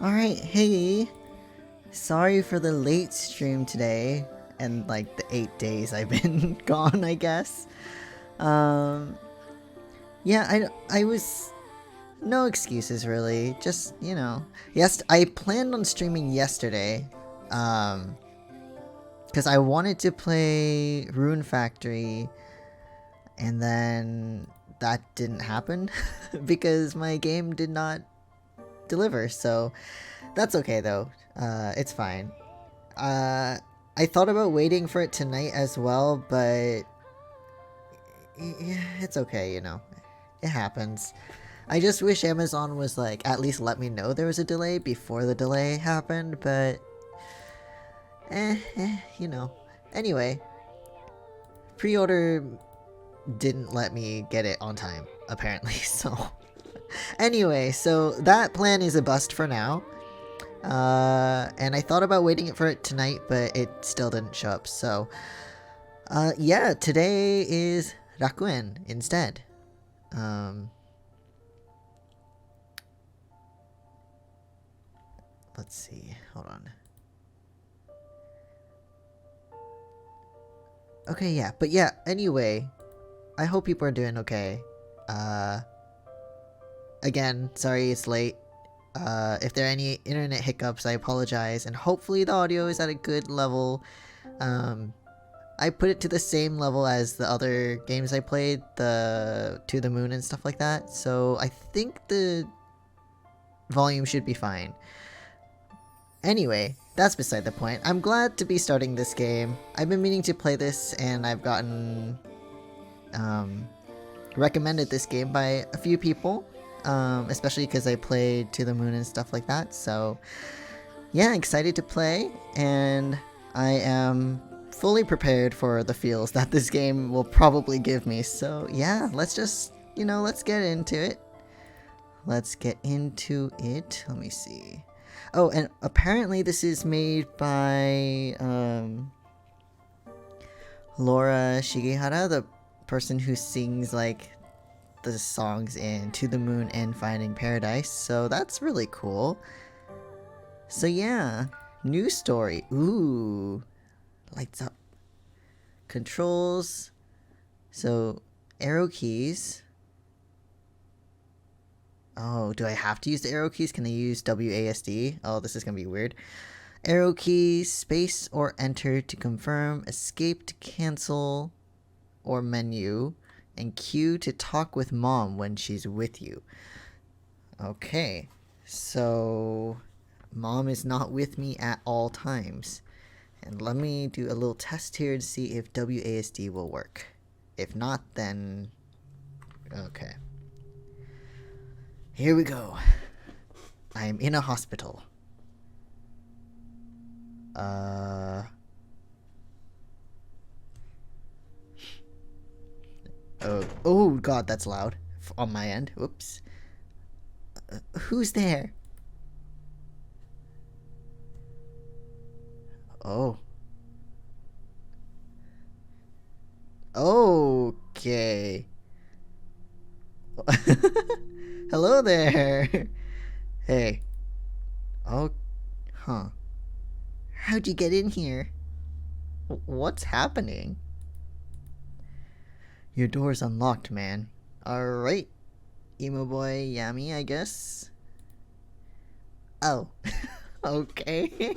Alright, hey. Sorry for the late stream today and like the 8 days I've been gone, I guess. Um yeah, I was no excuses really. Just, yes, I planned on streaming yesterday. Cuz I wanted to play Rune Factory and then that didn't happen because my game did not deliver. So that's okay though. It's fine. I thought about waiting for it tonight as well, but it's okay, It happens. I just wish Amazon was like, at least let me know there was a delay before the delay happened, but you know. Anyway, pre-order didn't let me get it on time, apparently, so. Anyway, so that plan is a bust for now. And I thought about waiting for it tonight, but it still didn't show up, so. Yeah, today is Rakuen instead. Let's see, hold on. Okay, yeah, but yeah, anyway, I hope people are doing okay. Again, sorry it's late. If there are any internet hiccups, I apologize, and hopefully the audio is at a good level. I put it to the same level as the other games I played, the To the Moon and stuff like that, so I think the volume should be fine. Anyway, that's beside the point. I'm glad to be starting this game. I've been meaning to play this, and I've gotten recommended this game by a few people, especially because I played To the Moon and stuff like that, so yeah, excited to play, and I am fully prepared for the feels that this game will probably give me, so yeah, let's just, let's get into it. Let me see. Oh, and apparently this is made by Laura Shigehara, the person who sings like the songs in To the Moon and Finding Paradise, so that's really cool. So yeah, new story. Ooh, lights up. Controls. So arrow keys. Oh, do I have to use the arrow keys? Can I use WASD? Oh, this is gonna be weird. Arrow keys, space or enter to confirm, escape to cancel or menu, and Q to talk with mom when she's with you. Okay, so mom is not with me at all times. And let me do a little test here to see if WASD will work. If not, then okay. Here we go. I'm in a hospital. Oh god, that's loud. On my end. Whoops. Who's there? Oh. Okay. Hello there. Hey. Oh. Huh. How'd you get in here? What's happening? Your door's unlocked, man. Alright. Emo boy Yami, I guess. Oh. Okay.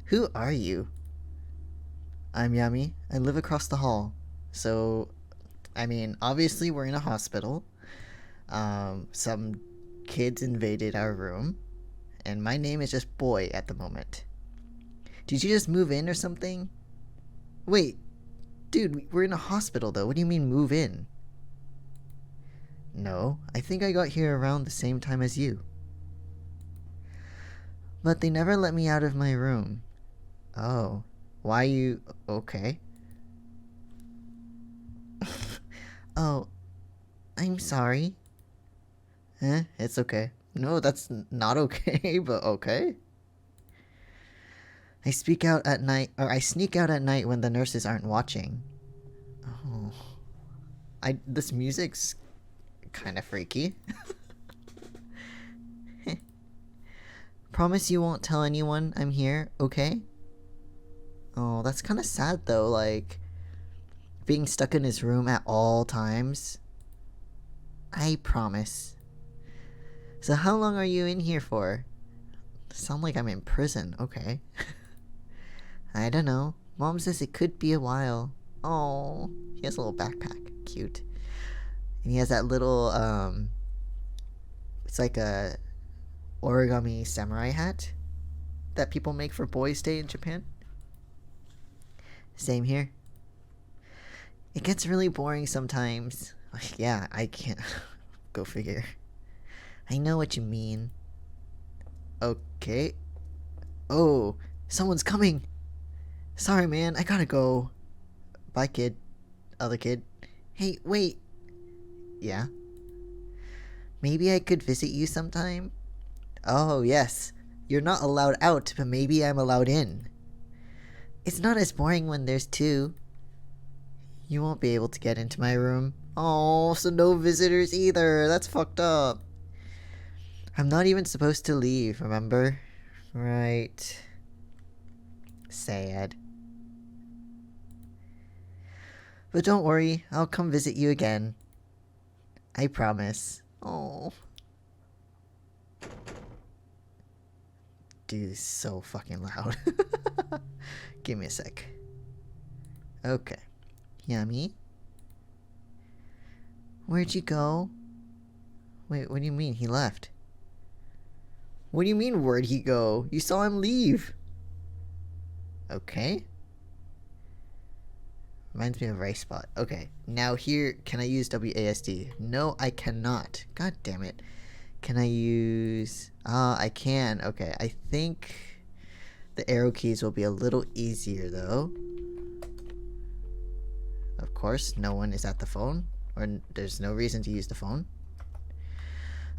Who are you? I'm Yami. I live across the hall. So, I mean, obviously we're in a hospital. Some kids invaded our room. And my name is just Boy at the moment. Did you just move in or something? Wait, dude, we're in a hospital though. What do you mean move in? No, I think I got here around the same time as you. But they never let me out of my room. Oh, why you... Okay. Oh, I'm sorry. It's okay. No, that's not okay, but okay. I sneak out at night when the nurses aren't watching. Oh. This music's kind of freaky. Promise you won't tell anyone I'm here, okay? Oh, that's kind of sad though, like, being stuck in his room at all times. I promise. So how long are you in here for? Sound like I'm in prison, okay. I don't know. Mom says it could be a while. Oh, he has a little backpack. Cute. And he has that little, it's like a origami samurai hat that people make for Boys' Day in Japan. Same here. It gets really boring sometimes. Yeah, I can't. Go figure. I know what you mean. Okay. Oh, someone's coming. Sorry, man. I gotta go. Bye, kid. Other kid. Hey, wait. Yeah? Maybe I could visit you sometime? Oh, yes. You're not allowed out, but maybe I'm allowed in. It's not as boring when there's two. You won't be able to get into my room. Oh, so no visitors either. That's fucked up. I'm not even supposed to leave, remember? Right. Sad. But don't worry, I'll come visit you again. I promise. Oh. Dude is so fucking loud. Give me a sec. Okay. Yummy. Where'd you go? Wait, what do you mean he left? What do you mean where'd he go? You saw him leave. Okay. Reminds me of Rice Spot. Okay. Now here, can I use WASD? No, I cannot. God damn it. Can I use... I can. Okay. I think the arrow keys will be a little easier though. Of course, no one is at the phone. Or there's no reason to use the phone.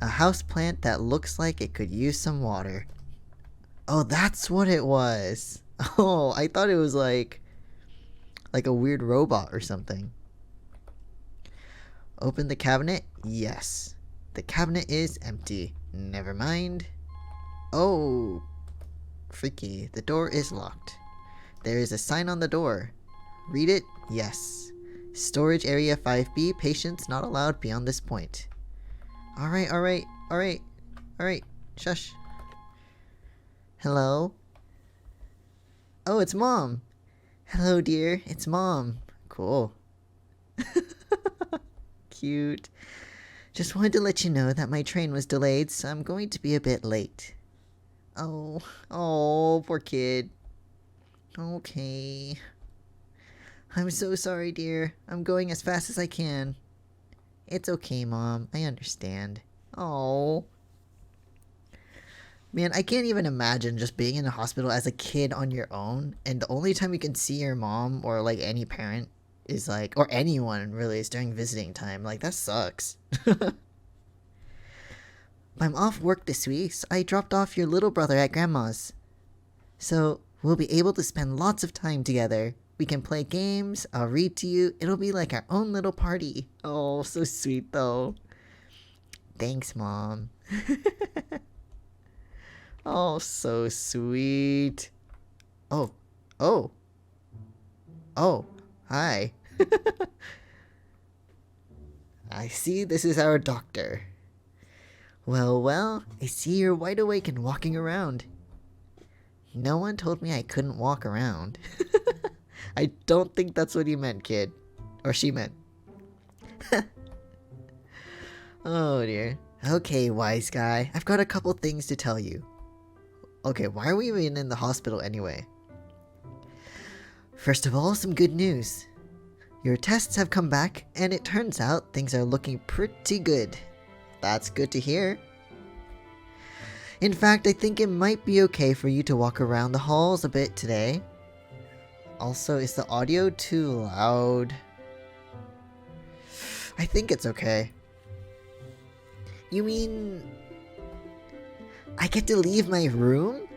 A house plant that looks like it could use some water. Oh, that's what it was. Oh, I thought it was like a weird robot or something. Open the cabinet? Yes. The cabinet is empty. Never mind. Oh, freaky. The door is locked. There is a sign on the door. Read it? Yes. Storage area 5B. Patients not allowed beyond this point. Alright, alright, alright, alright. Shush. Hello? Oh, it's Mom. Hello, dear. It's Mom. Cool. Cute. Just wanted to let you know that my train was delayed, so I'm going to be a bit late. Oh, poor kid. Okay. I'm so sorry, dear. I'm going as fast as I can. It's okay, Mom. I understand. Oh. Man, I can't even imagine just being in a hospital as a kid on your own, and the only time you can see your mom or like any parent is like, or anyone really, is during visiting time. Like, that sucks. I'm off work this week, so I dropped off your little brother at Grandma's. So we'll be able to spend lots of time together. We can play games, I'll read to you. It'll be like our own little party. Oh, so sweet though. Thanks, Mom. Oh, so sweet. Oh, hi. I see this is our doctor. Well, I see you're wide awake and walking around. No one told me I couldn't walk around. I don't think that's what he meant, kid. Or she meant. Oh dear. Okay, wise guy. I've got a couple things to tell you. Okay, why are we even in the hospital anyway? First of all, some good news. Your tests have come back, and it turns out things are looking pretty good. That's good to hear. In fact, I think it might be okay for you to walk around the halls a bit today. Also, is the audio too loud? I think it's okay. You mean... I get to leave my room?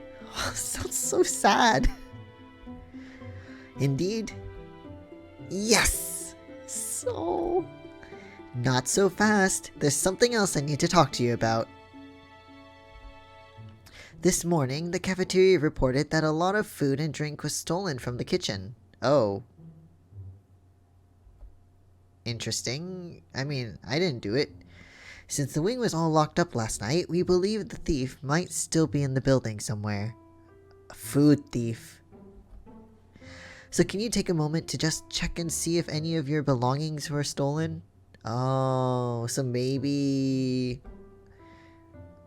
Sounds so sad. Indeed. Yes! So... Not so fast. There's something else I need to talk to you about. This morning, the cafeteria reported that a lot of food and drink was stolen from the kitchen. Oh. Interesting. I mean, I didn't do it. Since the wing was all locked up last night, we believe the thief might still be in the building somewhere. A food thief. So can you take a moment to just check and see if any of your belongings were stolen? Oh, so maybe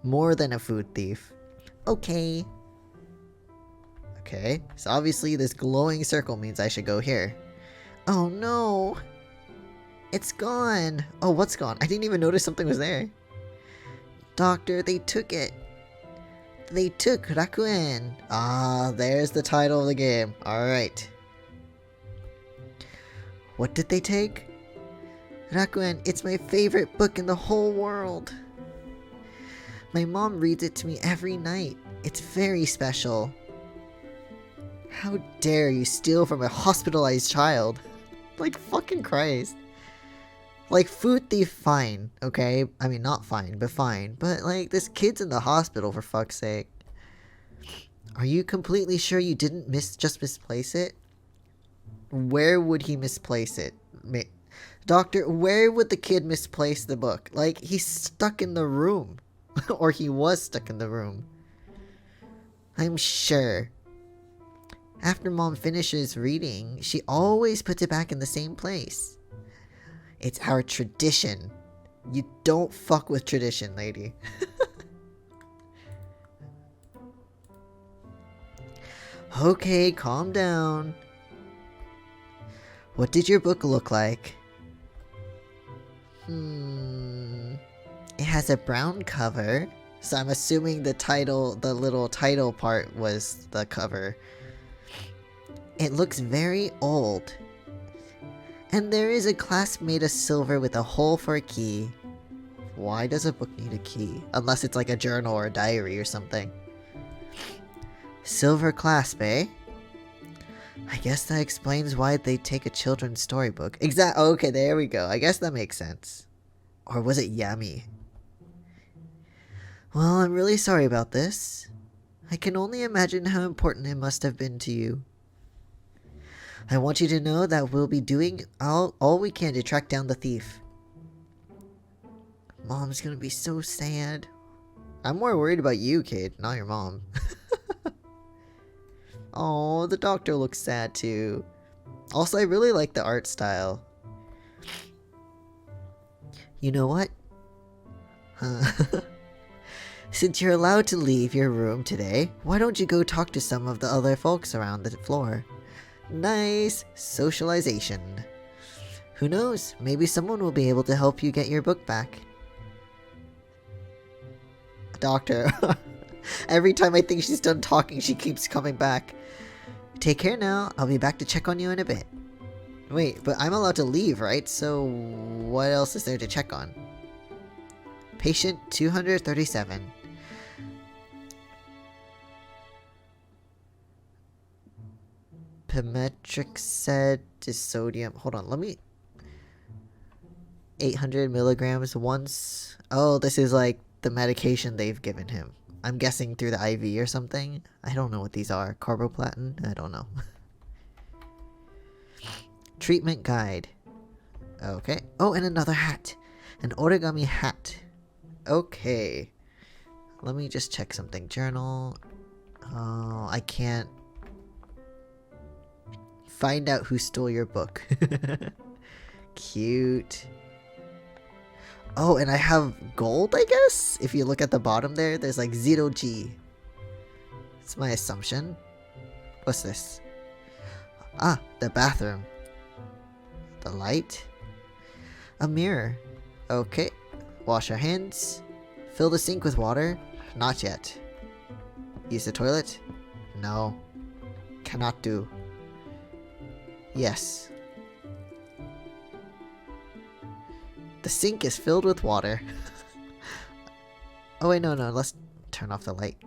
more than a food thief. Okay. Okay, so obviously this glowing circle means I should go here. Oh no! It's gone! Oh, what's gone? I didn't even notice something was there. Doctor, they took it. They took Rakuen. Ah, there's the title of the game. Alright. What did they take? Rakuen, it's my favorite book in the whole world. My mom reads it to me every night. It's very special. How dare you steal from a hospitalized child? Like, fucking Christ. Like, food thief, fine, okay? I mean, not fine, but fine. But, like, this kid's in the hospital, for fuck's sake. Are you completely sure you didn't just misplace it? Where would he misplace it? Doctor, where would the kid misplace the book? Like, he's stuck in the room. Or he was stuck in the room. I'm sure. After Mom finishes reading, she always puts it back in the same place. It's our tradition. You don't fuck with tradition, lady. Okay, calm down. What did your book look like? It has a brown cover, so I'm assuming the little title part was the cover. It looks very old. And there is a clasp made of silver with a hole for a key. Why does a book need a key? Unless it's like a journal or a diary or something. Silver clasp, eh? I guess that explains why they take a children's storybook. Okay, there we go. I guess that makes sense. Or was it Yami? Well, I'm really sorry about this. I can only imagine how important it must have been to you. I want you to know that we'll be doing all we can to track down the thief. Mom's gonna be so sad. I'm more worried about you, kid, not your mom. Oh, the doctor looks sad too. Also, I really like the art style. You know what? Since you're allowed to leave your room today, why don't you go talk to some of the other folks around the floor? Nice socialization. Who knows, maybe someone will be able to help you get your book back. Doctor. Every time I think she's done talking, she keeps coming back. Take care now, I'll be back to check on you in a bit. Wait, but I'm allowed to leave, right? So what else is there to check on? Patient 237. Pemetrexed disodium. Hold on, let me... 800 milligrams once. Oh, this is like the medication they've given him. I'm guessing through the IV or something. I don't know what these are. Carboplatin? I don't know. Treatment guide. Okay. Oh, and another hat. An origami hat. Okay. Let me just check something. Journal. Oh, I can't find out who stole your book. Cute. Oh, and I have gold, I guess? If you look at the bottom there, there's like 0G. It's my assumption. What's this? Ah, the bathroom. The light. A mirror. Okay. Wash our hands. Fill the sink with water. Not yet. Use the toilet. No. Cannot do. Yes. The sink is filled with water. Oh wait, no, let's turn off the light.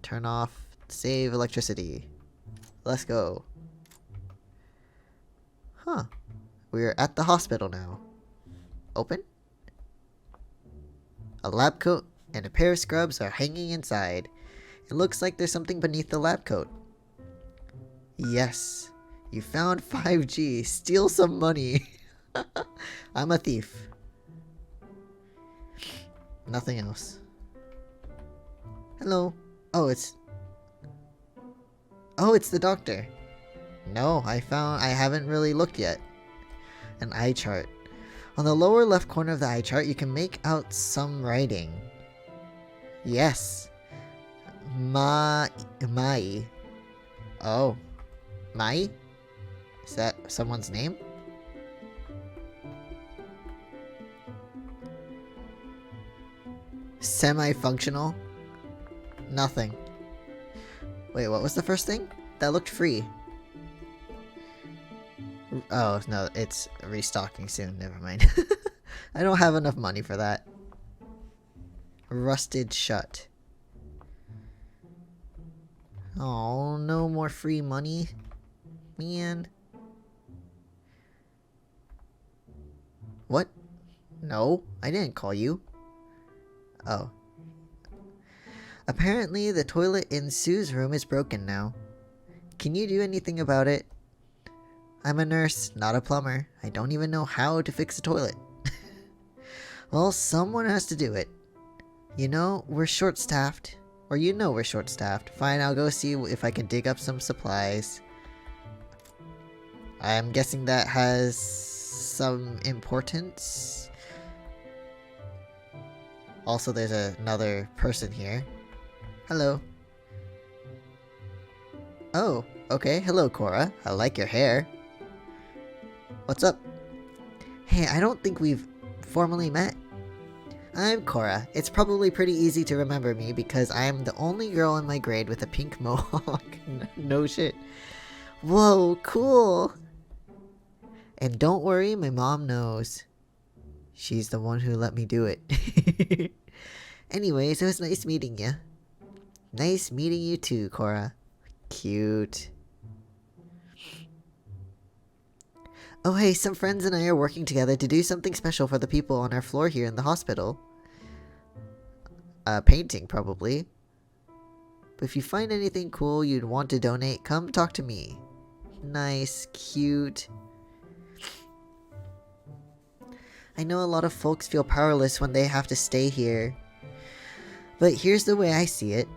Turn off, save electricity. Let's go. Huh. We're at the hospital now. Open? A lab coat and a pair of scrubs are hanging inside. It looks like there's something beneath the lab coat. Yes. You found 5G. Steal some money. I'm a thief. Nothing else. Hello. Oh, it's the doctor. No, I haven't really looked yet. An eye chart. On the lower left corner of the eye chart, you can make out some writing. Yes. Mai. Oh. Mai? Is that someone's name? Semi-functional? Nothing. Wait, what was the first thing? That looked free. Oh, no, it's restocking soon. Never mind. I don't have enough money for that. Rusted shut. Oh, no more free money. Man. What? No, I didn't call you. Oh. Apparently, the toilet in Sue's room is broken now. Can you do anything about it? I'm a nurse, not a plumber. I don't even know how to fix a toilet. Well, someone has to do it. You know, we're short-staffed. Or you know we're short-staffed. Fine, I'll go see if I can dig up some supplies. I'm guessing that has some importance. Also, there's another person here. Hello. Oh, okay. Hello, Cora. I like your hair. What's up? Hey, I don't think we've formally met. I'm Cora. It's probably pretty easy to remember me because I'm the only girl in my grade with a pink mohawk. No shit. Whoa, cool. And don't worry, my mom knows. She's the one who let me do it. Anyways, it was nice meeting you. Nice meeting you too, Cora. Cute. Oh hey, some friends and I are working together to do something special for the people on our floor here in the hospital. Painting, probably. But if you find anything cool you'd want to donate, come talk to me. Nice, cute. I know a lot of folks feel powerless when they have to stay here. But here's the way I see it.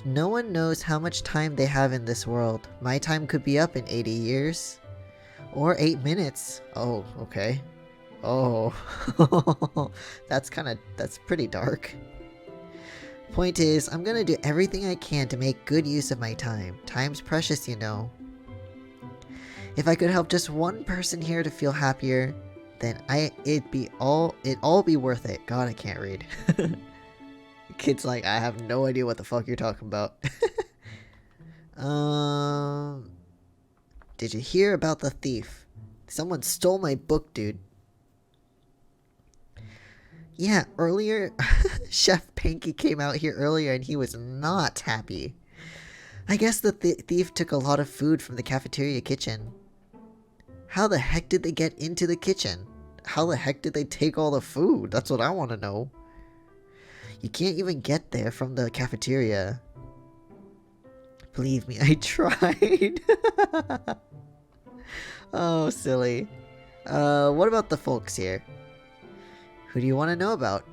No one knows how much time they have in this world. My time could be up in 80 years. Or 8 minutes. Oh, okay. Oh. That's pretty dark. Point is, I'm gonna do everything I can to make good use of my time. Time's precious, you know. If I could help just one person here to feel happier, then it'd all be worth it. God, I can't read. Kid's like, I have no idea what the fuck you're talking about. Did you hear about the thief? Someone stole my book, dude. Yeah, earlier, Chef Panky came out here earlier and he was not happy. I guess the thief took a lot of food from the cafeteria kitchen. How the heck did they get into the kitchen? How the heck did they take all the food? That's what I want to know. You can't even get there from the cafeteria. Believe me, I tried. Oh, silly. What about the folks here? Who do you want to know about?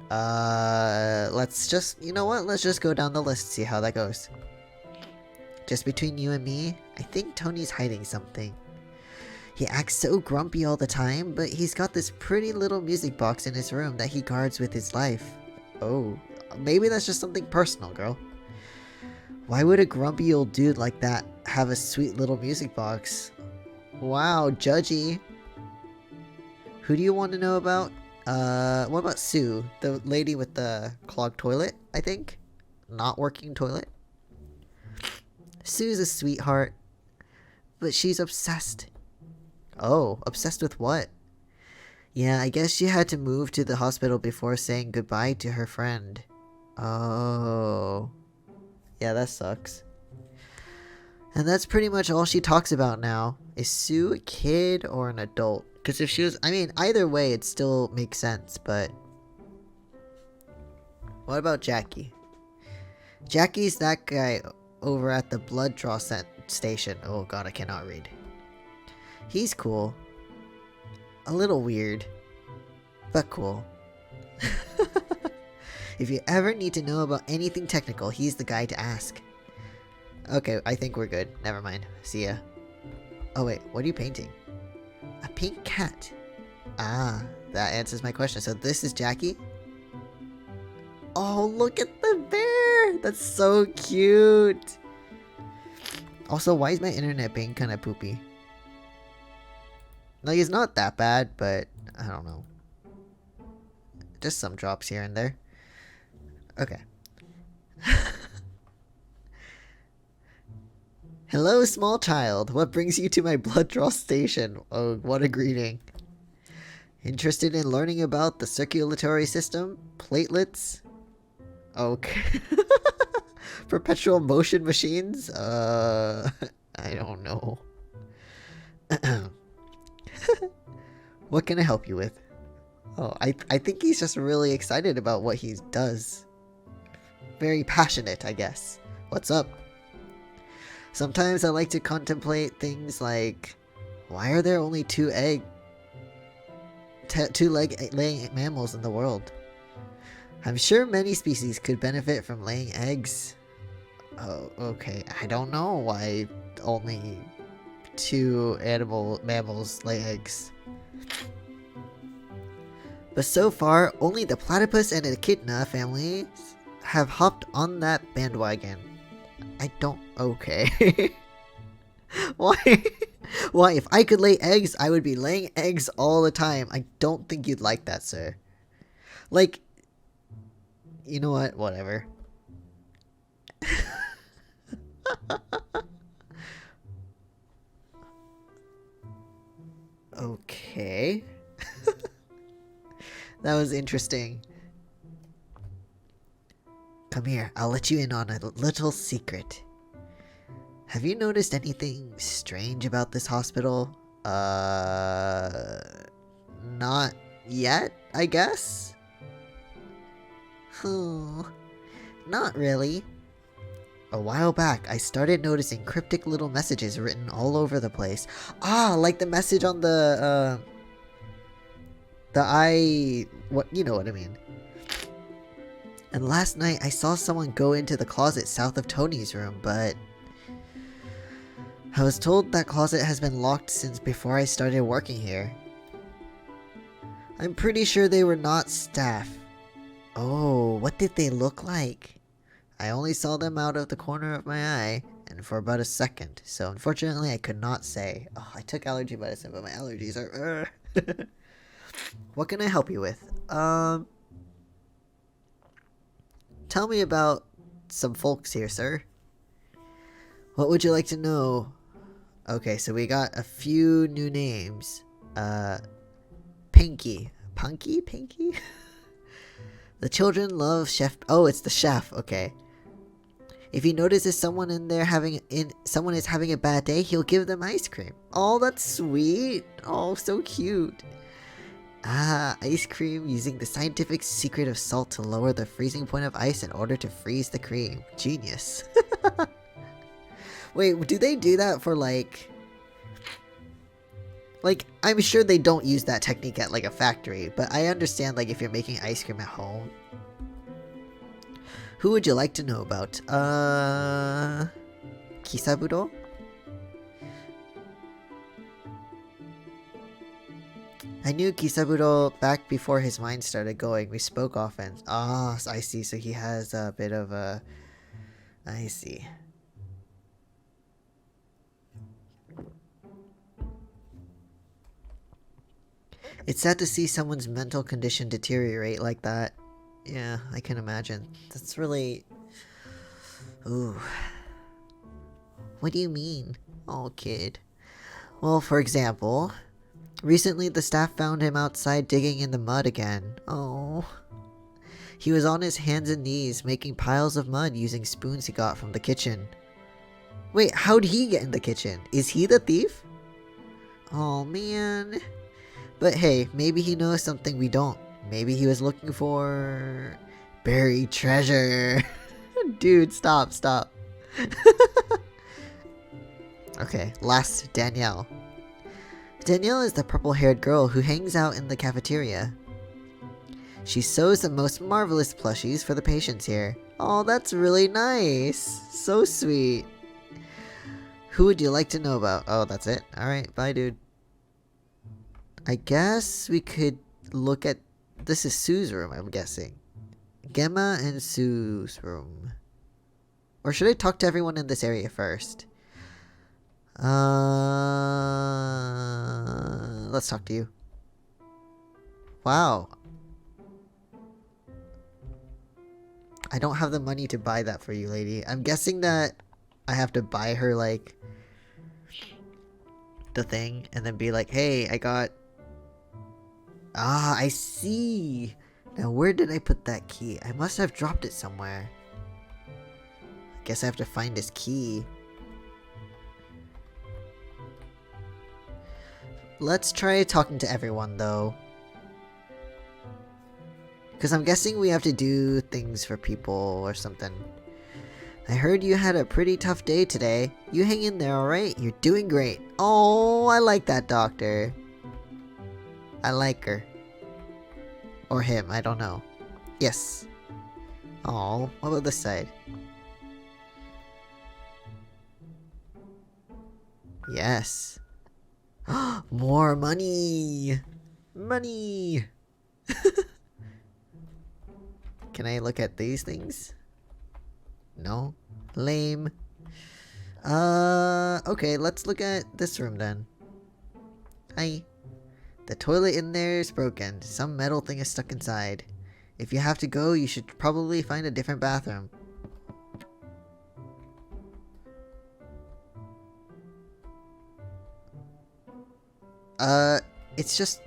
Let's just, you know what? Let's just go down the list and see how that goes. Just between you and me, I think Tony's hiding something. He acts so grumpy all the time, but he's got this pretty little music box in his room that he guards with his life. Oh, maybe that's just something personal, girl. Why would a grumpy old dude like that have a sweet little music box? Wow, judgy. Who do you want to know about? What about Sue? The lady with the clogged toilet, I think? Not working toilet? Sue's a sweetheart, but she's obsessed. Oh, obsessed with what? Yeah, I guess she had to move to the hospital before saying goodbye to her friend. Oh. Yeah, that sucks. And that's pretty much all she talks about now. Is Sue a kid or an adult? Because if she was, I mean, either way it still makes sense, but... What about Jackie? Jackie's that guy over at the blood draw station. Oh god, I cannot read. He's cool. A little weird, but cool. If you ever need to know about anything technical, he's the guy to ask. Okay, I think we're good. Never mind. See ya. Oh wait, what are you painting? A pink cat. Ah, that answers my question. So this is Jackie? Oh, look at the bear! That's so cute! Also, why is my internet being kind of poopy? Like, it's not that bad, but I don't know. Just some drops here and there. Okay. Hello, small child. What brings you to my blood draw station? Oh, what a greeting. Interested in learning about the circulatory system? Platelets? Okay. Perpetual motion machines? I don't know. What can I help you with? Oh, I think he's just really excited about what he does. Very passionate, I guess. What's up? Sometimes I like to contemplate things like, why are there only two-leg laying mammals in the world? I'm sure many species could benefit from laying eggs. Oh, okay. I don't know why only two mammals lay eggs. But so far, only the platypus and echidna families have hopped on that bandwagon. I don't... Okay. Why? Why? If I could lay eggs, I would be laying eggs all the time. I don't think you'd like that, sir. Like... You know what? Whatever. Okay. That was interesting. Come here, I'll let you in on a little secret. Have you noticed anything strange about this hospital? Not yet, I guess? Not really. A while back, I started noticing cryptic little messages written all over the place. Ah, like the message on the what, you know what I mean. And last night, I saw someone go into the closet south of Tony's room, but I was told that closet has been locked since before I started working here. I'm pretty sure they were not staff. Oh, what did they look like? I only saw them out of the corner of my eye, and for about a second, so unfortunately I could not say. Oh, I took allergy medicine, but my allergies are... What can I help you with? Tell me about some folks here, sir. What would you like to know? Okay, so we got a few new names. Pinky. Punky? Pinky? The children love chef... Oh, it's the chef. Okay. If he notices someone in there someone is having a bad day, he'll give them ice cream. Oh, that's sweet. Oh, so cute. Ah, ice cream using the scientific secret of salt to lower the freezing point of ice in order to freeze the cream. Genius. Wait, do they do that for like, I'm sure they don't use that technique at like a factory, but I understand like if you're making ice cream at home. Who would you like to know about? Kisaburo? I knew Kisaburo back before his mind started going. We spoke often. Ah, I see. So he has a bit of a... I see. It's sad to see someone's mental condition deteriorate like that. Yeah, I can imagine. That's really... Ooh. What do you mean? Oh, kid. Well, for example... Recently, the staff found him outside digging in the mud again. Oh. He was on his hands and knees making piles of mud using spoons he got from the kitchen. Wait, how'd he get in the kitchen? Is he the thief? Oh man. But hey, maybe he knows something we don't. Maybe he was looking for... buried treasure. Dude, stop. Okay, last, Danielle. Danielle is the purple-haired girl who hangs out in the cafeteria. She sews the most marvelous plushies for the patients here. Oh, that's really nice. So sweet. Who would you like to know about? Oh, that's it? Alright, bye, dude. I guess we could look at... This is Sue's room, I'm guessing. Gemma and Sue's room. Or should I talk to everyone in this area first? Let's talk to you. Wow. I don't have the money to buy that for you, lady. I'm guessing that I have to buy her, like, the thing, and then be like, hey, I got... Ah, I see! Now, where did I put that key? I must have dropped it somewhere. I guess I have to find this key. Let's try talking to everyone, though. Because I'm guessing we have to do things for people or something. I heard you had a pretty tough day today. You hang in there, alright? You're doing great. Oh, I like that doctor. I like her. Or him, I don't know. Yes. Oh, what about this side? Yes. More money! Money! Can I look at these things? No? Lame. Okay, let's look at this room then. Hi. The toilet in there is broken. Some metal thing is stuck inside. If you have to go, you should probably find a different bathroom. It's just...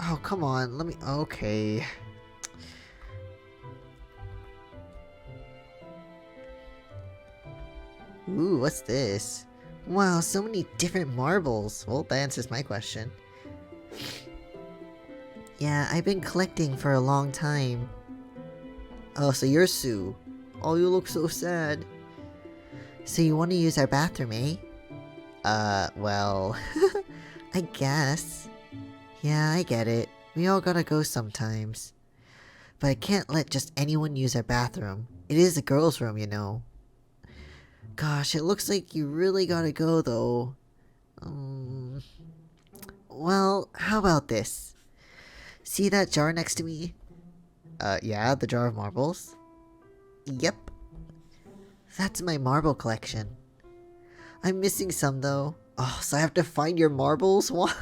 Oh, come on, let me... Okay. Ooh, what's this? Wow, so many different marbles. Well, that answers my question. Yeah, I've been collecting for a long time. Oh, so you're Sue. Oh, you look so sad. So you want to use our bathroom, eh? Well... I guess. Yeah, I get it. We all gotta go sometimes. But I can't let just anyone use our bathroom. It is a girl's room, you know. Gosh, it looks like you really gotta go, though. Well, how about this? See that jar next to me? Yeah, the jar of marbles? Yep. That's my marble collection. I'm missing some, though. Oh, so I have to find your marbles? What?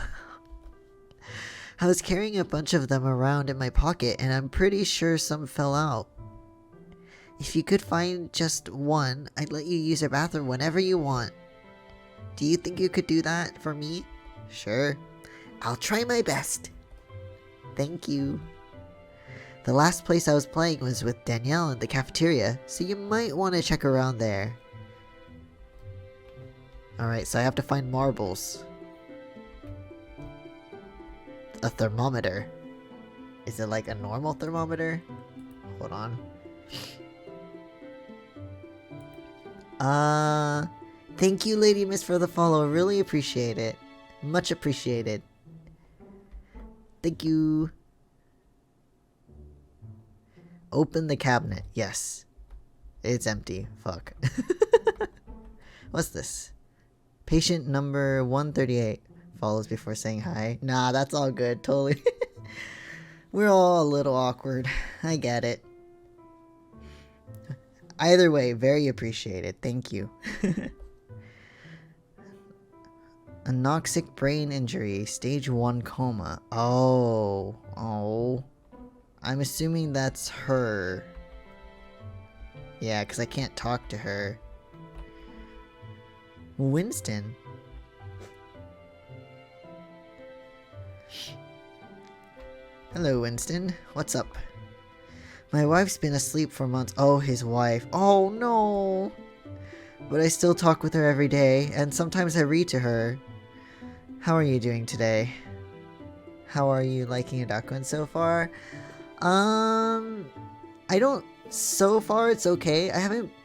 I was carrying a bunch of them around in my pocket, and I'm pretty sure some fell out. If you could find just one, I'd let you use your bathroom whenever you want. Do you think you could do that for me? Sure. I'll try my best. Thank you. The last place I was playing was with Danielle in the cafeteria, so you might want to check around there. Alright, so I have to find marbles. A thermometer. Is it like a normal thermometer? Hold on. Thank you, Lady Miss, for the follow. Really appreciate it. Much appreciated. Thank you. Open the cabinet. Yes. It's empty. Fuck. What's this? Patient number 138 follows before saying hi. Nah, that's all good. Totally. We're all a little awkward. I get it. Either way, very appreciated. Thank you. Anoxic brain injury, stage 1 coma. Oh. I'm assuming that's her. Yeah, because I can't talk to her. Winston. Hello, Winston. What's up? My wife's been asleep for months. Oh, his wife. Oh, no. But I still talk with her every day, and sometimes I read to her. How are you doing today? How are you liking Rakuen so far? I I don't. So far, it's okay.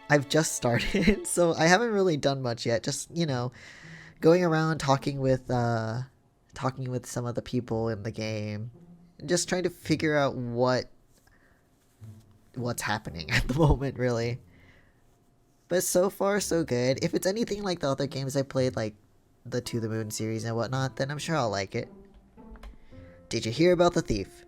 I've just started, so I haven't really done much yet. Just, going around talking with some of the people in the game, just trying to figure out what's happening at the moment, really. But so far, so good. If it's anything like the other games I played, like the To the Moon series and whatnot, then I'm sure I'll like it. Did you hear about the thief?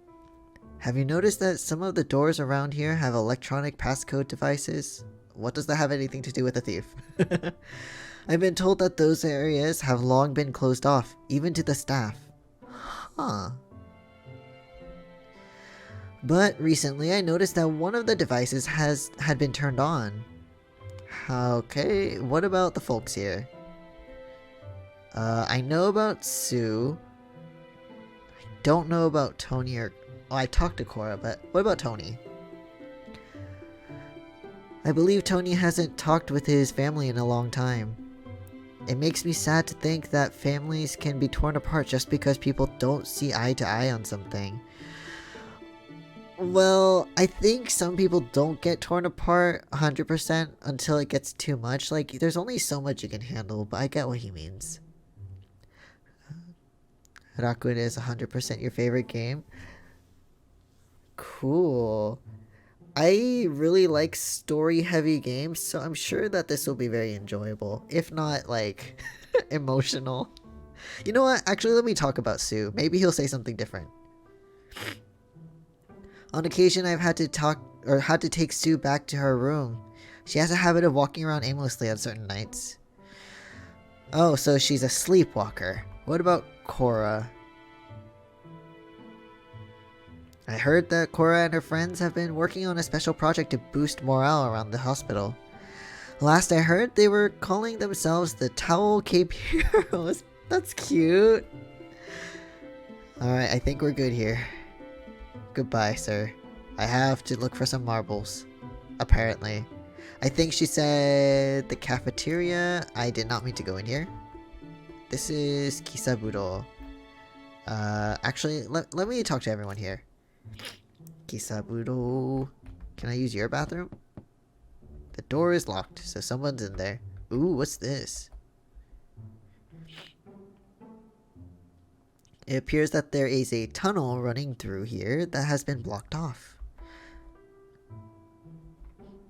Have you noticed that some of the doors around here have electronic passcode devices? What does that have anything to do with the thief? I've been told that those areas have long been closed off, even to the staff. Huh. But recently I noticed that one of the devices had been turned on. Okay, what about the folks here? I know about Sue. I don't know about Tony or... Oh, I talked to Cora, but what about Tony? I believe Tony hasn't talked with his family in a long time. It makes me sad to think that families can be torn apart just because people don't see eye to eye on something. Well, I think some people don't get torn apart 100% until it gets too much. Like, there's only so much you can handle, but I get what he means. Rakuen is 100% your favorite game? Cool. I really like story-heavy games, so I'm sure that this will be very enjoyable. If not, like, emotional. You know what? Actually, let me talk about Sue. Maybe he'll say something different. On occasion, I've had to take Sue back to her room. She has a habit of walking around aimlessly on certain nights. Oh, so she's a sleepwalker. What about Cora? I heard that Cora and her friends have been working on a special project to boost morale around the hospital. Last I heard, they were calling themselves the Towel Cape Heroes. That's cute. Alright, I think we're good here. Goodbye, sir. I have to look for some marbles. Apparently. I think she said the cafeteria. I did not mean to go in here. This is Kisaburo. Actually, let me talk to everyone here. Kisaburo. Can I use your bathroom? The door is locked, so someone's in there. Ooh, what's this? It appears that there is a tunnel running through here that has been blocked off.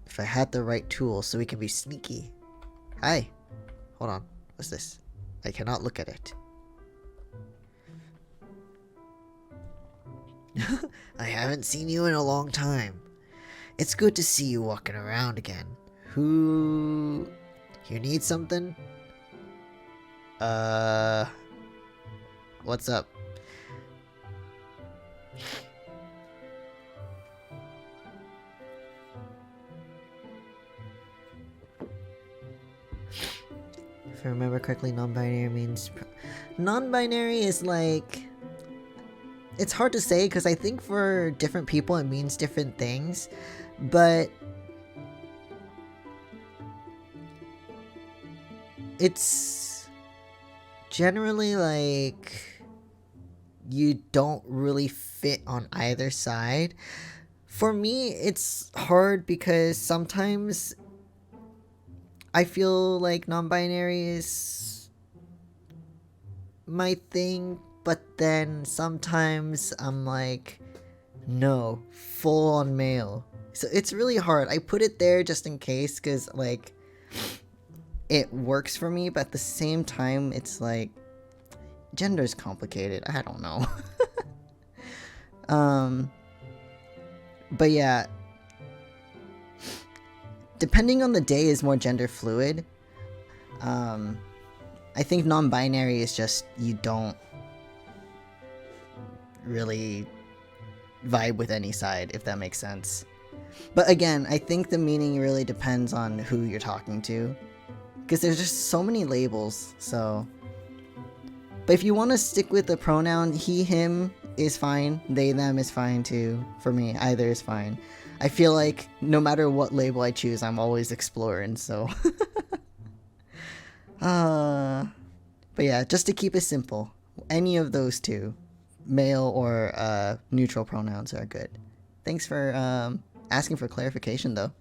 If I had the right tools so we can be sneaky. Hi. Hold on. What's this? I cannot look at it. I haven't seen you in a long time. It's good to see you walking around again. You need something? What's up? If I remember correctly, non-binary means... Non-binary is like... It's hard to say because I think for different people it means different things, but it's generally like you don't really fit on either side. For me, it's hard because sometimes I feel like non-binary is my thing, but then sometimes I'm like, no, full on male. So it's really hard. I put it there just in case because like it works for me, but at the same time it's like gender's complicated. I don't know. But yeah, depending on the day is more gender fluid. I think non-binary is just you don't really vibe with any side, if that makes sense. But again, I think the meaning really depends on who you're talking to, because there's just so many labels. So, but if you want to stick with the pronoun he, him is fine, they, them is fine too. For me, either is fine. I feel like no matter what label I choose, I'm always exploring, so. But yeah, just to keep it simple, any of those two, male or neutral pronouns are good. Thanks for asking for clarification, though.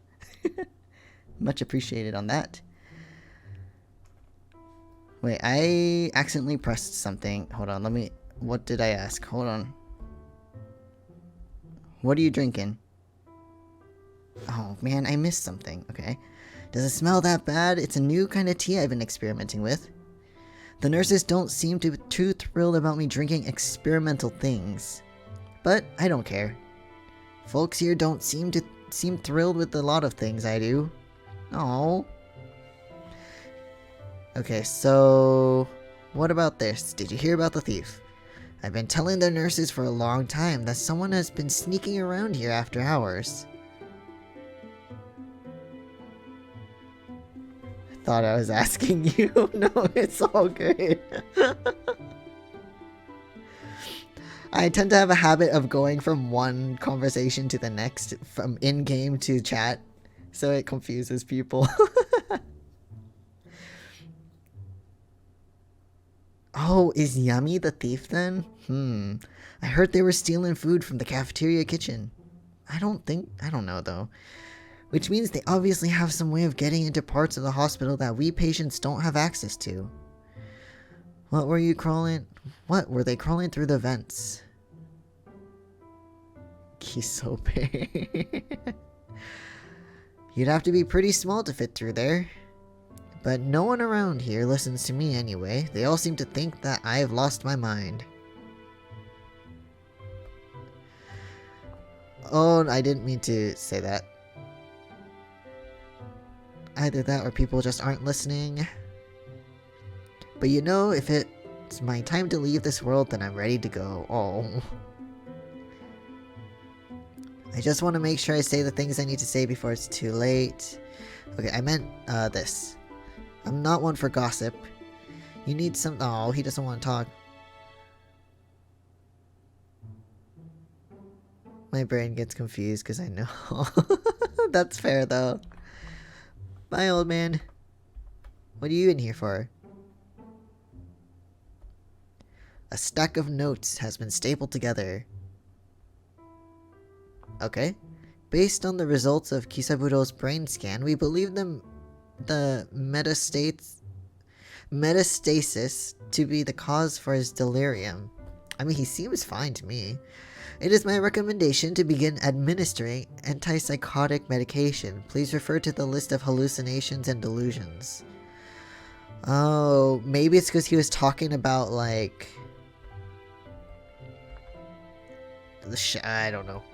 Much appreciated on that. Wait, I accidentally pressed something. Hold on, let me... What did I ask? Hold on. What are you drinking? Oh, man, I missed something. Okay. Does it smell that bad? It's a new kind of tea I've been experimenting with. The nurses don't seem to be too thrilled about me drinking experimental things. But I don't care. Folks here don't seem thrilled with a lot of things I do. Oh. Okay, so... What about this? Did you hear about the thief? I've been telling the nurses for a long time that someone has been sneaking around here after hours. I thought I was asking you. No, it's all good. I tend to have a habit of going from one conversation to the next, from in-game to chat, so it confuses people. Oh, is Yummy the thief then? I heard they were stealing food from the cafeteria kitchen. I don't know though. Which means they obviously have some way of getting into parts of the hospital that we patients don't have access to. What were they crawling through the vents? Kisope. You'd have to be pretty small to fit through there. But no one around here listens to me anyway. They all seem to think that I've lost my mind. Oh, I didn't mean to say that. Either that or people just aren't listening. But you know, if it's my time to leave this world, then I'm ready to go. Oh. I just want to make sure I say the things I need to say before it's too late. Okay, I meant this. I'm not one for gossip. You need some... Oh, he doesn't want to talk. My brain gets confused because I know. That's fair, though. Bye, old man. What are you in here for? A stack of notes has been stapled together. Okay. Based on the results of Kisaburo's brain scan, we believe the metastasis to be the cause for his delirium. I mean, he seems fine to me. It is my recommendation to begin administering antipsychotic medication. Please refer to the list of hallucinations and delusions. Oh, maybe it's because he was talking about, like... I don't know.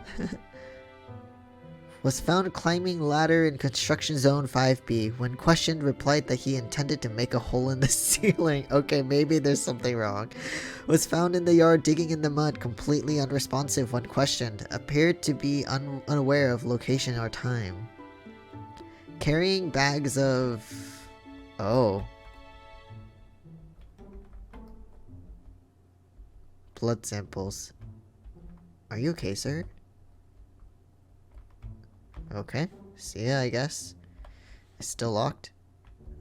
Was found climbing ladder in construction zone 5B. When questioned, replied that he intended to make a hole in the ceiling. Okay, maybe there's something wrong. Was found in the yard digging in the mud, completely unresponsive when questioned. Appeared to be unaware of location or time. Carrying bags of... Oh. Blood samples. Are you okay, sir? Okay. See ya, I guess. It's still locked?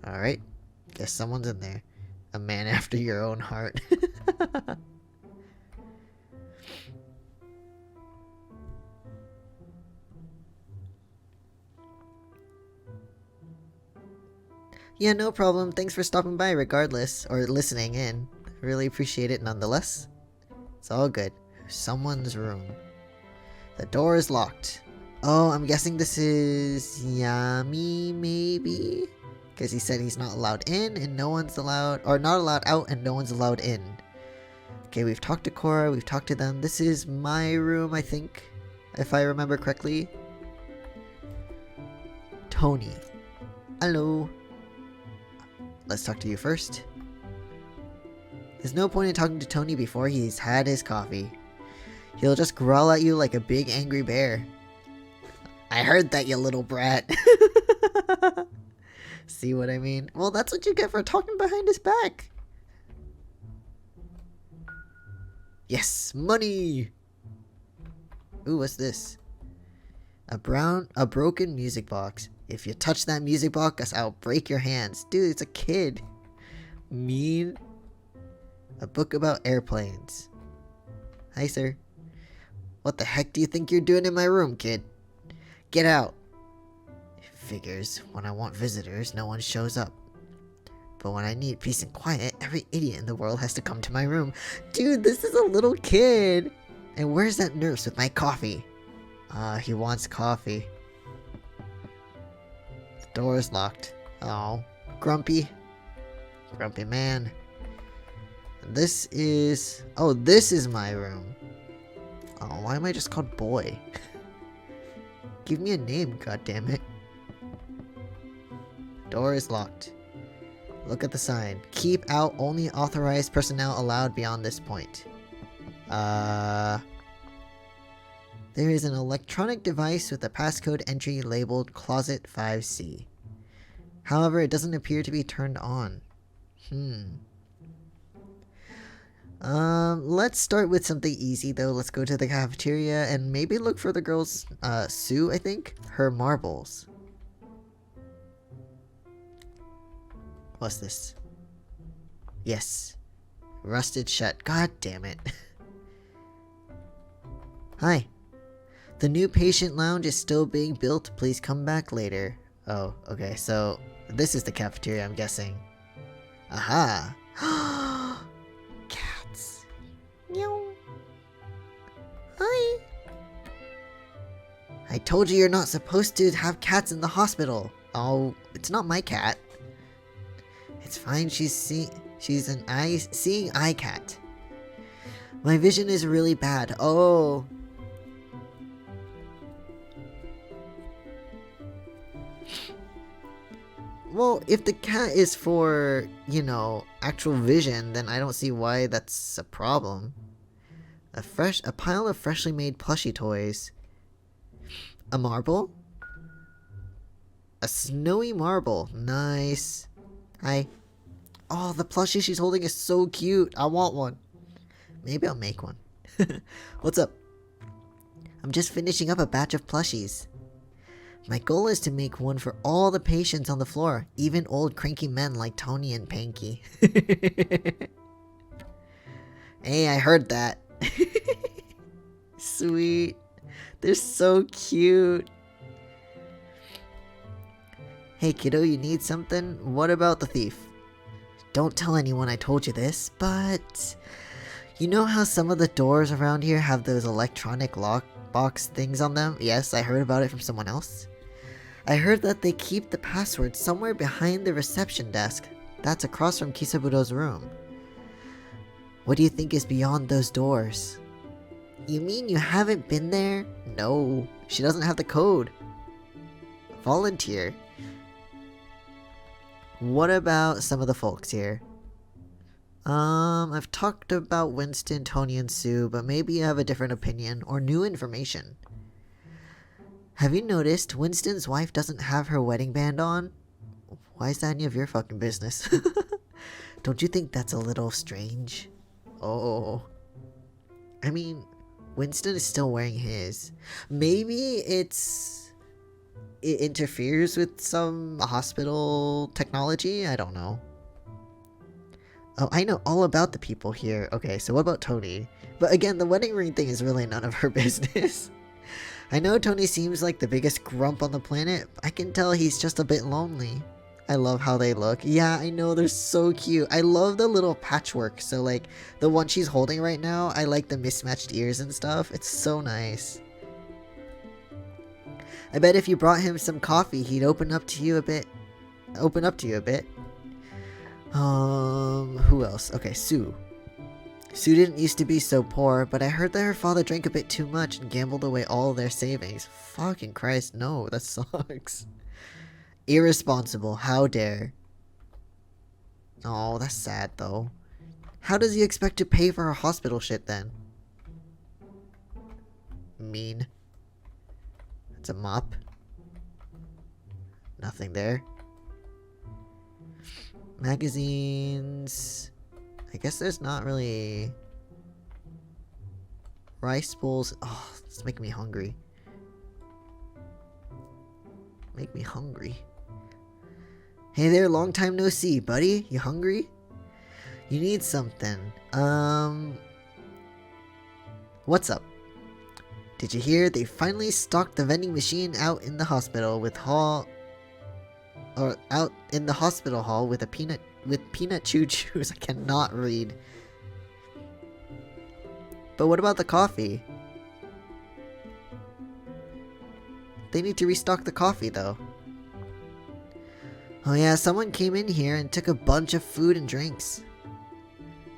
Alright. Guess someone's in there. A man after your own heart. Yeah, no problem. Thanks for stopping by regardless. Or listening in. Really appreciate it nonetheless. It's all good. Someone's room. The door is locked. Oh, I'm guessing this is Yami, maybe? Because he said he's not allowed in and no one's allowed... Or not allowed out and no one's allowed in. Okay, we've talked to Cora, we've talked to them. This is my room, I think. If I remember correctly. Tony. Hello. Let's talk to you first. There's no point in talking to Tony before he's had his coffee. He'll just growl at you like a big angry bear. I heard that, you little brat. See what I mean? Well, that's what you get for talking behind his back. Yes, money! Ooh, what's this? A broken music box. If you touch that music box, I'll break your hands. Dude, it's a kid. Mean. A book about airplanes. Hi, sir. What the heck do you think you're doing in my room, kid? Get out! Figures, when I want visitors, no one shows up. But when I need peace and quiet, every idiot in the world has to come to my room. Dude, this is a little kid! And where's that nurse with my coffee? He wants coffee. The door is locked. Oh, grumpy. Grumpy man. This is... Oh, this is my room. Oh, why am I just called boy? Give me a name, goddammit. Door is locked. Look at the sign. Keep out, only authorized personnel allowed beyond this point. There is an electronic device with a passcode entry labeled Closet 5C. However, it doesn't appear to be turned on. Let's start with something easy though. Let's go to the cafeteria and maybe look for the girl's, Sue, I think? Her marbles. What's this? Yes. Rusted shut. God damn it. Hi. The new patient lounge is still being built. Please come back later. Oh, okay. So, this is the cafeteria, I'm guessing. Aha. Cats. Meow. Hi. I told you you're not supposed to have cats in the hospital. Oh, it's not my cat. It's fine, she's an seeing eye cat. My vision is really bad. Oh. Well, if the cat is for, you know, actual vision, then I don't see why that's a problem. A pile of freshly made plushie toys. A marble? A snowy marble. Nice. Hi. Oh, the plushie she's holding is so cute. I want one. Maybe I'll make one. What's up? I'm just finishing up a batch of plushies. My goal is to make one for all the patients on the floor, even old cranky men like Tony and Panky. Hey, I heard that. Sweet. They're so cute. Hey kiddo, you need something? What about the thief? Don't tell anyone I told you this, but... You know how some of the doors around here have those electronic lockbox things on them? Yes, I heard about it from someone else. I heard that they keep the password somewhere behind the reception desk. That's across from Kisabudo's room. What do you think is beyond those doors? You mean you haven't been there? No, she doesn't have the code. Volunteer. What about some of the folks here? I've talked about Winston, Tony, and Sue, but maybe you have a different opinion or new information. Have you noticed Winston's wife doesn't have her wedding band on? Why is that any of your fucking business? Don't you think that's a little strange? Oh. I mean, Winston is still wearing his. Maybe it interferes with some hospital technology? I don't know. Oh, I know all about the people here. Okay, so what about Tony? But again, the wedding ring thing is really none of her business. I know Tony seems like the biggest grump on the planet, but I can tell he's just a bit lonely. I love how they look. Yeah, I know, they're so cute. I love the little patchwork. So like, the one she's holding right now, I like the mismatched ears and stuff. It's so nice. I bet if you brought him some coffee, he'd open up to you a bit. Who else? Okay, Sue. Sue didn't used to be so poor, but I heard that her father drank a bit too much and gambled away all their savings. Fucking Christ, no, that sucks. Irresponsible, how dare. Oh, that's sad though. How does he expect to pay for her hospital shit then? Mean. It's a mop. Nothing there. Magazines. I guess there's not really... Rice bowls. Oh, it's making me hungry. Make me hungry. Hey there, long time no see, buddy. You hungry? You need something. What's up? Did you hear? They finally stocked the vending machine out in the hospital with out in the hospital hall with peanut choo-choos. I cannot read. But what about the coffee? They need to restock the coffee though. Oh yeah, someone came in here and took a bunch of food and drinks.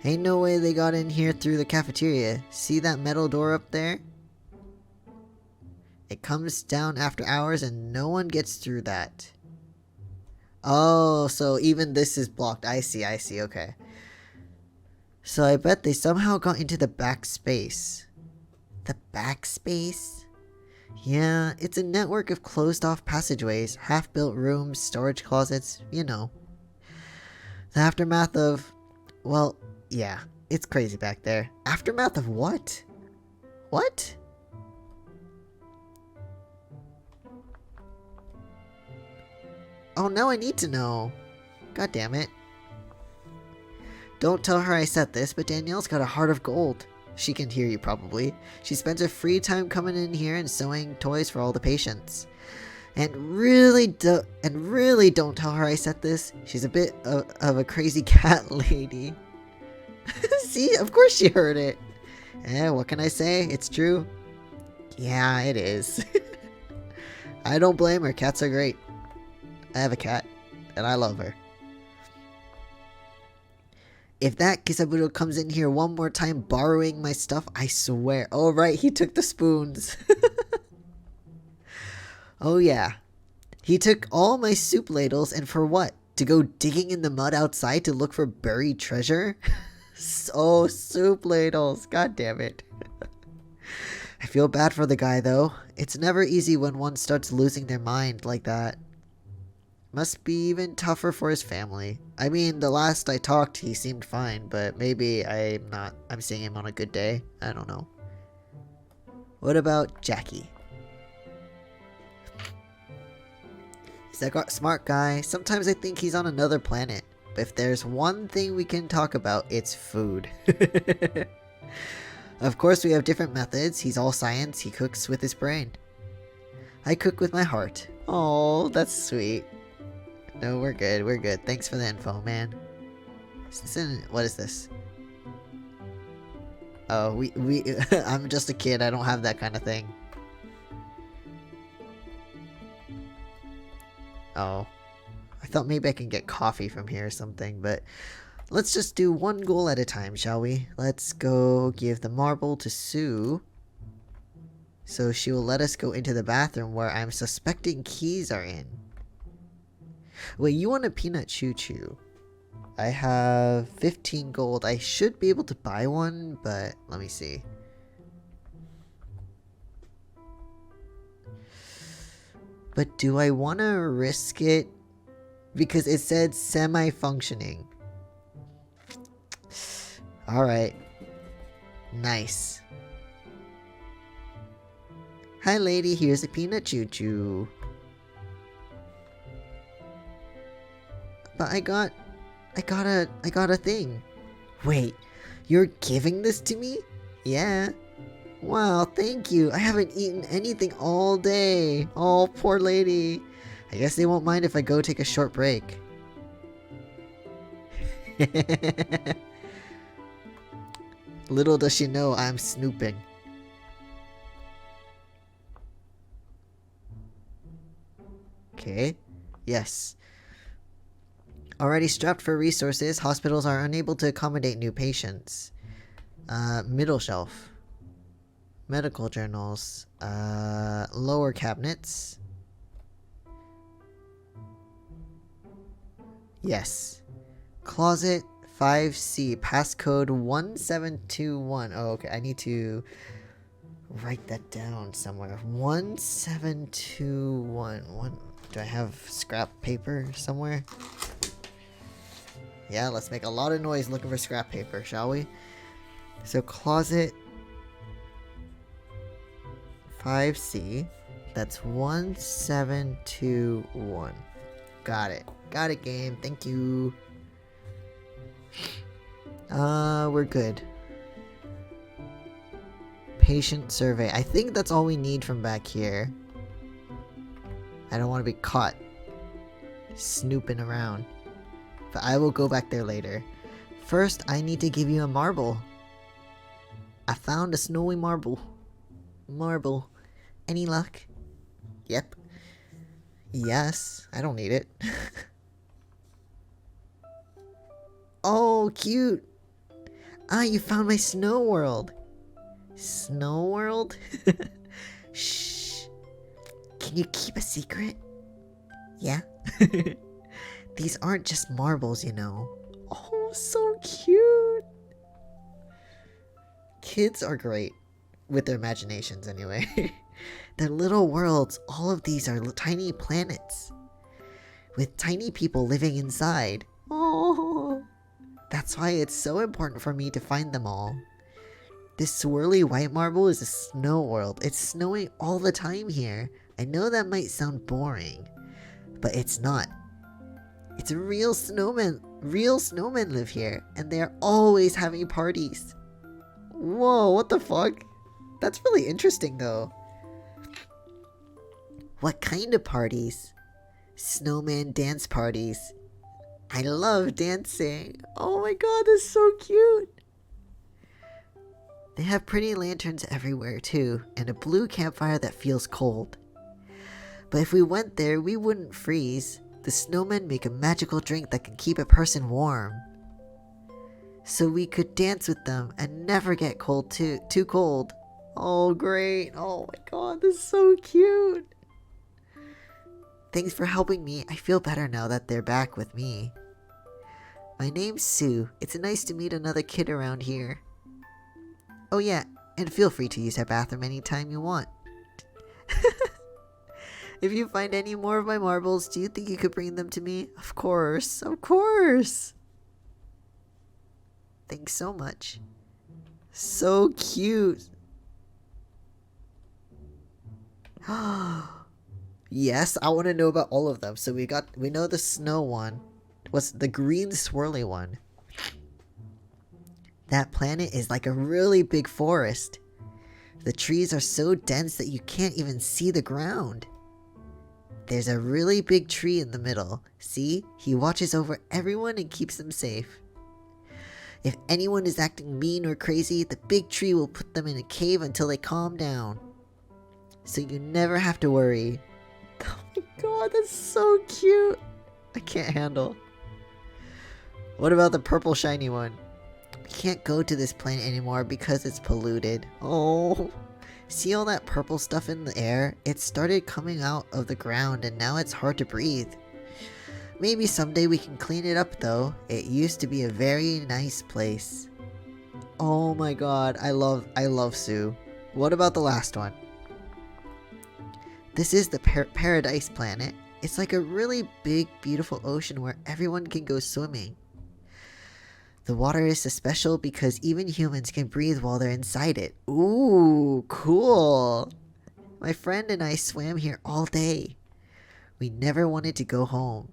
Ain't no way they got in here through the cafeteria. See that metal door up there? It comes down after hours and no one gets through that. Oh, so even this is blocked. I see, okay. So I bet they somehow got into the back space. The back space? Yeah, it's a network of closed-off passageways, half-built rooms, storage closets, you know. The aftermath of... well, yeah, it's crazy back there. Aftermath of what? What? Oh, now I need to know. God damn it. Don't tell her I said this, but Danielle's got a heart of gold. She can hear you probably. She spends her free time coming in here and sewing toys for all the patients. And really don't tell her I said this. She's a bit of a crazy cat lady. See, of course she heard it. What can I say? It's true. Yeah, it is. I don't blame her. Cats are great. I have a cat, and I love her. If that Kisaburo comes in here one more time borrowing my stuff, I swear. Oh, right, he took the spoons. Oh, yeah. He took all my soup ladles, and for what? To go digging in the mud outside to look for buried treasure? Oh, soup ladles. God damn it. I feel bad for the guy, though. It's never easy when one starts losing their mind like that. Must be even tougher for his family. I mean, the last I talked, he seemed fine, but maybe I'm seeing him on a good day. I don't know. What about Jackie? He's a smart guy. Sometimes I think he's on another planet. But if there's one thing we can talk about, it's food. Of course, we have different methods. He's all science. He cooks with his brain. I cook with my heart. Oh, that's sweet. No, we're good. We're good. Thanks for the info, man. What is this? Oh, I'm just a kid. I don't have that kind of thing. Oh. I thought maybe I can get coffee from here or something, but let's just do one goal at a time, shall we? Let's go give the marble to Sue. So she will let us go into the bathroom where I'm suspecting keys are in. Wait, you want a peanut choo-choo? I have 15 gold. I should be able to buy one, but let me see. But do I want to risk it? Because it said semi-functioning. Alright. Nice. Hi lady, here's a peanut choo-choo. But I got a thing. Wait, you're giving this to me? Yeah. Wow, thank you. I haven't eaten anything all day. Oh, poor lady. I guess they won't mind if I go take a short break. Little does she know I'm snooping. Okay. Yes. Already strapped for resources, hospitals are unable to accommodate new patients. Middle shelf. Medical journals. Lower cabinets. Yes. Closet 5C, passcode 1721. Oh, okay. I need to write that down somewhere. 1721. Do I have scrap paper somewhere? Yeah, let's make a lot of noise looking for scrap paper, shall we? So closet 5C. That's 1721. Got it. Got it, game. Thank you. We're good. Patient survey. I think that's all we need from back here. I don't want to be caught snooping around. But I will go back there later. First, I need to give you a marble. I found a snowy marble. Marble. Any luck? Yep. Yes. I don't need it. Oh, cute. Ah, you found my snow world. Snow world? Shh. Can you keep a secret? Yeah. These aren't just marbles, you know. Oh, so cute. Kids are great. With their imaginations, anyway. They're little worlds. All of these are tiny planets. With tiny people living inside. Oh. That's why it's so important for me to find them all. This swirly white marble is a snow world. It's snowing all the time here. I know that might sound boring, but it's not. It's a real snowman. Real snowmen live here, and they're always having parties. Whoa, what the fuck? That's really interesting though. What kind of parties? Snowman dance parties. I love dancing. Oh my god, that's so cute. They have pretty lanterns everywhere too, and a blue campfire that feels cold. But if we went there, we wouldn't freeze. The snowmen make a magical drink that can keep a person warm. So we could dance with them and never get cold too cold. Oh great. Oh my god, this is so cute. Thanks for helping me. I feel better now that they're back with me. My name's Sue. It's nice to meet another kid around here. Oh yeah, and feel free to use our bathroom anytime you want. If you find any more of my marbles, do you think you could bring them to me? Of course, of course. Thanks so much. So cute. Yes, I want to know about all of them. So we know the snow one. What's the green swirly one? That planet is like a really big forest. The trees are so dense that you can't even see the ground. There's a really big tree in the middle. See? He watches over everyone and keeps them safe. If anyone is acting mean or crazy, the big tree will put them in a cave until they calm down. So you never have to worry. Oh my god, that's so cute. I can't handle. What about the purple shiny one? We can't go to this planet anymore because it's polluted. Oh, see all that purple stuff in the air? It started coming out of the ground and now it's hard to breathe. Maybe someday we can clean it up though. It used to be a very nice place. Oh my god, I love Sue. What about the last one? This is the Paradise Planet. It's like a really big, beautiful ocean where everyone can go swimming. The water is so special because even humans can breathe while they're inside it. Ooh, cool. My friend and I swam here all day. We never wanted to go home.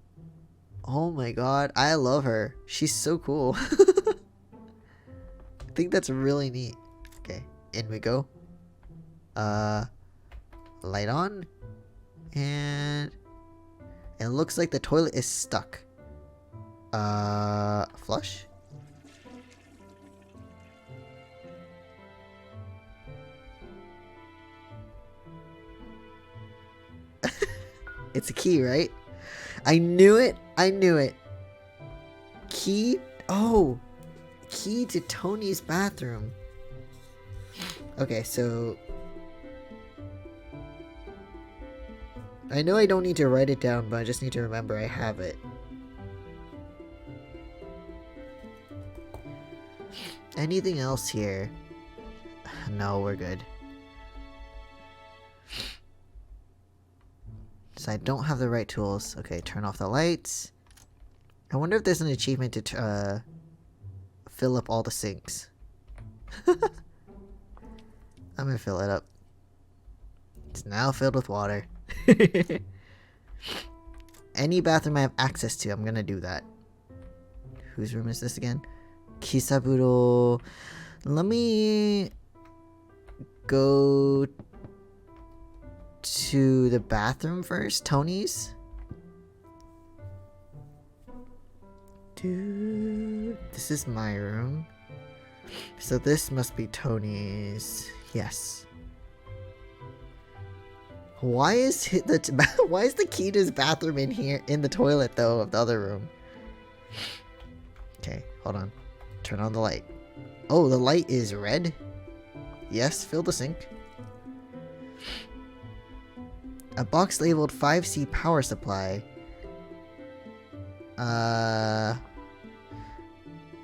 Oh my god, I love her. She's so cool. I think that's really neat. Okay, in we go. Light on. And it looks like the toilet is stuck. Flush? It's a key, right? I knew it! I knew it! Key? Oh! Key to Tony's bathroom. Okay, so... I know I don't need to write it down, but I just need to remember I have it. Anything else here? No, we're good. So I don't have the right tools. Okay, turn off the lights. I wonder if there's an achievement to fill up all the sinks. I'm gonna fill it up. It's now filled with water. Any bathroom I have access to, I'm gonna do that. Whose room is this again? Kisaburo. Let me go to the bathroom first? Tony's? Dude, this is my room. So this must be Tony's. Yes. Why is the key to his bathroom in here, in the toilet though, of the other room? Okay, hold on. Turn on the light. Oh, the light is red? Yes, fill the sink. A box labeled 5C power supply.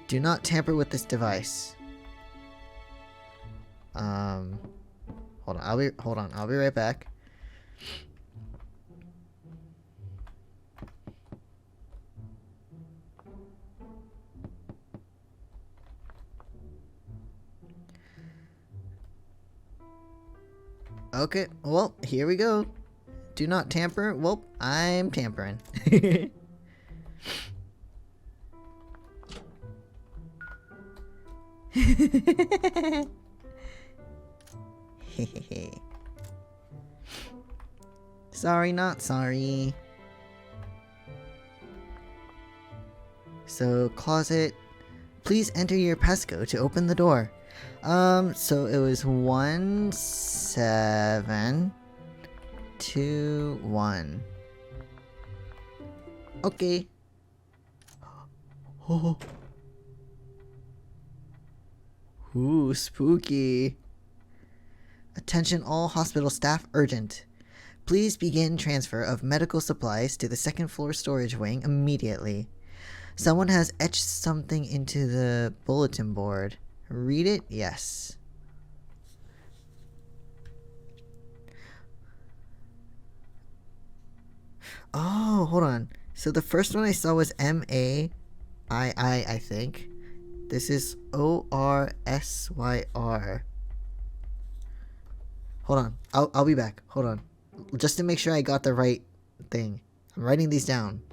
Do not tamper with this device. Hold on, I'll be right back. Okay, well, here we go. Do not tamper. Well, I'm tampering. Sorry, not sorry. So, closet. Please enter your passcode to open the door. So it was 1721. Okay. Oh. Ooh, spooky. Attention all hospital staff, urgent. Please begin transfer of medical supplies to the second floor storage wing immediately. Someone has etched something into the bulletin board. Read it? Yes. Oh, hold on. So the first one I saw was M-A-I-I, I think. This is O-R-S-Y-R. Hold on. I'll be back. Hold on. Just to make sure I got the right thing. I'm writing these down.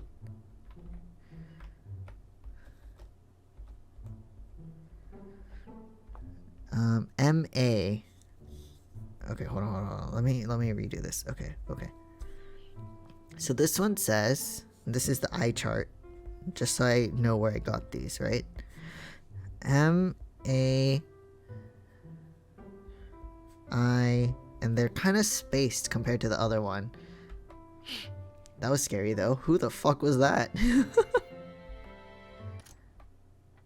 M-A. Okay, hold on. Let me redo this. Okay. So this one says, this is the eye chart, just so I know where I got these, right? M-A-I, and they're kind of spaced compared to the other one. That was scary though. Who the fuck was that?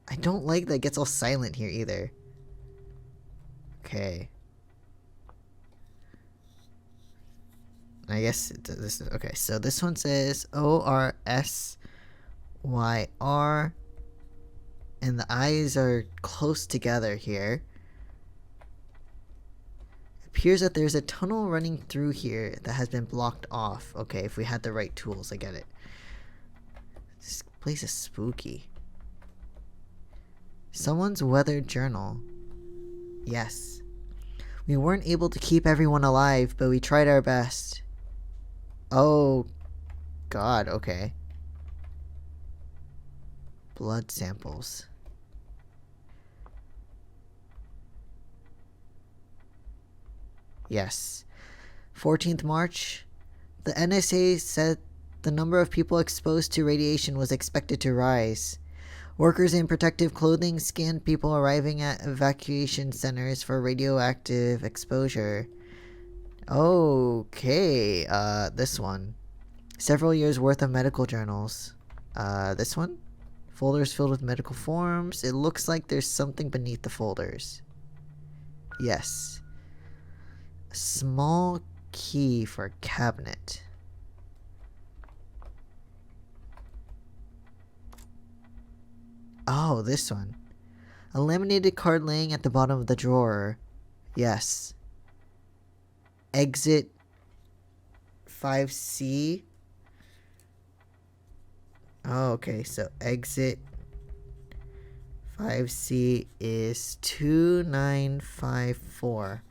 I don't like that it gets all silent here either. Okay. I guess this is okay. So this one says O-R-S-Y-R, and the eyes are close together here. It appears that there's a tunnel running through here that has been blocked off. Okay, if we had the right tools, I get it. This place is spooky. Someone's weather journal. Yes. We weren't able to keep everyone alive, but we tried our best. Oh, God, okay. Blood samples. Yes. 14th March. The NSA said the number of people exposed to radiation was expected to rise. Workers in protective clothing scanned people arriving at evacuation centers for radioactive exposure. Okay, this one. Several years worth of medical journals. This one? Folders filled with medical forms. It looks like there's something beneath the folders. Yes. A small key for a cabinet. Oh, this one. A laminated card laying at the bottom of the drawer. Yes. Exit 5C. Oh, okay. So exit 5C is 2954.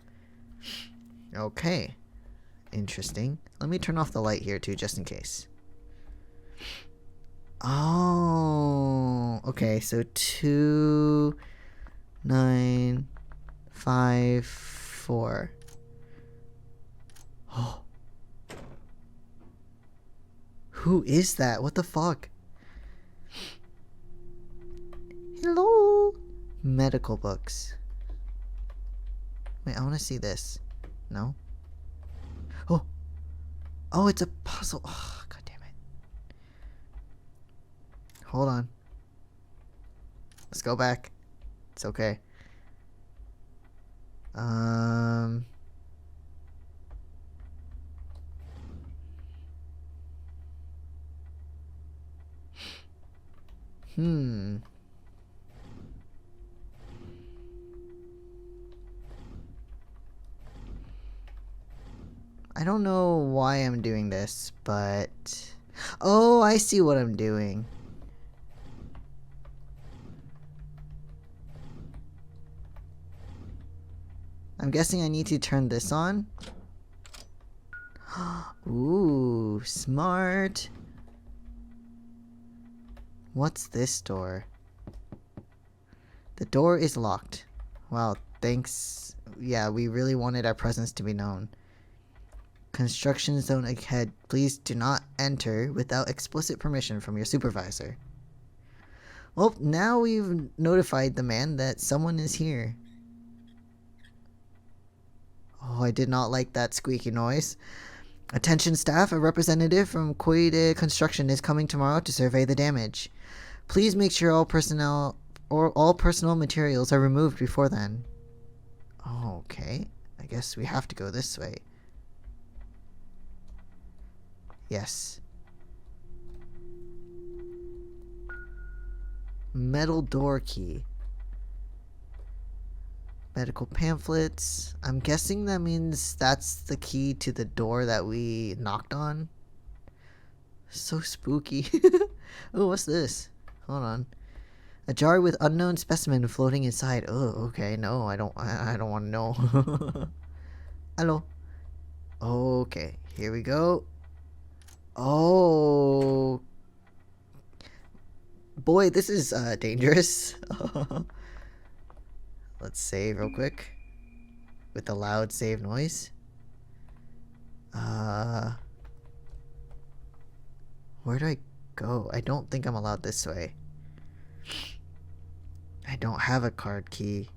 Okay. Interesting. Let me turn off the light here too, just in case. Oh, okay. So 2954 for? Oh. Who is that? What the fuck? Hello? Medical books. Wait, I want to see this. No? Oh! Oh, it's a puzzle. Oh, god damn it. Hold on. Let's go back. It's okay. I don't know why I'm doing this, but... Oh, I see what I'm doing. I'm guessing I need to turn this on. Ooh, smart. What's this door? The door is locked. Wow, thanks. Yeah, we really wanted our presence to be known. Construction zone ahead. Please do not enter without explicit permission from your supervisor. Well, now we've notified the man that someone is here. Oh, I did not like that squeaky noise. Attention staff, a representative from Koide Construction is coming tomorrow to survey the damage. Please make sure all personal materials are removed before then. Oh, okay. I guess we have to go this way. Yes. Metal door key. Medical pamphlets. I'm guessing that means that's the key to the door that we knocked on. So spooky. Oh, what's this? Hold on. A jar with unknown specimen floating inside. Oh, okay. No, I don't want to know. Hello. Okay, here we go. Oh. Boy, this is dangerous. Let's save real quick with the loud save noise. Where do I go? I don't think I'm allowed this way. I don't have a card key.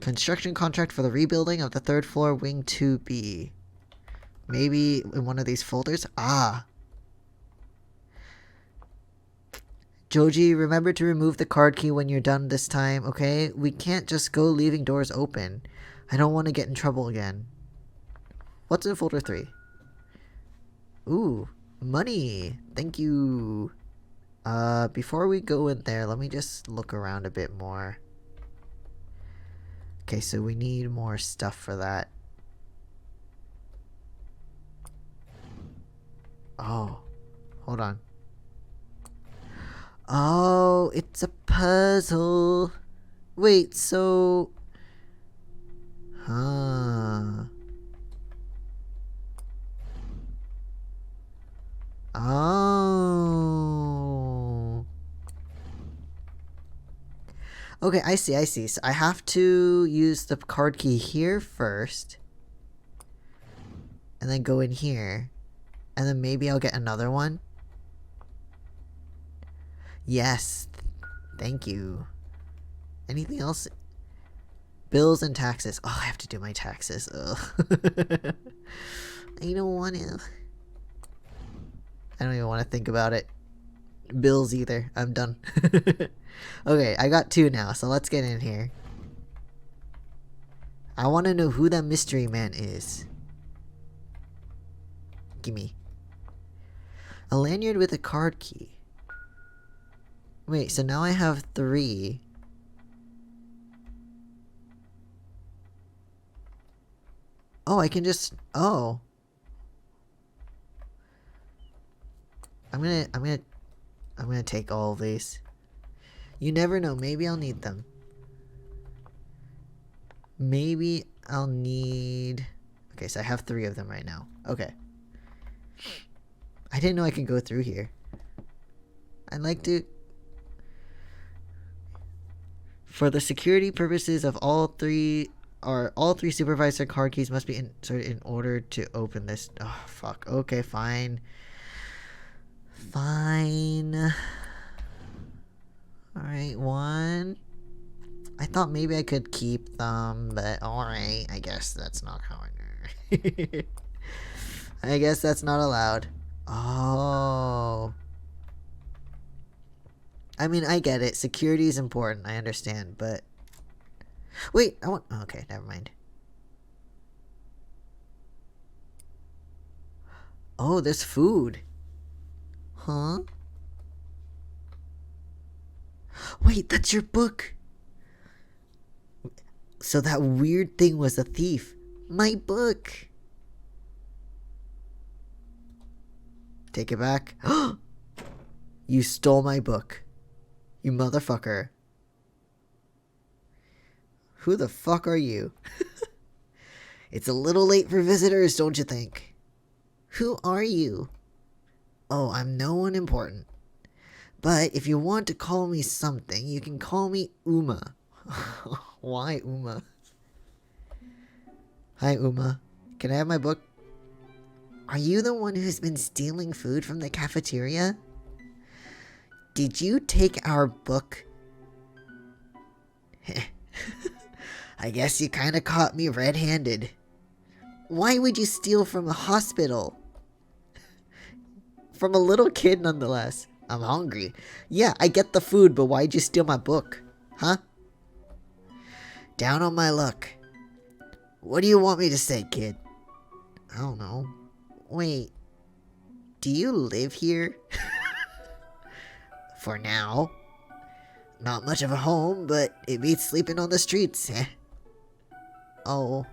Construction contract for the rebuilding of the 3rd floor wing 2B. Maybe in one of these folders? Ah. Joji, remember to remove the card key when you're done this time, okay? We can't just go leaving doors open. I don't want to get in trouble again. What's in folder 3? Ooh, money. Thank you. Before we go in there, let me just look around a bit more. Okay, so we need more stuff for that. Oh, hold on. Oh, it's a puzzle. Wait, so... Huh. Oh. Okay, I see. So I have to use the card key here first. And then go in here. And then maybe I'll get another one. Yes. Thank you. Anything else? Bills and taxes. Oh, I have to do my taxes. Ugh. I don't want to. I don't even want to think about it. Bills either. I'm done. Okay, I got 2 now, so let's get in here. I want to know who that mystery man is. Gimme. A lanyard with a card key. Wait, so now I have 3. Oh, I can just... Oh. I'm gonna take all of these. You never know, maybe I'll need them. Maybe I'll need... Okay, so I have 3 of them right now. Okay. I didn't know I could go through here. I'd like to... For the security purposes of all three supervisor card keys must be inserted in order to open this. Oh, fuck. Okay, fine. Fine. Alright, one. I thought maybe I could keep them, but alright. I guess that's not how I I guess that's not allowed. Oh. I mean, I get it. Security is important. I understand, but... Wait, I want... Okay, never mind. Oh, there's food. Huh? Wait, that's your book. So that weird thing was a thief. My book. Take it back. You stole my book. You motherfucker. Who the fuck are you? It's a little late for visitors, don't you think? Who are you? Oh, I'm no one important. But if you want to call me something, you can call me Uma. Why Uma? Hi, Uma. Can I have my book? Are you the one who's been stealing food from the cafeteria? Did you take our book? I guess you kinda caught me red-handed. Why would you steal from a hospital? From a little kid, nonetheless. I'm hungry. Yeah, I get the food, but why'd you steal my book? Huh? Down on my luck. What do you want me to say, kid? I don't know. Wait. Do you live here? For now. Not much of a home, but it beats sleeping on the streets, eh? Oh.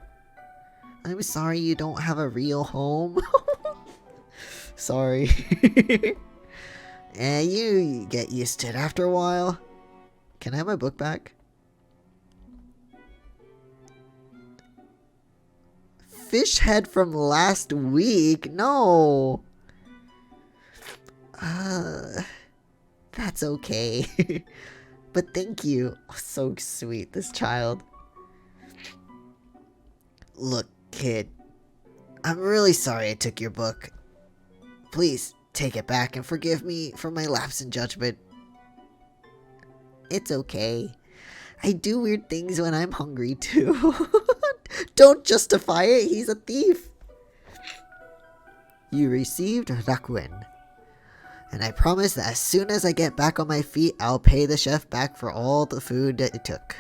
I'm sorry you don't have a real home. Sorry. You get used to it after a while. Can I have my book back? Fish head from last week? No. That's okay. But thank you. Oh, so sweet, this child. Look, kid. I'm really sorry I took your book. Please, take it back and forgive me for my lapse in judgment. It's okay. I do weird things when I'm hungry, too. Don't justify it, he's a thief. You received Rakuen. And I promise that as soon as I get back on my feet, I'll pay the chef back for all the food that it took.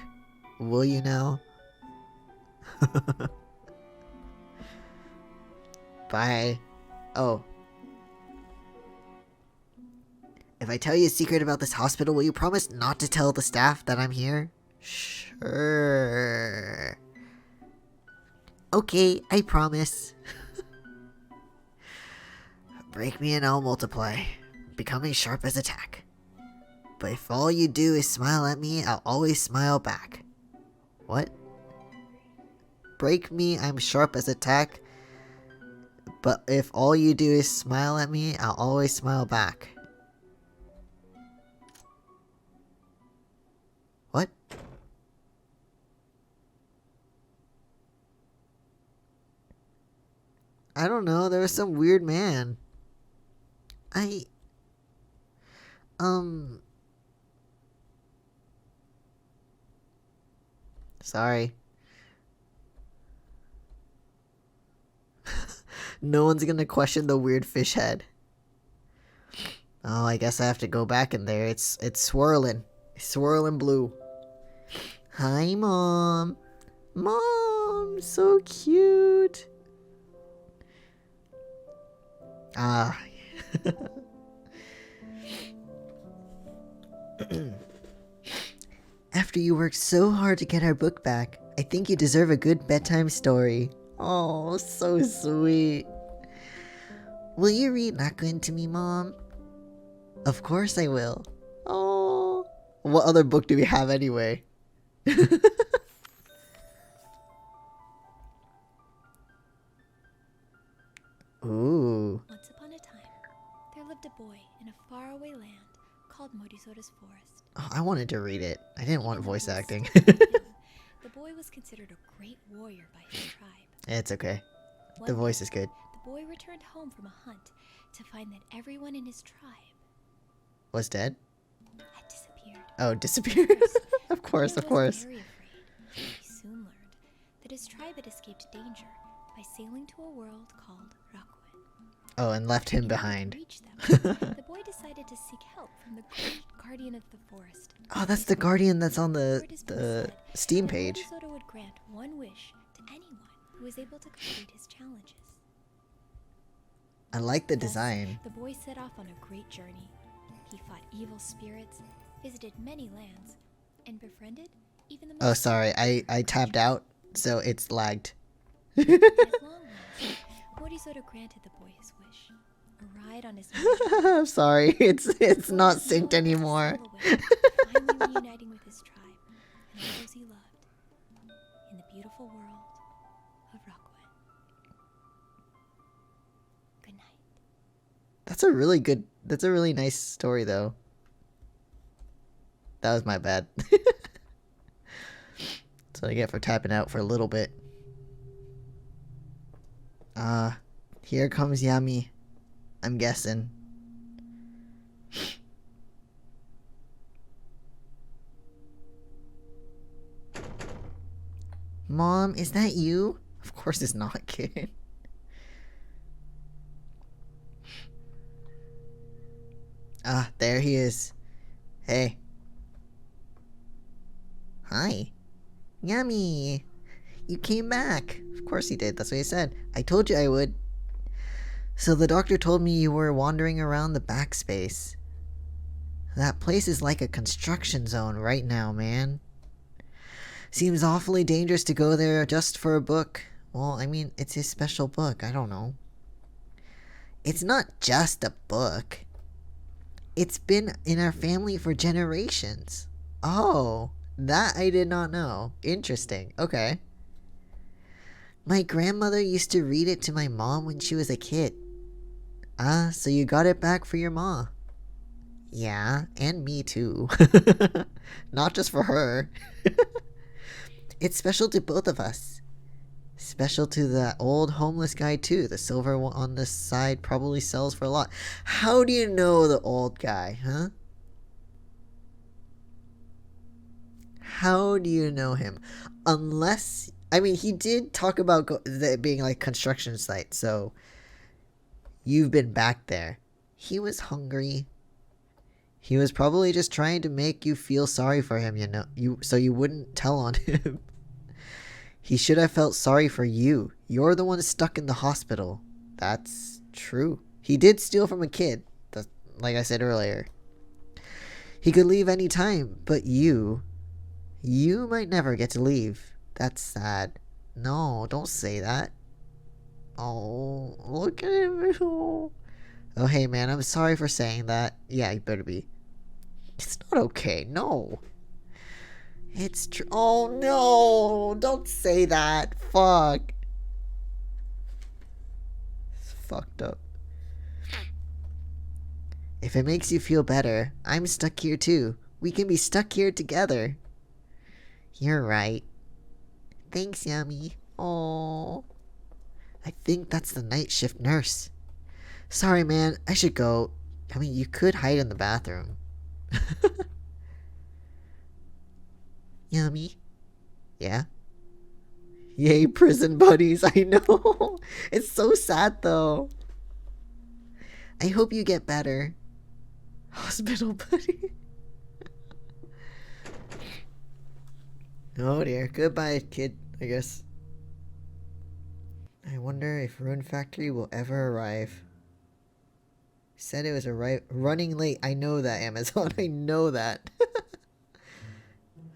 Will you now? Bye. Oh. If I tell you a secret about this hospital, will you promise not to tell the staff that I'm here? Sure. Okay, I promise. Break me and I'll multiply, becoming sharp as attack. But if all you do is smile at me, I'll always smile back. What? Break me, I'm sharp as attack. But if all you do is smile at me, I'll always smile back. What? I don't know, there was some weird man. Sorry. No one's gonna question the weird fish head. Oh, I guess I have to go back in there. It's swirling. Swirling blue. Hi, Mom. Mom, so cute. Ah. After you worked so hard to get our book back, I think you deserve a good bedtime story. Oh, so sweet. Will you read Rakuen to me, Mom? Of course I will. Oh. What other book do we have anyway? Ooh. Once upon a time, there lived a boy in a faraway land called Morizora's Forest. Oh, I wanted to read it. I didn't want voice acting. The boy was considered a great warrior by his tribe. It's okay. One The voice day, is good. The boy returned home from a hunt to find that everyone in his tribe Was dead? had disappeared. Oh, disappeared. Of course, The of boy course. was very afraid. He soon learned that his tribe had escaped danger by sailing to a world called Rakuen. Oh, and left him In order to behind. reach them, the boy decided to seek help from the great guardian of the forest. Oh, that's the guardian that's on the Word has been said Steam that page. Morizora would grant one wish to anyone who was able to complete his challenges. I like the Thus, design. the boy set off on a great journey. He fought evil spirits, visited many lands, and befriended even the most. Oh, sorry. I tapped out, so it's lagged. At long last, Morizora granted the boy his wish. A ride on his I'm sorry. It's not synced anymore. finally reuniting with his tribe and all those he loved in the beautiful world of Rakuen. Good night. That's a really nice story though. That was my bad. That's what I get for tapping out for a little bit. Here comes Yami. I'm guessing. Mom, is that you? Of course it's not, kid. Ah, there he is. Hey. Hi. Yummy. You came back. Of course he did. That's what he said. I told you I would. So the doctor told me you were wandering around the backspace. That place is like a construction zone right now, man. Seems awfully dangerous to go there just for a book. Well, I mean, it's his special book. I don't know. It's not just a book. It's been in our family for generations. Oh, that I did not know. Interesting. Okay. My grandmother used to read it to my mom when she was a kid. Ah, so you got it back for your ma. Yeah, and me too. Not just for her. It's special to both of us. Special to the old homeless guy too. The silver one on this side probably sells for a lot. How do you know the old guy, huh? How do you know him? Unless, I mean, he did talk about it being like construction site, so you've been back there. He was hungry. He was probably just trying to make you feel sorry for him, so you wouldn't tell on him. He should have felt sorry for you. You're the one stuck in the hospital. That's true. He did steal from a kid, like I said earlier. He could leave any time, but you might never get to leave. That's sad. No, don't say that. Oh, look at him. Oh, hey, man, I'm sorry for saying that. Yeah, you better be. It's not okay. No. It's true. Oh, no. Don't say that. Fuck. It's fucked up. If it makes you feel better, I'm stuck here too. We can be stuck here together. You're right. Thanks, Yummy. Oh. I think that's the night shift nurse. Sorry, man. I should go. I mean, you could hide in the bathroom. Yummy. Yeah? Yay, prison buddies. I know. It's so sad, though. I hope you get better. Hospital buddy. Oh, dear. Goodbye, kid, I guess. I wonder if Rune Factory will ever arrive. Said it was running late. I know that, Amazon. I know that.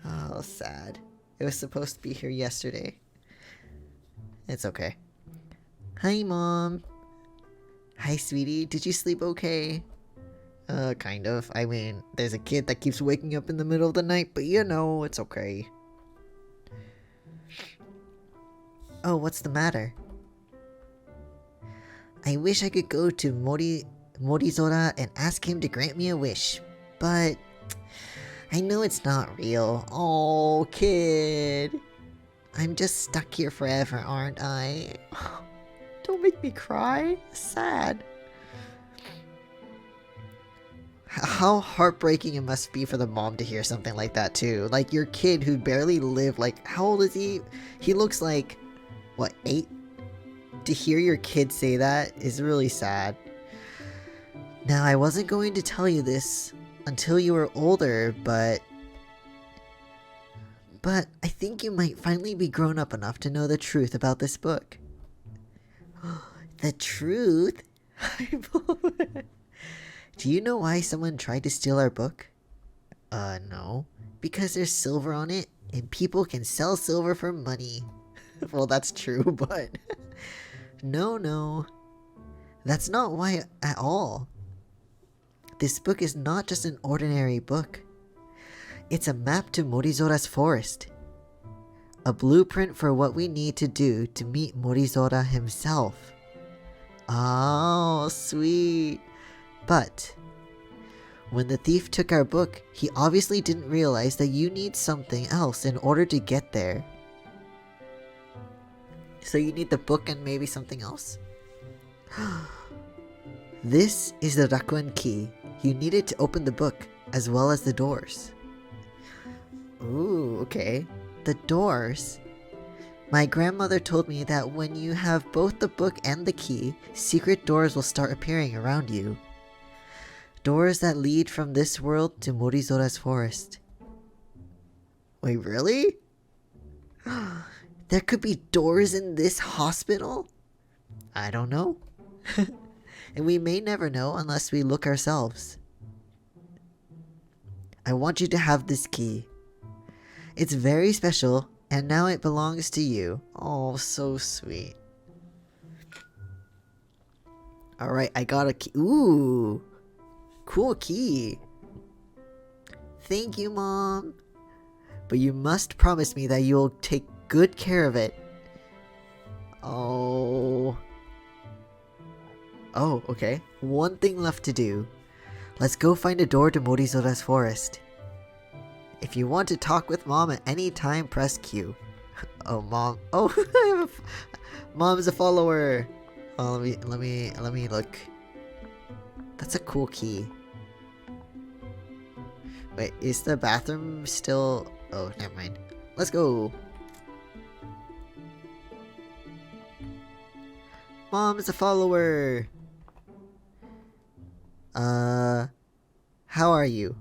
Oh, sad. It was supposed to be here yesterday. It's okay. Hi, Mom. Hi, sweetie. Did you sleep okay? Kind of. I mean, there's a kid that keeps waking up in the middle of the night, but you know, it's okay. Oh, what's the matter? I wish I could go to Morizora and ask him to grant me a wish, but I know it's not real. Oh, kid. I'm just stuck here forever, aren't I? Don't make me cry. Sad. How heartbreaking it must be for the mom to hear something like that too. Like your kid who barely lived, like how old is he? He looks like, what, 8? To hear your kid say that is really sad. Now I wasn't going to tell you this until you were older, but I think you might finally be grown up enough to know the truth about this book. The truth? Do you know why someone tried to steal our book? No. Because there's silver on it, and people can sell silver for money. Well, that's true, but... No. That's not why at all. This book is not just an ordinary book. It's a map to Morizora's forest. A blueprint for what we need to do to meet Morizora himself. Oh, sweet. But when the thief took our book, he obviously didn't realize that you need something else in order to get there. So you need the book and maybe something else? This is the Rakuen key. You need it to open the book, as well as the doors. Ooh, okay. The doors? My grandmother told me that when you have both the book and the key, secret doors will start appearing around you. Doors that lead from this world to Morizora's forest. Wait, really? There could be doors in this hospital? I don't know. And we may never know unless we look ourselves. I want you to have this key. It's very special, and now it belongs to you. Oh, so sweet. Alright, I got a key. Ooh! Cool key. Thank you, Mom. But you must promise me that you'll take good care of it. Oh. Oh, okay. One thing left to do. Let's go find a door to Morizora's forest. If you want to talk with Mom at any time, press Q. Oh, Mom. Oh, Mom's a follower. Oh, let me look. That's a cool key. Wait, is the bathroom still... Oh, never mind. Let's go. Mom's a follower. How are you?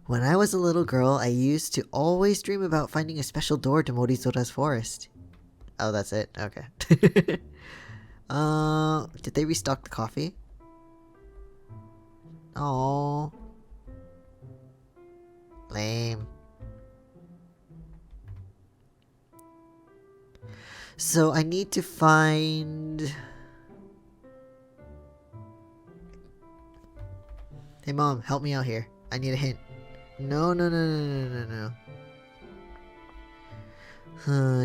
When I was a little girl, I used to always dream about finding a special door to Morizora's forest. Oh, that's it? Okay. Did they restock the coffee? Oh, lame. So I need to find... Hey Mom, help me out here. I need a hint. No.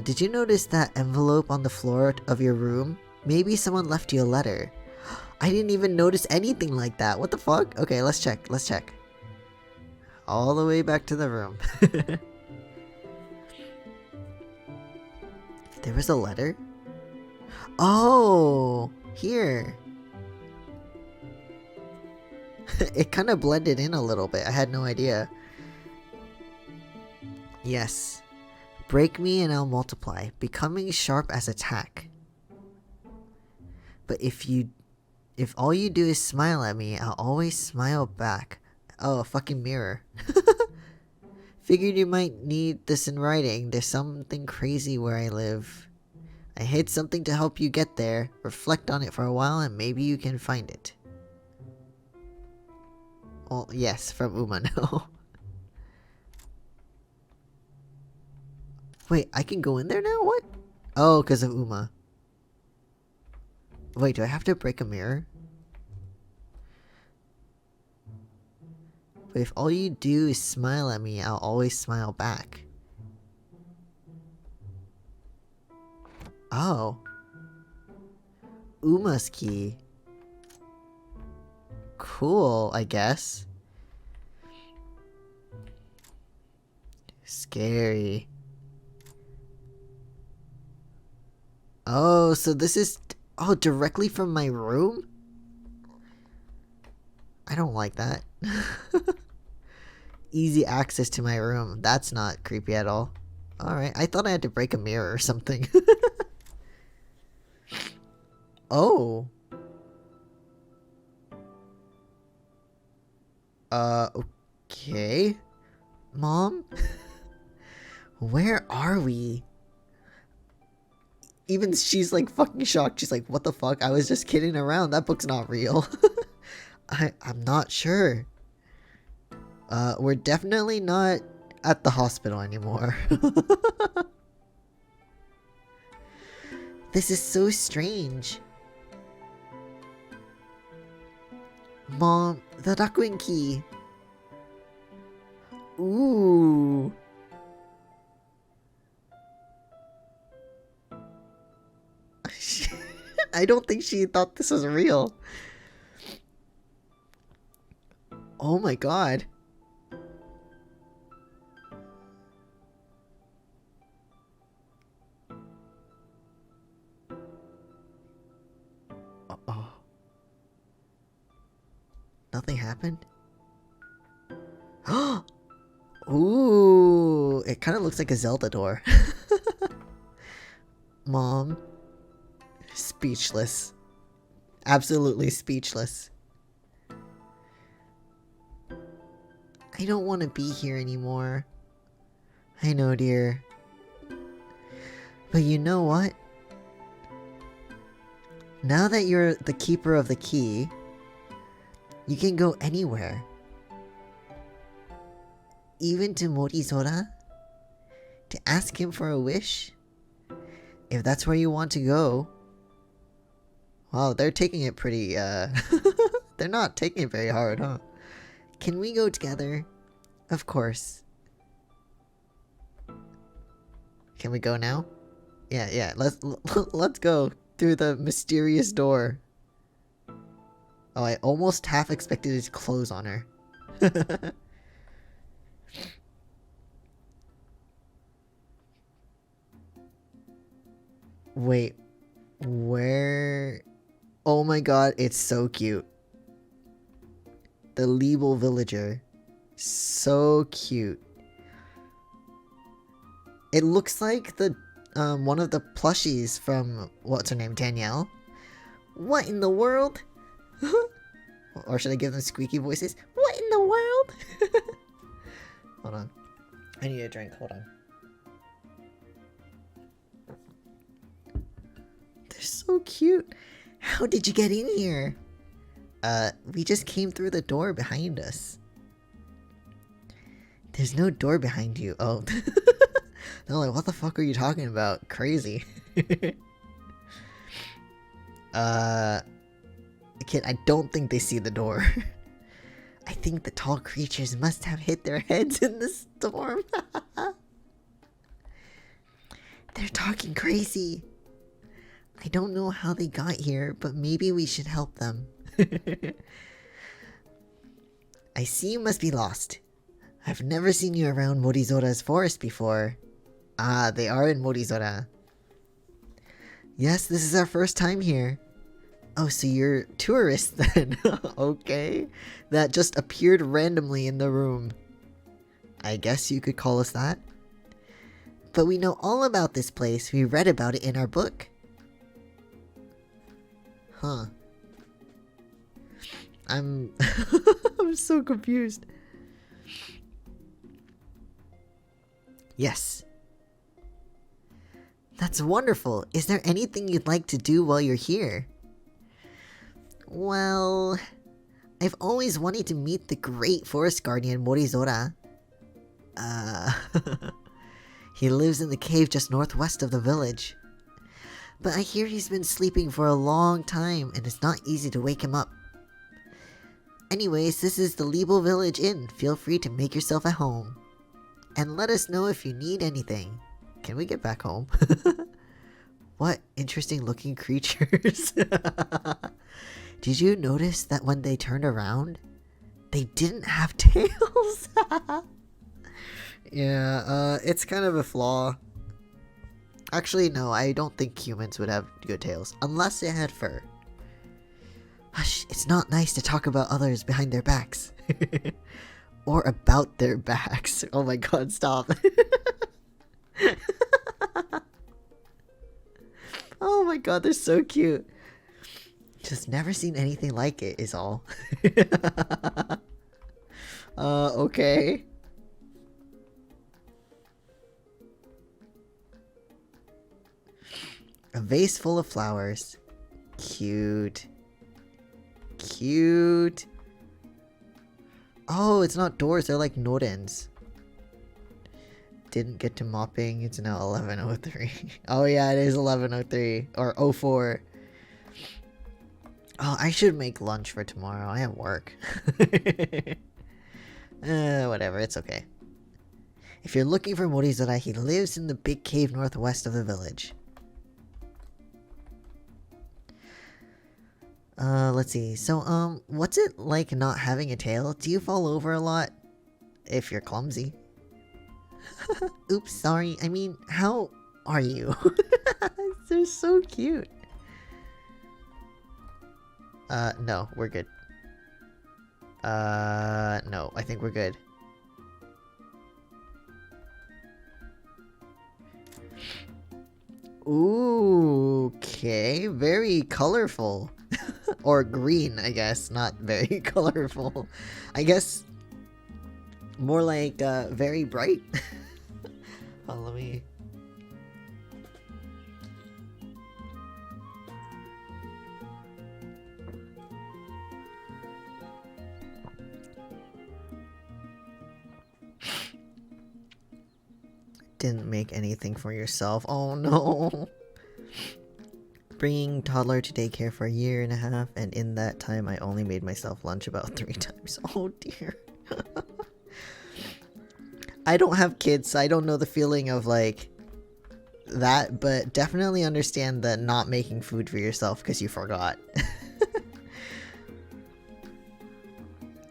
Did you notice that envelope on the floor of your room? Maybe someone left you a letter. I didn't even notice anything like that. What the fuck? Okay, let's check. All the way back to the room. There was a letter? Oh, here. It kind of blended in a little bit. I had no idea. Yes. Break me and I'll multiply, becoming sharp as attack. But if all you do is smile at me, I'll always smile back. Oh, a fucking mirror. Figured you might need this in writing. There's something crazy where I live. I hid something to help you get there. Reflect on it for a while and maybe you can find it. Well, yes, from Uma, no. Wait, I can go in there now? What? Oh, because of Uma. Wait, do I have to break a mirror? But if all you do is smile at me, I'll always smile back. Oh. Uma's key. Cool, I guess. Scary. Oh, so this is... Oh, directly from my room? I don't like that. Easy access to my room. That's not creepy at all. Alright, I thought I had to break a mirror or something. Oh. Okay. Mom? Where are we? Even she's like fucking shocked. She's like, what the fuck? I was just kidding around. That book's not real. I'm not sure. We're definitely not at the hospital anymore. This is so strange. Mom, the Rakuen key. Ooh. I don't think she thought this was real. Oh my god. Uh-oh. Nothing happened? Ooh, it kind of looks like a Zelda door. Mom. Speechless. Absolutely speechless. I don't want to be here anymore. I know, dear. But you know what? Now that you're the keeper of the key, you can go anywhere. Even to Morizora? To ask him for a wish? If that's where you want to go. Wow, they're taking it pretty, they're not taking it very hard, huh? Can we go together? Of course. Can we go now? Yeah, let's go through the mysterious door. Oh, I almost half expected it to close on her. Wait, where? Oh my god, it's so cute. The Liebel villager. So cute. It looks like the one of the plushies from what's her name, Danielle. What in the world? Or should I give them squeaky voices? What in the world? Hold on. I need a drink. Hold on. They're so cute. How did you get in here? We just came through the door behind us. There's no door behind you. Oh. They're like, what the fuck are you talking about? Crazy. Kid, I don't think they see the door. I think the tall creatures must have hit their heads in the storm. They're talking crazy. I don't know how they got here, but maybe we should help them. I see you must be lost. I've never seen you around Morizora's forest before. Ah, they are in Morizora. Yes, this is our first time here. Oh, so you're tourists then. Okay. That just appeared randomly in the room. I guess you could call us that. But we know all about this place. We read about it in our book. Huh. I'm so confused. Yes. That's wonderful. Is there anything you'd like to do while you're here? Well, I've always wanted to meet the great forest guardian Morizora. He lives in the cave just northwest of the village. But I hear he's been sleeping for a long time and it's not easy to wake him up. Anyways, this is the Liebel Village Inn. Feel free to make yourself at home. And let us know if you need anything. Can we get back home? What interesting looking creatures. Did you notice that when they turned around, they didn't have tails? Yeah, it's kind of a flaw. Actually, no, I don't think humans would have good tails. Unless they had fur. Hush, it's not nice to talk about others behind their backs. Or about their backs. Oh my god, stop. Oh my god, they're so cute. Just never seen anything like it, is all. Okay. A vase full of flowers. Cute. Cute. Oh, it's not doors, they're like norens. Didn't get to mopping, it's now 11:03. Oh yeah, it is 11:03. Or 04. Oh, I should make lunch for tomorrow. I have work. Whatever, it's okay. If you're looking for Morizora, he lives in the big cave northwest of the village. Let's see. So, what's it like not having a tail? Do you fall over a lot? If you're clumsy. Oops, sorry. I mean, how are you? They're so cute. No, we're good. No, I think we're good. Ooh, okay. Very colorful. Or green, I guess. Not very colorful. I guess more like, very bright. Oh, let me... Didn't make anything for yourself. Oh no. Bringing toddler to daycare for a year and a half, and in that time I only made myself lunch about 3 times. Oh dear. I don't have kids, so I don't know the feeling of like that, but definitely understand the not making food for yourself because you forgot.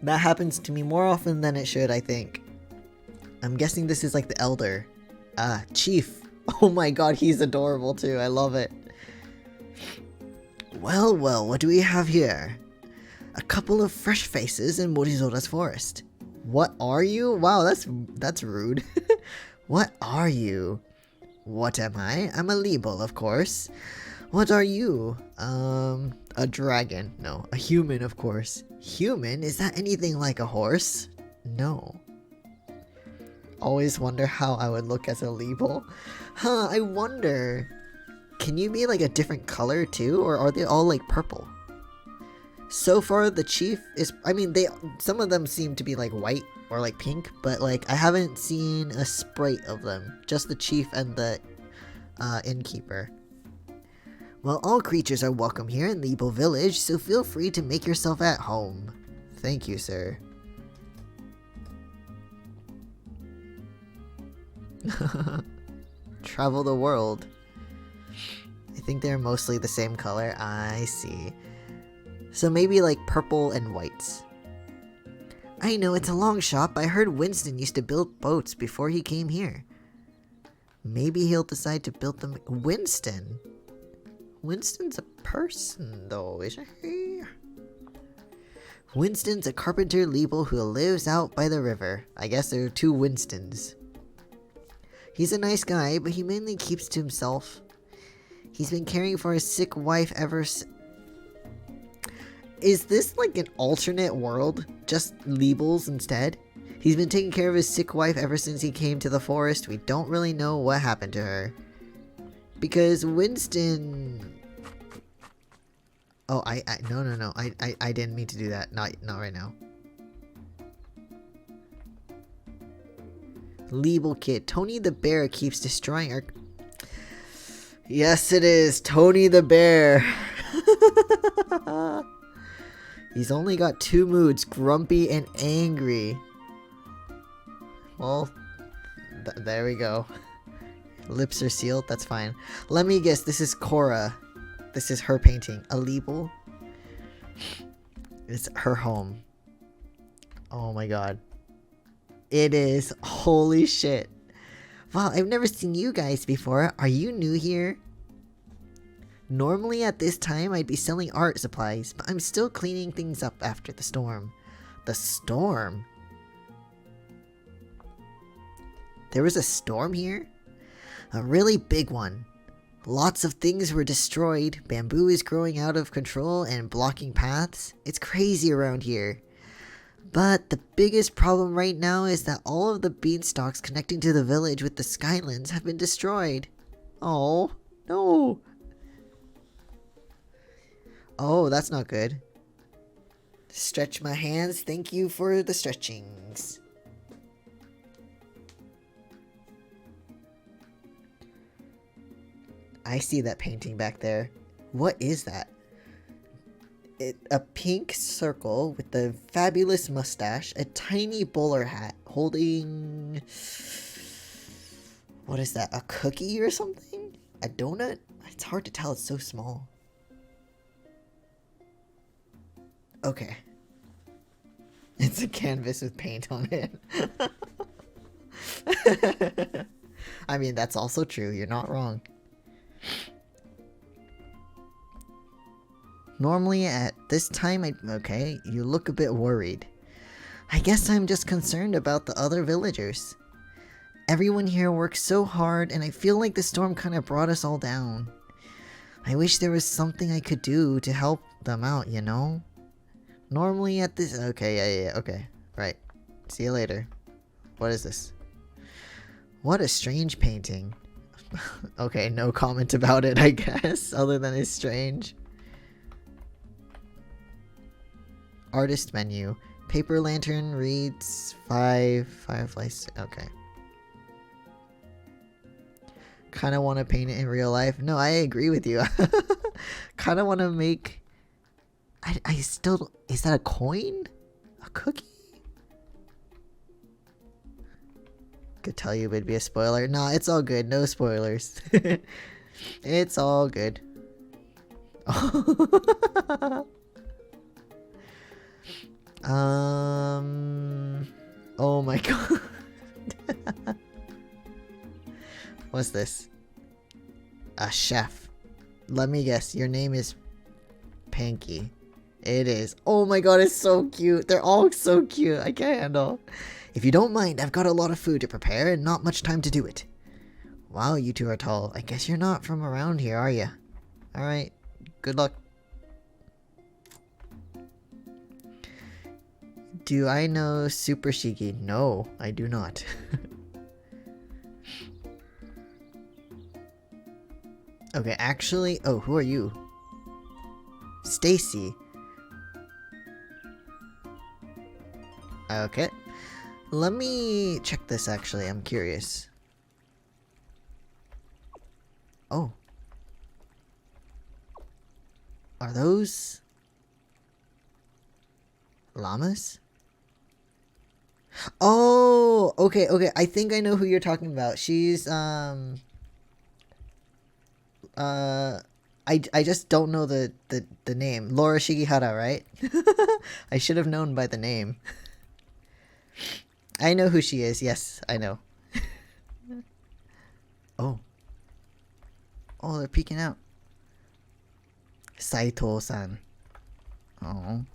That happens to me more often than it should, I think. I'm guessing this is like the elder. Chief. Oh my god, he's adorable too. I love it. Well, well, what do we have here? A couple of fresh faces in Morizora's forest. What are you? Wow, that's rude. What are you? What am I? I'm a Libel, of course. What are you? A dragon. No, a human, of course. Human? Is that anything like a horse? No. Always wonder how I would look as a Libel. Huh, I wonder. Can you be like a different color too, or are they all like purple? So far the chief is, I mean, some of them seem to be like white or like pink, but like I haven't seen a sprite of them. Just the chief and the innkeeper. Well, all creatures are welcome here in Libel Village, so feel free to make yourself at home. Thank you, sir. Travel the world. I think they're mostly the same color. I see. So maybe like purple and whites. I know, it's a long shot, but I heard Winston used to build boats before he came here. Maybe he'll decide to build them. Winston? Winston's a person though, isn't he? Winston's a carpenter Libel who lives out by the river. I guess there are 2 Winstons. He's a nice guy, but he mainly keeps to himself. He's been caring for his sick wife ever since. Is this like an alternate world? Just Libels instead? He's been taking care of his sick wife ever since he came to the forest. We don't really know what happened to her. Because Winston... Oh, no. I didn't mean to do that. Not right now. Libel kid. Tony the bear keeps destroying our... Yes, it is. Tony the bear. He's only got 2 moods, grumpy and angry. Well, there we go. Lips are sealed, that's fine. Let me guess, this is Cora. This is her painting. A Libel? It's her home. Oh my god. It is. Holy shit. Wow, I've never seen you guys before. Are you new here? Normally at this time I'd be selling art supplies, but I'm still cleaning things up after the storm. The storm? There was a storm here? A really big one. Lots of things were destroyed, bamboo is growing out of control and blocking paths. It's crazy around here. But the biggest problem right now is that all of the beanstalks connecting to the village with the Skylands have been destroyed. Oh, no. Oh, that's not good. Stretch my hands, thank you for the stretchings. I see that painting back there. What is that? A pink circle with a fabulous mustache, a tiny bowler hat, holding... What is that, a cookie or something? A donut? It's hard to tell, it's so small. Okay. It's a canvas with paint on it. I mean, that's also true, you're not wrong. Normally at this time, okay, you look a bit worried. I guess I'm just concerned about the other villagers. Everyone here works so hard, and I feel like the storm kind of brought us all down. I wish there was something I could do to help them out, you know? Normally at this... Okay, yeah, okay. Right. See you later. What is this? What a strange painting. Okay, no comment about it, I guess, other than it's strange. Artist menu. Paper lantern reads 5 fireflies. Okay. Kind of want to paint it in real life. No, I agree with you. Kind of want to make... I still... Is that a coin? A cookie? Could tell you it'd be a spoiler. Nah, it's all good. No spoilers. It's all good. Oh my god. What's this? A chef. Let me guess, your name is Panky. It is. Oh my god, it's so cute. They're all so cute. I can't handle. If you don't mind, I've got a lot of food to prepare and not much time to do it. Wow, you two are tall. I guess you're not from around here, are you? Alright, good luck. Do I know Super Shiki? No, I do not. Okay, actually... Oh, who are you? Stacy. Okay. Let me check this, actually. I'm curious. Oh. Are those... llamas? Oh! Okay, okay. I think I know who you're talking about. She's, I just don't know the name. Laura Shigihara, right? I should have known by the name. I know who she is. Yes, I know. Oh. Oh, they're peeking out. Saito-san. Oh.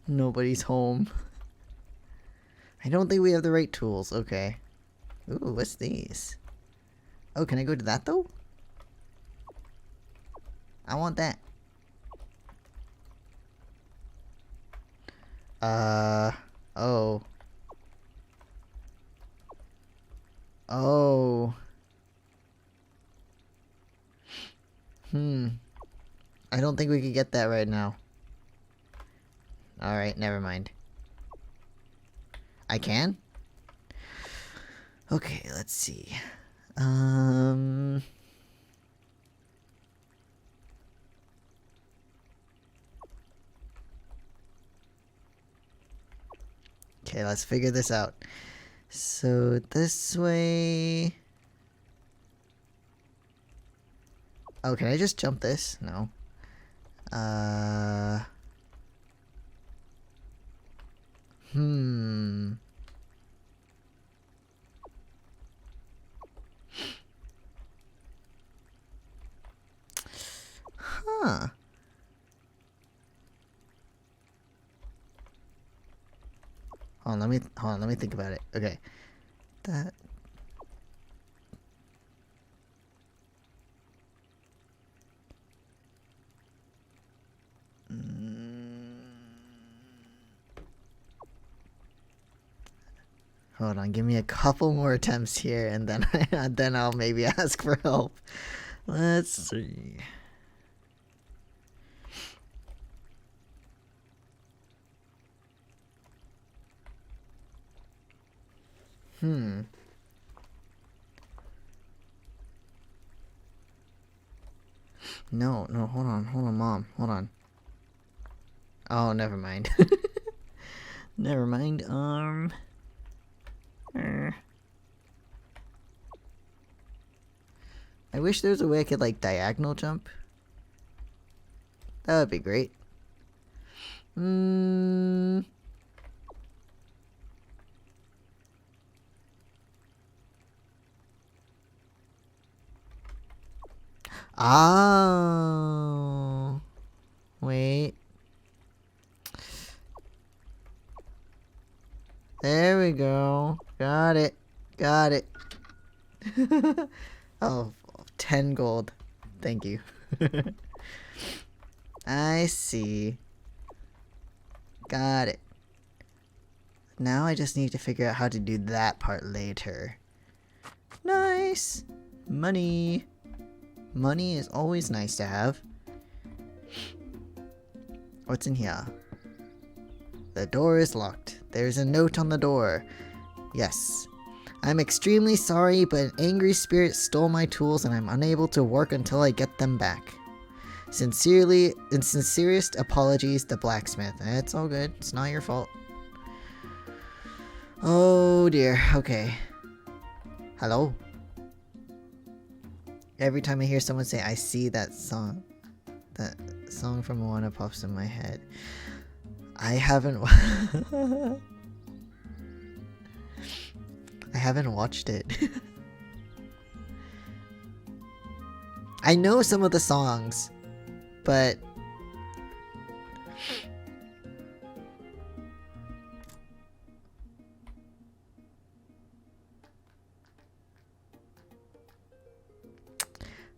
Nobody's home. I don't think we have the right tools. Okay. Ooh, what's these? Oh, can I go to that though? I want that. Oh. Oh. I don't think we could get that right now. Alright, never mind. I can? Okay, let's see. Okay, let's figure this out. So this way... Oh, can I just jump this? No. Huh. Hold on, let me think about it. Okay. That. Hold on, give me a couple more attempts here, and then then I'll maybe ask for help. Let's see. No, hold on, Mom, hold on. Oh, never mind. Never mind. I wish there was a way I could like diagonal jump. That would be great. Oh. Wait. There we go. Got it. Got it. Oh, 10 gold. Thank you. I see. Got it. Now I just need to figure out how to do that part later. Nice! Money. Money is always nice to have. What's in here? The door is locked. There's a note on the door. Yes. I'm extremely sorry, but an angry spirit stole my tools and I'm unable to work until I get them back. Sincerely, and sincerest apologies, the blacksmith. It's all good. It's not your fault. Oh dear. Okay. Hello? Every time I hear someone say, I see that song from Moana pops in my head. I haven't watched it. I know some of the songs, but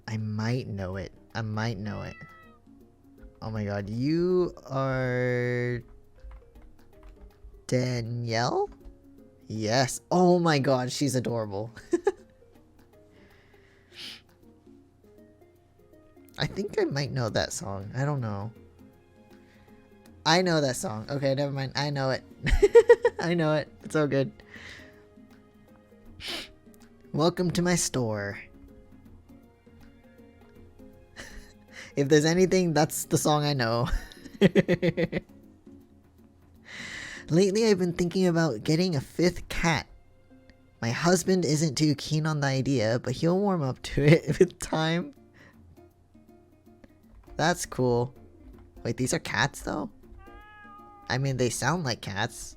I might know it. I might know it. Oh my god, you are Danielle? Yes. Oh my god, she's adorable. I think I might know that song. I don't know. I know that song. Okay, never mind. I know it. I know it. It's all good. Welcome to my store. If there's anything, that's the song I know. Lately, I've been thinking about getting a 5th cat. My husband isn't too keen on the idea, but he'll warm up to it with time. That's cool. Wait, these are cats, though? I mean, they sound like cats.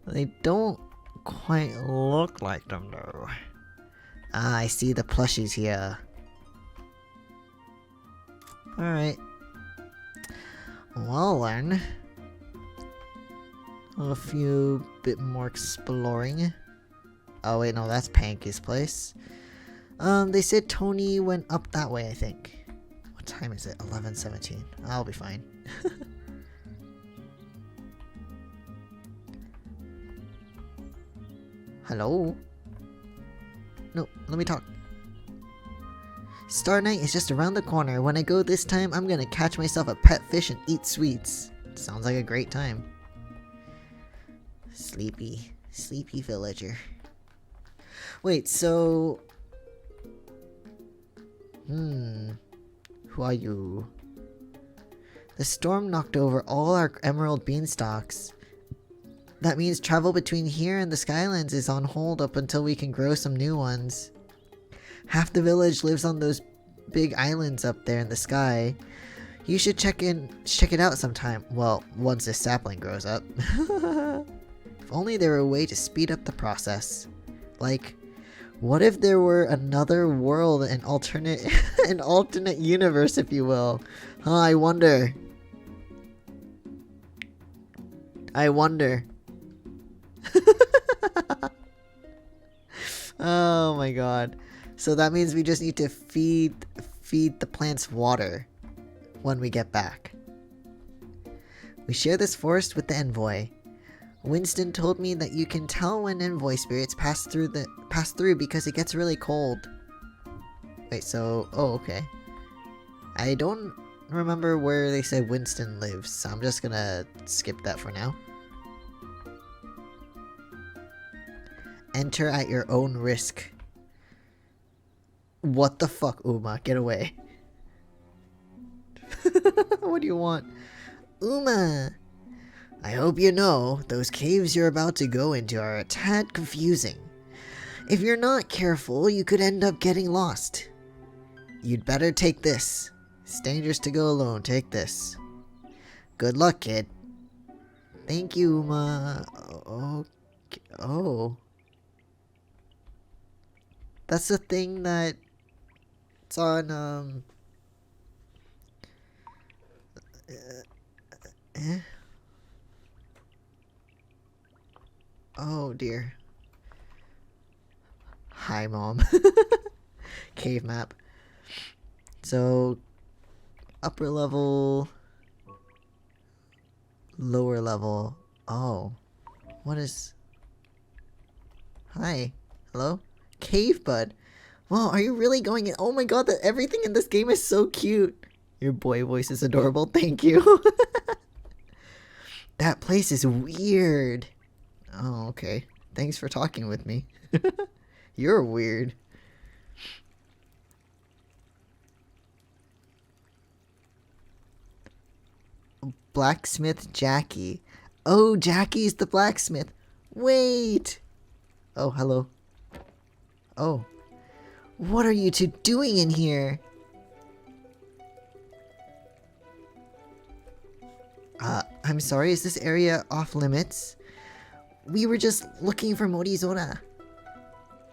They don't quite look like them, though. Ah, I see the plushies here. Alright. Well then. A few bit more exploring. Oh wait, no, that's Panky's place. They said Tony went up that way, I think. What time is it? 11:17. I'll be fine. Hello? No, let me talk. Star Night is just around the corner. When I go this time, I'm gonna catch myself a pet fish and eat sweets. Sounds like a great time. Sleepy villager. Wait, so... Who are you? The storm knocked over all our emerald beanstalks. That means travel between here and the Skylands is on hold up until we can grow some new ones. Half the village lives on those big islands up there in the sky. You should check it out sometime. Well, once this sapling grows up. If only there were a way to speed up the process. Like, What if there were another world, an alternate, an alternate universe, if you will? Huh, I wonder. I wonder. Oh my god. So that means we just need to feed the plants water when we get back. We share this forest with the envoy. Winston told me that you can tell when envoy spirits pass through because it gets really cold. Wait, so okay. I don't remember where they said Winston lives, so I'm just gonna skip that for now. Enter at your own risk. What the fuck, Uma? Get away. What do you want? Uma! I hope you know, those caves you're about to go into are a tad confusing. If you're not careful, you could end up getting lost. You'd better take this. It's dangerous to go alone, take this. Good luck, kid. Thank you, Uma. Oh. That's the thing that... It's on, Oh dear. Hi, Mom. Cave map. So, upper level, lower level. Oh, what is... Hi. Hello? Cave bud. Wow, are you really going in? Oh my god, that everything in this game is so cute. Your boy voice is adorable. Thank you. That place is weird. Oh, okay. Thanks for talking with me. You're weird. Blacksmith Jackie. Oh, Jackie's the blacksmith. Wait. Oh, hello. Oh. What are you two doing in here? I'm sorry, is this area off limits? We were just looking for Morizora.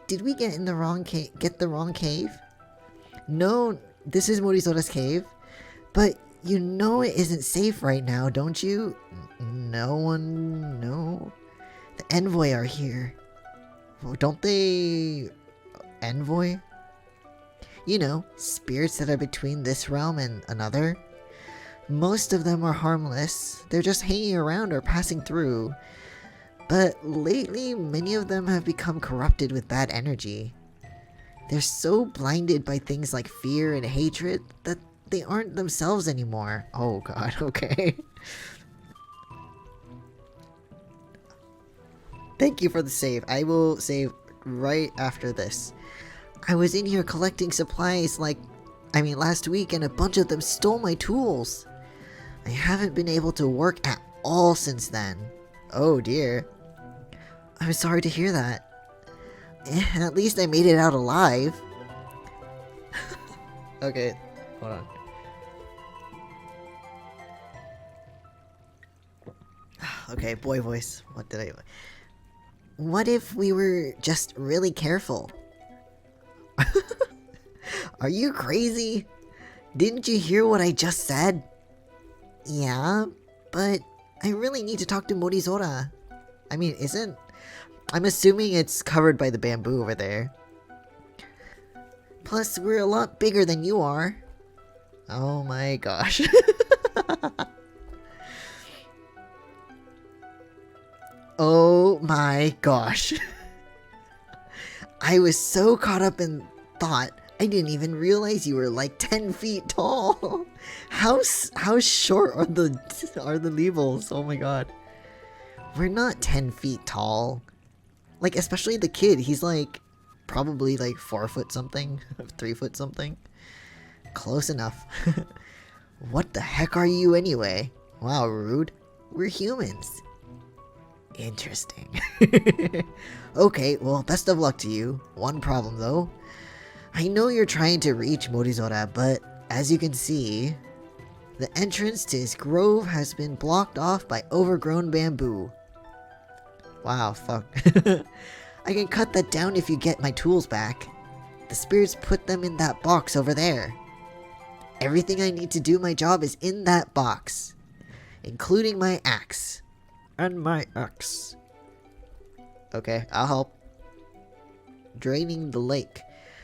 Did we get in the wrong cave? No, this is Morizora's cave. But you know it isn't safe right now, don't you? No. The envoy are here. Don't they... Envoy? You know, spirits that are between this realm and another. Most of them are harmless. They're just hanging around or passing through. But lately, many of them have become corrupted with bad energy. They're so blinded by things like fear and hatred that they aren't themselves anymore. Oh god, okay. Thank you for the save. I will save right after this. I was in here collecting supplies last week, and a bunch of them stole my tools. I haven't been able to work at all since then. Oh dear. I'm sorry to hear that. At least I made it out alive. Okay, hold on. Okay, boy voice. What if we were just really careful? Are you crazy? Didn't you hear what I just said? Yeah, but I really need to talk to Morizora. I mean, I'm assuming it's covered by the bamboo over there. Plus, we're a lot bigger than you are. Oh my gosh. Oh my gosh. I was so caught up in thought, I didn't even realize you were like 10 feet tall. How short are the levels? Oh my god. We're not 10 feet tall. Like, especially the kid, he's like, probably like 4 foot something, 3 foot something. Close enough. What the heck are you anyway? Wow, rude. We're humans. Interesting. Okay, well, best of luck to you. One problem though. I know you're trying to reach Morizora, but as you can see, the entrance to his grove has been blocked off by overgrown bamboo. Wow, fuck. I can cut that down if you get my tools back. The spirits put them in that box over there. Everything I need to do my job is in that box, including my axe. And my axe. Okay, I'll help. Draining the lake.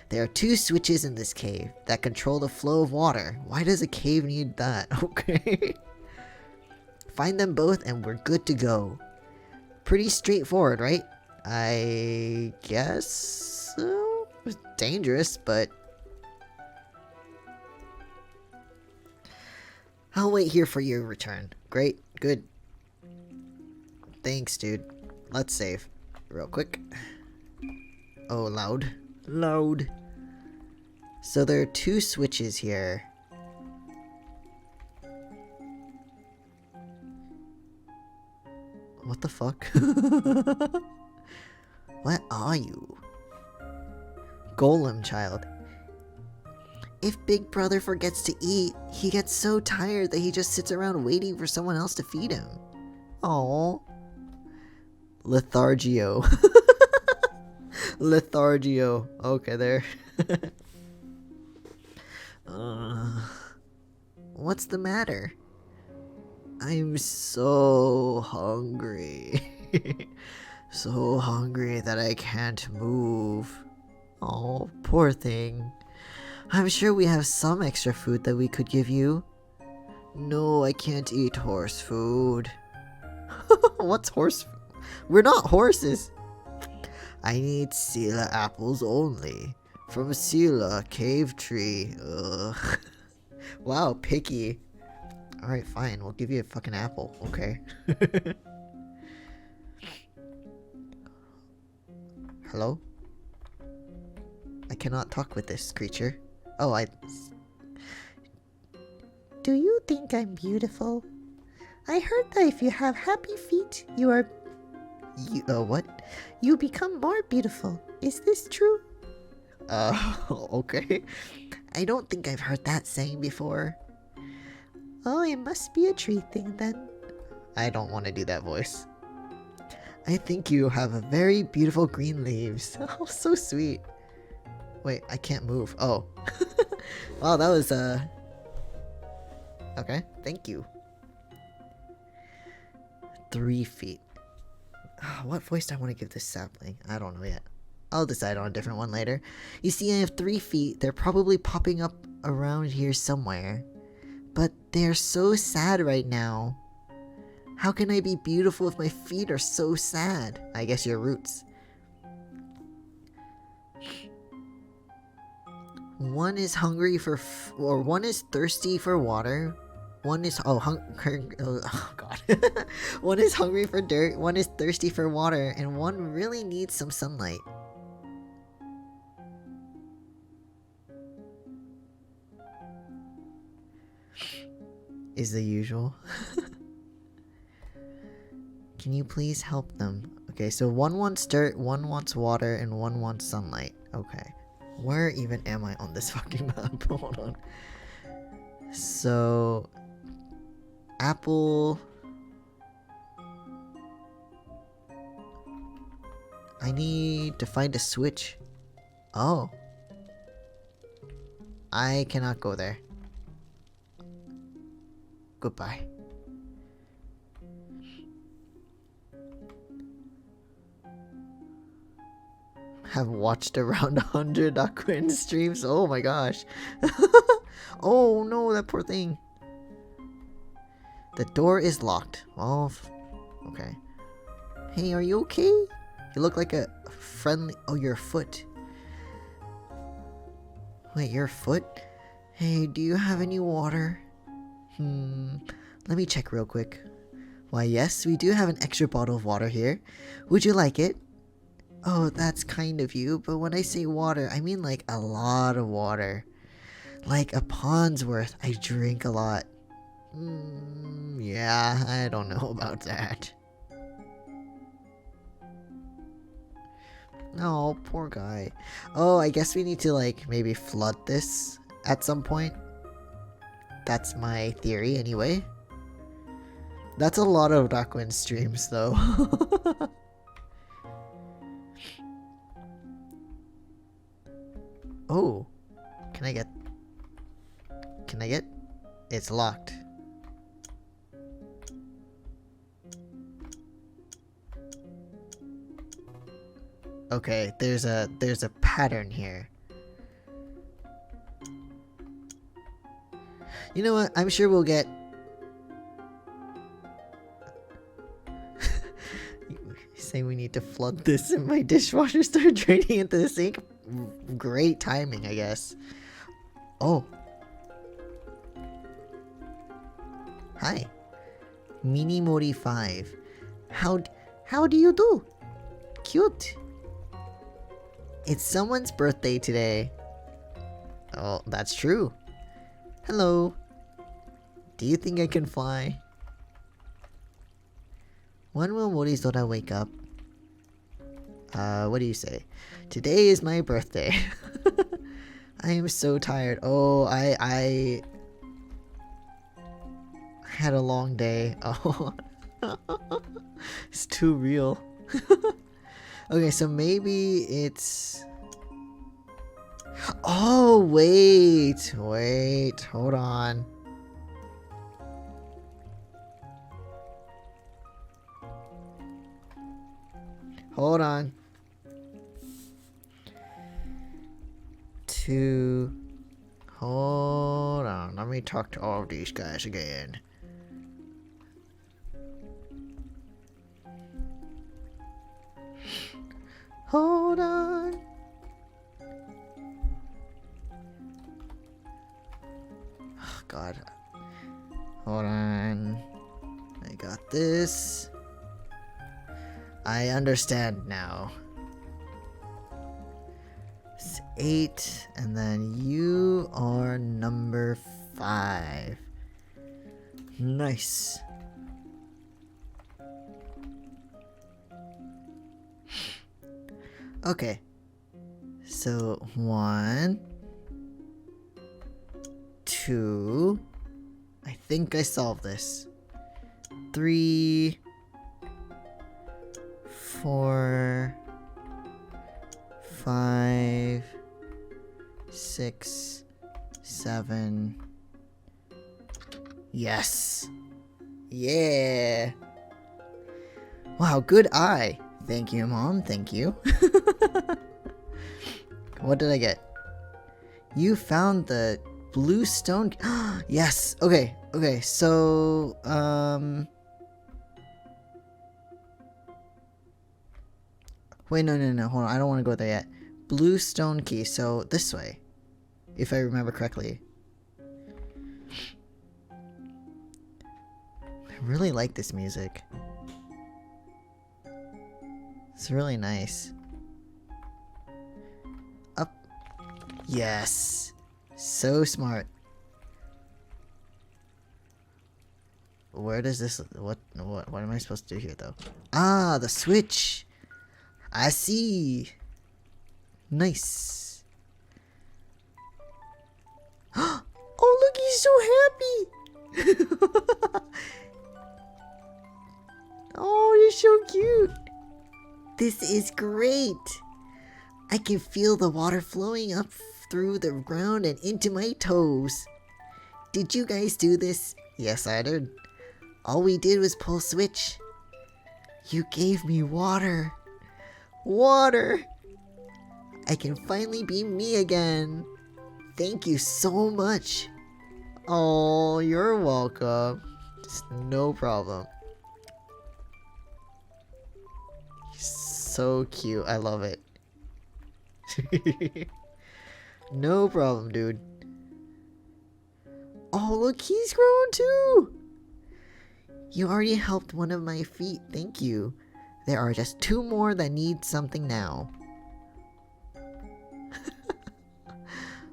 There are 2 switches in this cave that control the flow of water. Why does a cave need that? Okay. Find them both and we're good to go. Pretty straightforward, right? I guess so. It's dangerous, but I'll wait here for your return. Great, good. Thanks, dude. Let's save real quick. Oh, loud. Loud. So there are 2 switches here. What the fuck? What are you? Golem child. If Big Brother forgets to eat, he gets so tired that he just sits around waiting for someone else to feed him. Oh. Lethargio. Lethargio. Okay, there. What's the matter? I'm so hungry. So hungry that I can't move. Oh, poor thing. I'm sure we have some extra food that we could give you. No, I can't eat horse food. What's horse food? We're not horses. I need Sela apples only. From Sela cave tree. Ugh. Wow, picky. Alright, fine. We'll give you a fucking apple. Okay. Hello? I cannot talk with this creature. Oh, Do you think I'm beautiful? I heard that if you have happy feet, you are... what? You become more beautiful. Is this true? Okay. I don't think I've heard that saying before. Oh, it must be a tree thing then. I don't want to do that voice. I think you have a very beautiful green leaves. Oh, so sweet. Wait, I can't move. Oh. Wow, that was, okay, thank you. 3 feet. What voice do I want to give this sapling? I don't know yet. I'll decide on a different one later. You see, I have 3 feet. They're probably popping up around here somewhere. But they're so sad right now. How can I be beautiful if my feet are so sad? I guess your roots. One is hungry for, or one is thirsty for water. One is, oh god. One is hungry for dirt, one is thirsty for water, and one really needs some sunlight. Is the usual. Can you please help them? Okay, so one wants dirt, one wants water, and one wants sunlight. Okay. Where even am I on this fucking map? Hold on. So... Apple... I need to find a switch. Oh. I cannot go there. Goodbye. Have watched around 100 Rakuen streams. Oh my gosh. Oh no, that poor thing. The door is locked. Oh, okay. Hey, are you okay? You look like a friendly... Oh, your foot. Wait, your foot? Hey, do you have any water? Let me check real quick. Why, yes, we do have an extra bottle of water here. Would you like it? Oh, that's kind of you, but when I say water, I mean like a lot of water. Like a pond's worth. I drink a lot. Yeah, I don't know about that. Oh, poor guy. Oh, I guess we need to like maybe flood this at some point. That's my theory anyway. That's a lot of Rakuen streams though. Oh, can I get? It's locked. Okay, there's a pattern here. You know what? I'm sure we'll get. You say we need to flood this and my dishwasher started draining into the sink? Great timing, I guess. Oh. Hi. Minimori 5. How do you do? Cute. It's someone's birthday today. Oh, that's true. Hello. Do you think I can fly? When will Morisora wake up? What do you say? Today is my birthday. I am so tired. Oh, I had a long day. Oh. It's too real. Okay, so maybe it's... Oh, wait, hold on. Hold on. Hold on, let me talk to all of these guys again. Hold on. Oh, God. Hold on. I got this. I understand now. It's 8, and then you are number 5. Nice. Okay. So 1, 2. I think I solved this. 3, 4, 5, 6, 7. Yes. Yeah. Wow, good eye. Thank you, Mom. Thank you. What did I get? You found the blue stone. Yes. Okay. Okay. So, wait, no. Hold on. I don't want to go there yet. Blue stone key. So this way, if I remember correctly. I really like this music. It's really nice. Up. Yes. So smart. Where does this... What am I supposed to do here, though? Ah, the switch. I see. Nice. Oh, look, he's so happy. Oh, you're so cute. This is great! I can feel the water flowing up through the ground and into my toes. Did you guys do this? Yes, I did. All we did was pull switch. You gave me water. Water! I can finally be me again. Thank you so much. Oh, you're welcome. Just no problem. So cute. I love it. No problem, dude. Oh, look, he's grown too. You already helped one of my feet. Thank you. There are just 2 more that need something now.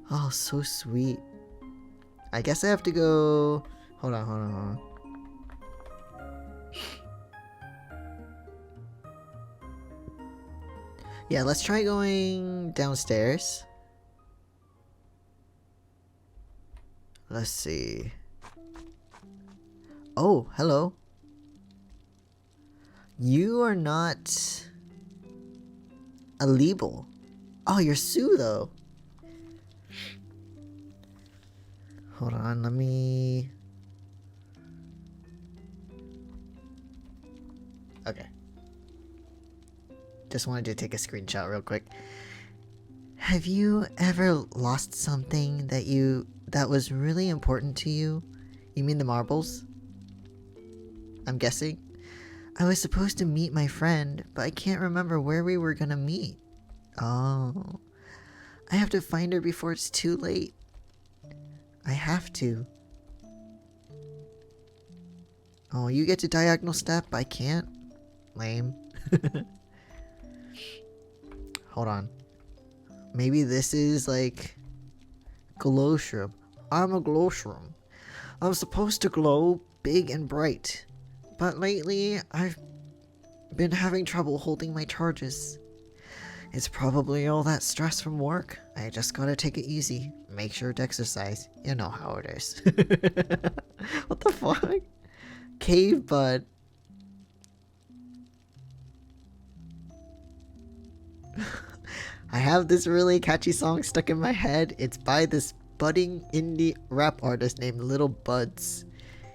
Oh, so sweet. I guess I have to go... Hold on. Yeah, let's try going downstairs. Let's see. Oh, hello. You are not a Leeble. Oh, you're Sue, though. Hold on, let me... Okay. Just wanted to take a screenshot real quick. Have you ever lost something that was really important to you? You mean the marbles? I'm guessing. I was supposed to meet my friend, but I can't remember where we were gonna meet. Oh. I have to find her before it's too late. I have to. Oh, you get to diagonal step? I can't? Lame. Hold on. Maybe this is like... Glow shroom. I'm a glow shroom. I'm supposed to glow big and bright. But lately, I've been having trouble holding my charges. It's probably all that stress from work. I just gotta take it easy. Make sure to exercise. You know how it is. What the fuck? Cave bud. I have this really catchy song stuck in my head. It's by this budding indie rap artist named Little Buds.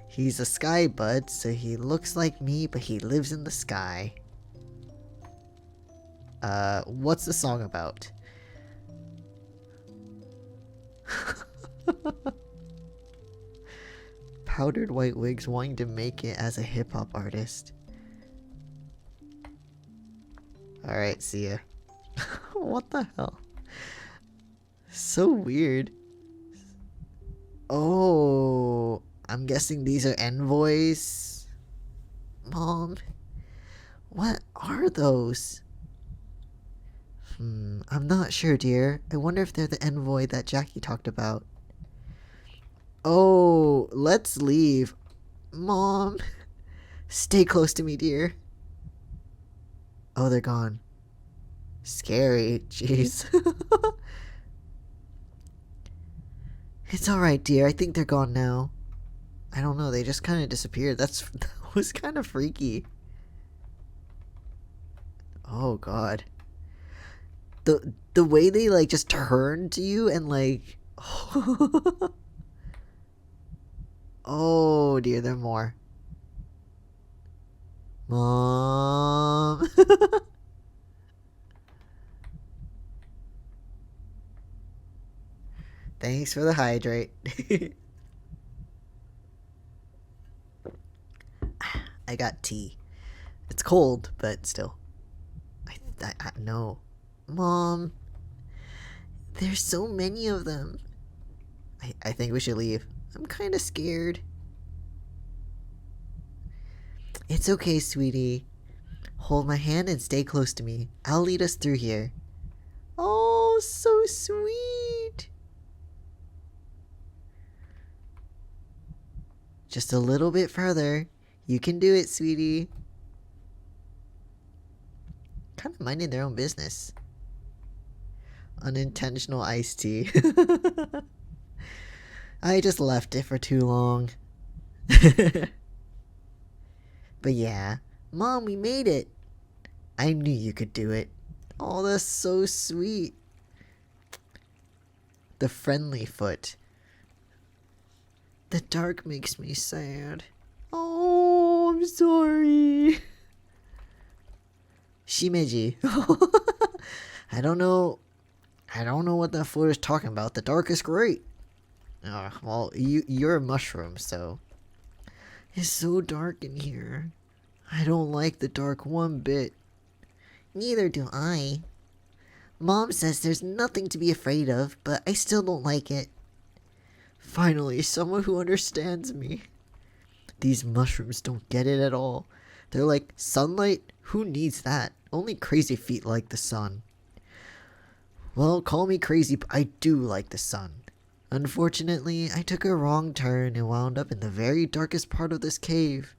He's a sky bud, so he looks like me, but he lives in the sky. What's the song about? Powdered white wigs wanting to make it as a hip-hop artist. Alright, see ya. What the hell? So weird. Oh, I'm guessing these are envoys. Mom, what are those? I'm not sure, dear. I wonder if they're the envoy that Jackie talked about. Oh, let's leave. Mom, stay close to me, dear. Oh, they're gone. Scary, jeez. It's alright, dear. I think they're gone now. I don't know, they just kind of disappeared. That was kind of freaky. Oh, God. The way they, like, just turn to you and, like... Oh, dear, there are more. Mom. Thanks for the hydrate. I got tea. It's cold, but still. No. Mom. There's so many of them. I think we should leave. I'm kind of scared. It's okay, sweetie. Hold my hand and stay close to me. I'll lead us through here. Oh, so sweet. Just a little bit further. You can do it, sweetie. Kind of minding their own business. Unintentional iced tea. I just left it for too long. But yeah. Mom, we made it. I knew you could do it. Oh, that's so sweet. The friendly foot. The dark makes me sad. Oh, I'm sorry. Shimeji. I don't know what that foot is talking about. The dark is great. Well, you're a mushroom, so... It's so dark in here. I don't like the dark one bit. Neither do I. Mom says there's nothing to be afraid of, but I still don't like it. Finally, someone who understands me. These mushrooms don't get it at all. They're like, sunlight? Who needs that? Only crazy feet like the sun. Well, call me crazy, but I do like the sun. Unfortunately, I took a wrong turn and wound up in the very darkest part of this cave.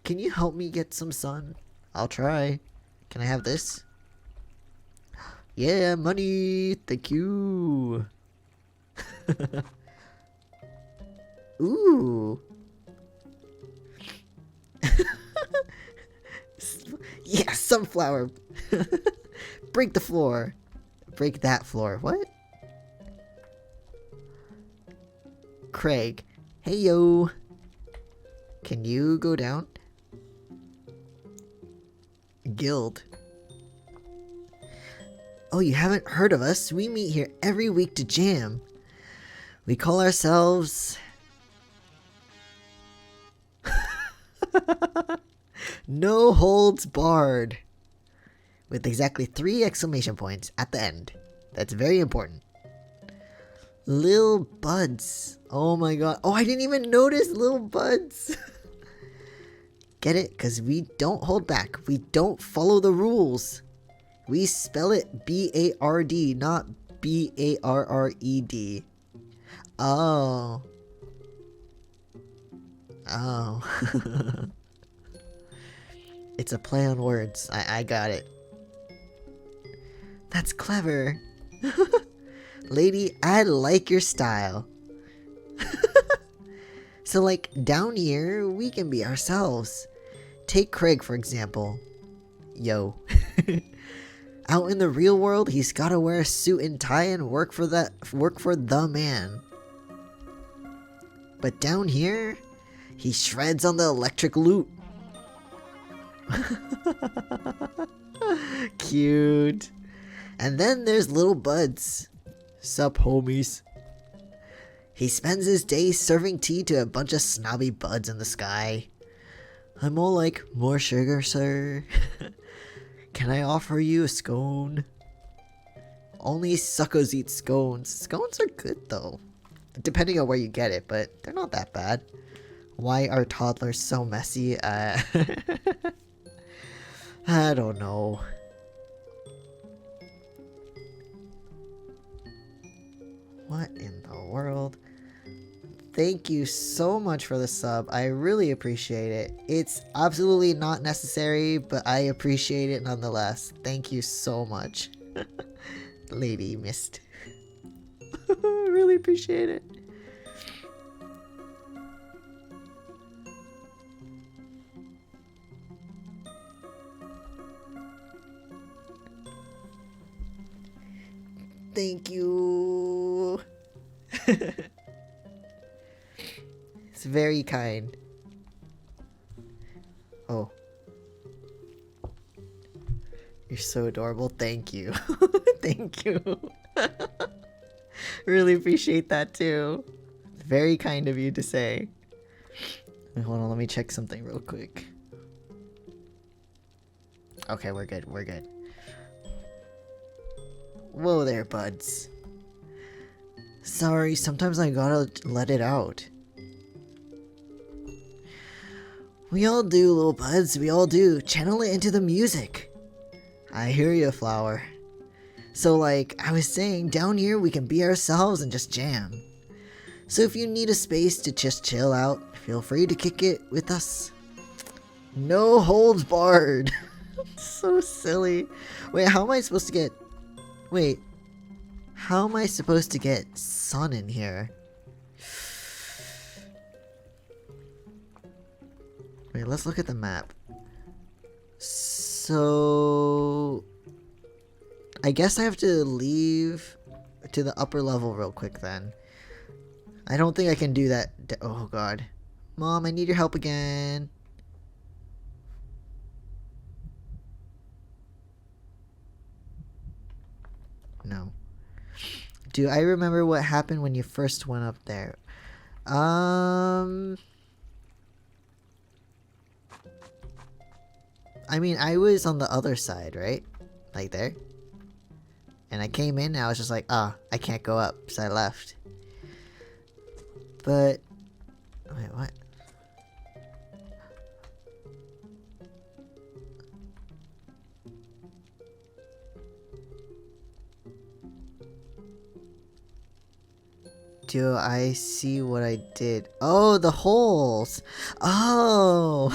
Can you help me get some sun? I'll try. Can I have this? Yeah, money! Thank you! Ooh! Yeah, sunflower! Break the floor! Break that floor. What? Craig. Hey yo. Can you go down? Guild. Oh, you haven't heard of us? We meet here every week to jam. We call ourselves... No Holds Barred. With exactly 3 exclamation points at the end. That's very important. Lil Buds. Oh my god. Oh, I didn't even notice Lil Buds. Get it? Because we don't hold back. We don't follow the rules. We spell it B-A-R-D, not B-A-R-R-E-D. Oh. Oh. It's a play on words. I got it. That's clever. Lady, I like your style. So like, down here, we can be ourselves. Take Craig, for example. Yo. Out in the real world, he's gotta wear a suit and tie and work for the man. But down here, he shreds on the electric loot. Cute. And then there's Little Buds. Sup, homies. He spends his days serving tea to a bunch of snobby buds in the sky. I'm all like, more sugar, sir? Can I offer you a scone? Only suckos eat scones. Scones are good though. Depending on where you get it, but they're not that bad. Why are toddlers so messy? I don't know. What in the world? Thank you so much for the sub. I really appreciate it. It's absolutely not necessary, but I appreciate it nonetheless. Thank you so much. Lady Mist. Really appreciate it. Thank you. It's very kind. Oh. You're so adorable. Thank you. Thank you. Really appreciate that too. Very kind of you to say. Hold on, let me check something real quick. Okay, we're good. We're good. Whoa there, buds. Sorry, sometimes I gotta let it out. We all do, little buds, we all do. Channel it into the music. I hear you, flower. So like, I was saying, down here we can be ourselves and just jam. So if you need a space to just chill out, feel free to kick it with us. No holds barred. So silly. Wait, how am I supposed to get... Wait. How am I supposed to get sun in here? Wait, let's look at the map. So... I guess I have to leave to the upper level real quick then. I don't think I can do that. Oh god. Mom, I need your help again. No. Do I remember what happened when you first went up there? I mean, I was on the other side, right? Like there. And I came in and I was just like, ah, I can't go up, so I left. But... Wait, what? Do I see what I did? Oh, the holes! Oh!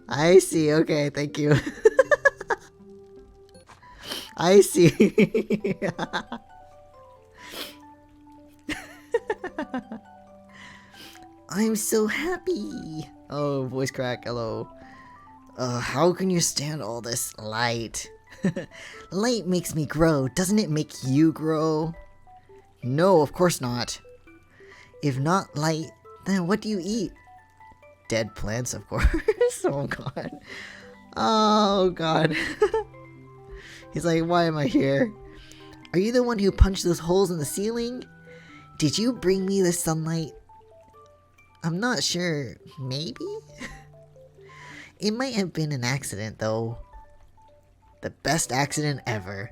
I see, okay, thank you. I see. I'm so happy. Oh, voice crack, hello. How can you stand all this light? Light makes me grow. Doesn't it make you grow? No, of course not. If not light, then what do you eat? Dead plants, of course. Oh god. Oh god. He's like, why am I here? Are you the one who punched those holes in the ceiling? Did you bring me the sunlight? I'm not sure. Maybe? It might have been an accident, though. The best accident ever.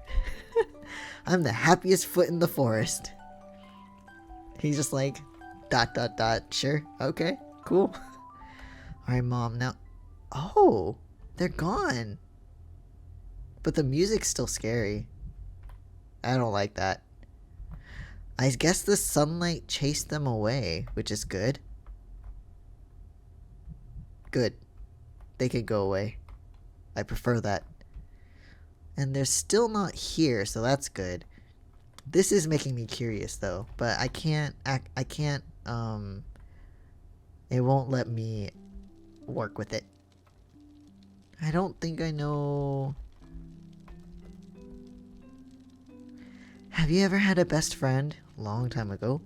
I'm the happiest foot in the forest. He's just like, ... Sure, okay, cool. Alright, Mom, now... Oh, they're gone. But the music's still scary. I don't like that. I guess the sunlight chased them away, which is good. Good. They could go away. I prefer that. And they're still not here, so that's good. This is making me curious though, but I can't it won't let me work with it. I don't think I know. Have you ever had a best friend? Long time ago.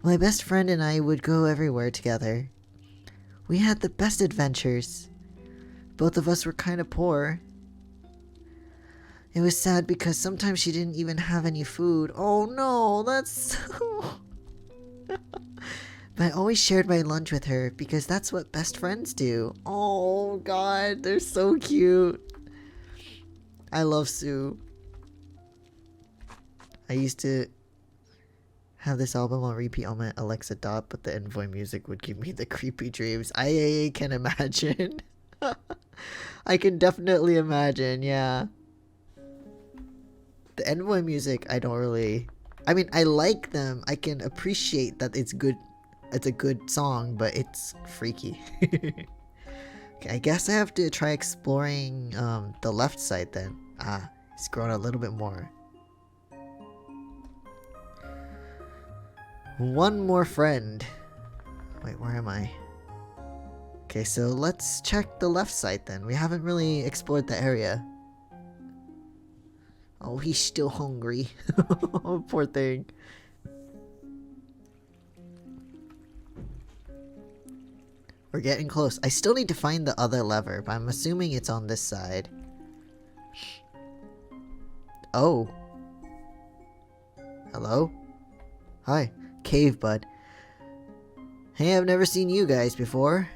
My best friend and I would go everywhere together. We had the best adventures. Both of us were kind of poor. It was sad because sometimes she didn't even have any food. Oh no, that's so... But I always shared my lunch with her because that's what best friends do. Oh god, they're so cute. I love Sue. I used to have this album on repeat on my Alexa Dot, but the Envoy music would give me the creepy dreams. I can imagine. I can definitely imagine, yeah. The Envoy music, I don't really... I mean, I like them. I can appreciate that it's good. It's a good song, but it's freaky. Okay, I guess I have to try exploring the left side then. Ah, it's grown a little bit more. One more friend. Wait, where am I? Okay, so let's check the left side then. We haven't really explored the area. Oh, he's still hungry. Oh, poor thing. We're getting close. I still need to find the other lever, but I'm assuming it's on this side. Oh. Hello? Hi. Cave Bud. Hey, I've never seen you guys before.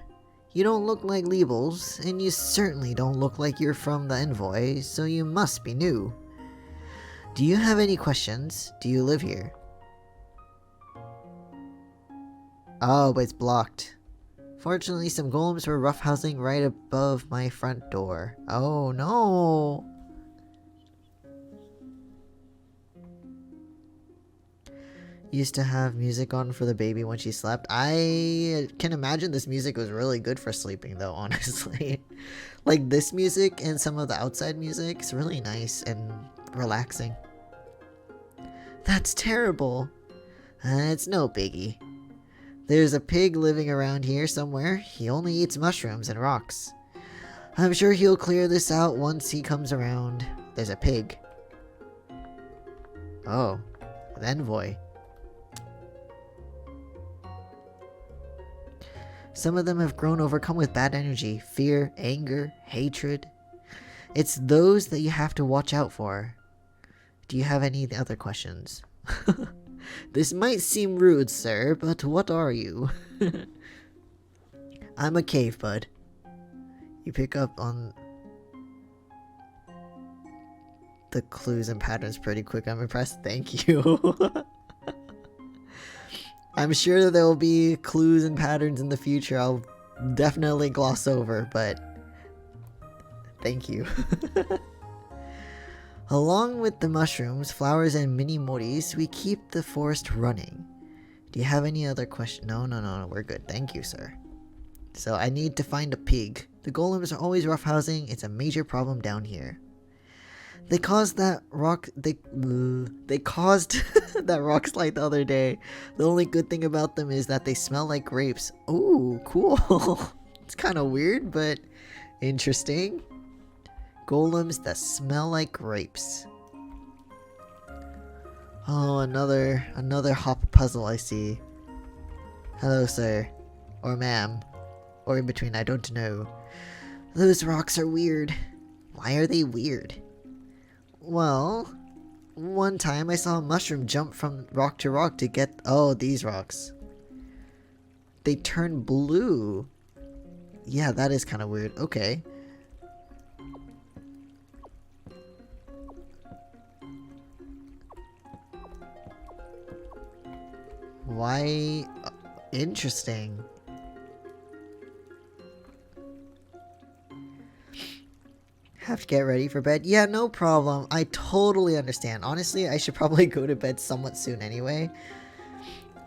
You don't look like Leebles, and you certainly don't look like you're from the Envoy, so you must be new. Do you have any questions? Do you live here? Oh, but it's blocked. Fortunately, some golems were roughhousing right above my front door. Oh no! Used to have music on for the baby when she slept. I can imagine this music was really good for sleeping though, honestly. Like this music and some of the outside music is really nice and relaxing. That's terrible. It's no biggie. There's a pig living around here somewhere. He only eats mushrooms and rocks. I'm sure he'll clear this out once he comes around. There's a pig. Oh, an envoy. Some of them have grown overcome with bad energy, fear, anger, hatred. It's those that you have to watch out for. Do you have any other questions? This might seem rude, sir, but what are you? I'm a cave bud. You pick up on the clues and patterns pretty quick. I'm impressed. Thank you. I'm sure there will be clues and patterns in the future I'll definitely gloss over, but thank you. Along with the mushrooms, flowers, and mini moris, we keep the forest running. Do you have any other questions? No, we're good. Thank you, sir. So I need to find a pig. The golems are always roughhousing. It's a major problem down here. They caused that rock. They caused that rock slide the other day. The only good thing about them is that they smell like grapes. Ooh, cool. It's kind of weird, but interesting. Golems that smell like grapes. Oh, another hop puzzle I see. Hello, sir. Or ma'am. Or in between, I don't know. Those rocks are weird. Why are they weird? Well, one time I saw a mushroom jump from rock to rock to get... Oh, these rocks. They turn blue. Yeah, that is kind of weird. Okay. Why? Interesting. Have to get ready for bed? Yeah, no problem. I totally understand. Honestly, I should probably go to bed somewhat soon anyway.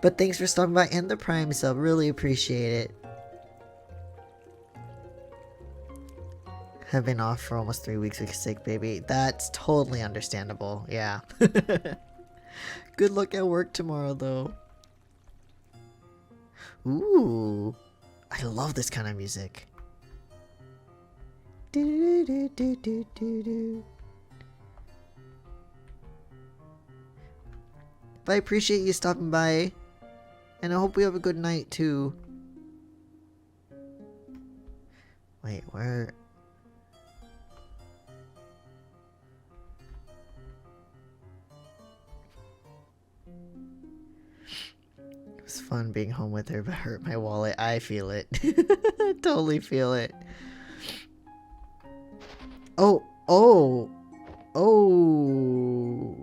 But thanks for stopping by and the Prime sub. Really appreciate it. Have been off for almost 3 weeks with sick baby. That's totally understandable. Yeah. Good luck at work tomorrow, though. Ooh. I love this kind of music. But I appreciate you stopping by. And I hope we have a good night, too. Wait, where... It was fun being home with her, but hurt my wallet. I feel it. Totally feel it. Oh, oh, oh.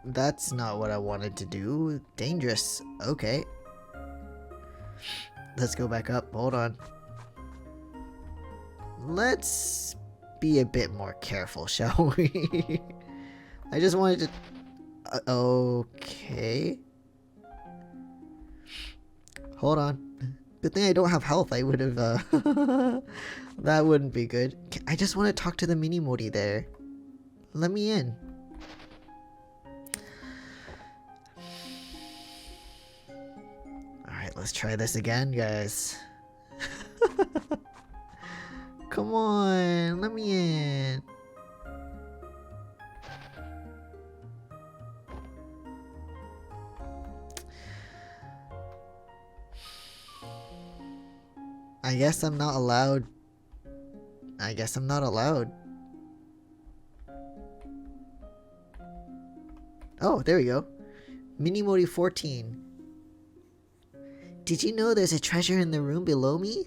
That's not what I wanted to do. Dangerous. Okay. Let's go back up. Hold on. Let's be a bit more careful, shall we? I just wanted to... okay. Hold on. Good thing I don't have health. I would have, that wouldn't be good. I just want to talk to the mini-modi there. Let me in. Alright, let's try this again, guys. Come on, let me in. I guess I'm not allowed. I guess I'm not allowed. Oh, there we go. Mini Modi 14. Did you know there's a treasure in the room below me?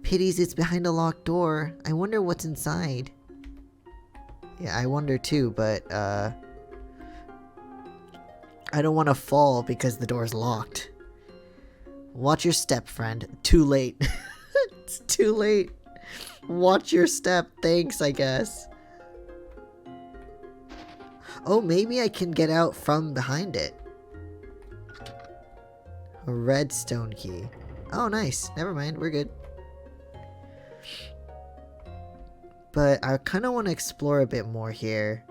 Pities it's behind a locked door. I wonder what's inside. Yeah, I wonder too, but I don't want to fall because the door's locked. Watch your step, friend. Too late. It's too late. Watch your step. Thanks, I guess. Oh, maybe I can get out from behind it. A redstone key. Oh, nice. Never mind. We're good. But I kind of want to explore a bit more here.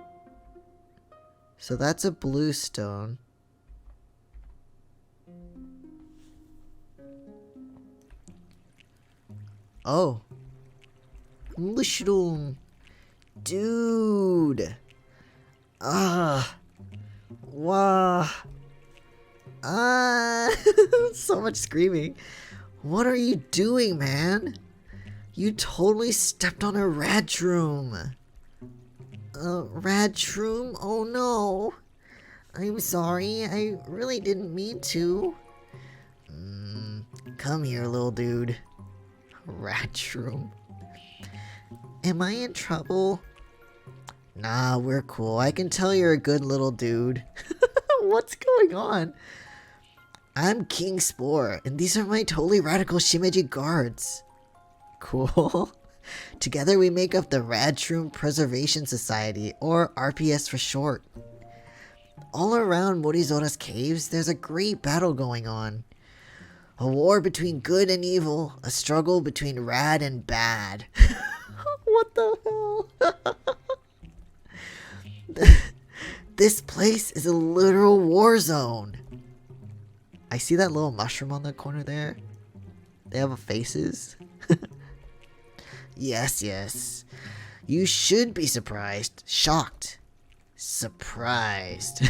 So that's a blue stone. Oh. Mushroom. Dude. Ah. Wow. Ah. So much screaming. What are you doing, man? You totally stepped on a radshroom. Radshroom? Oh no. I'm sorry. I really didn't mean to. Come here, little dude. Radshroom. Am I in trouble? Nah, we're cool. I can tell you're a good little dude. What's going on? I'm King Spore, and these are my totally radical Shimeji guards. Cool. Together we make up the Radshroom Preservation Society, or RPS for short. All around Morizora's caves, there's a great battle going on. A war between good and evil, a struggle between rad and bad. What the hell? This place is a literal war zone. I see that little mushroom on the corner there. They have faces. Yes, yes. You should be surprised, shocked, surprised.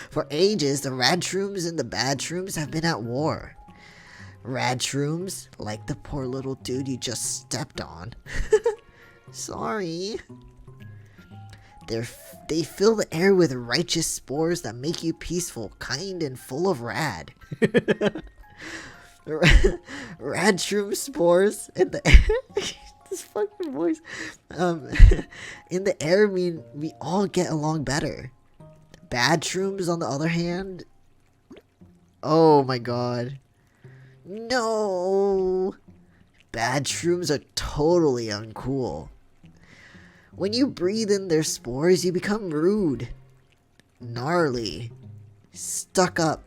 For ages, the rad shrooms and the bad shrooms have been at war. Rad shrooms, like the poor little dude you just stepped on. Sorry. They fill the air with righteous spores that make you peaceful, kind, and full of rad. Rad shroom spores in the air. This fucking voice. In the air mean we all get along better. Bad shrooms, on the other hand. Oh my god. No. Bad shrooms are totally uncool. When you breathe in their spores, you become rude, gnarly, stuck up.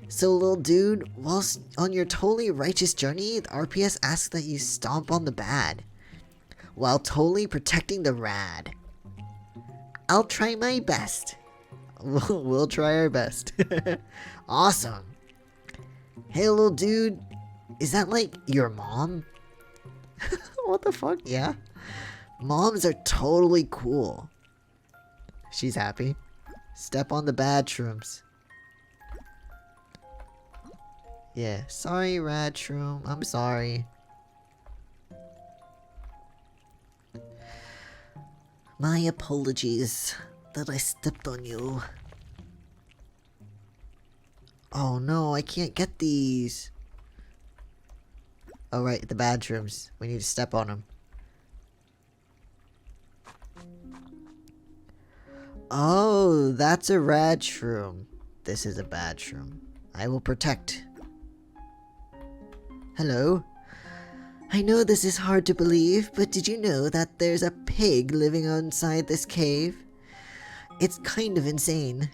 So, little dude, whilst on your totally righteous journey, the RPS asks that you stomp on the bad, while totally protecting the rad. I'll try my best. We'll try our best. Awesome. Hey, little dude, is that like your mom? What the fuck? Yeah. Moms are totally cool. She's happy. Step on the bad shrooms. Yeah, sorry, rad shroom. I'm sorry. My apologies that I stepped on you. Oh no, I can't get these. Oh right, the bad shrooms. We need to step on them. Oh, that's a rad shroom. This is a bad shroom. I will protect. Hello? I know this is hard to believe, but did you know that there's a pig living inside this cave? It's kind of insane.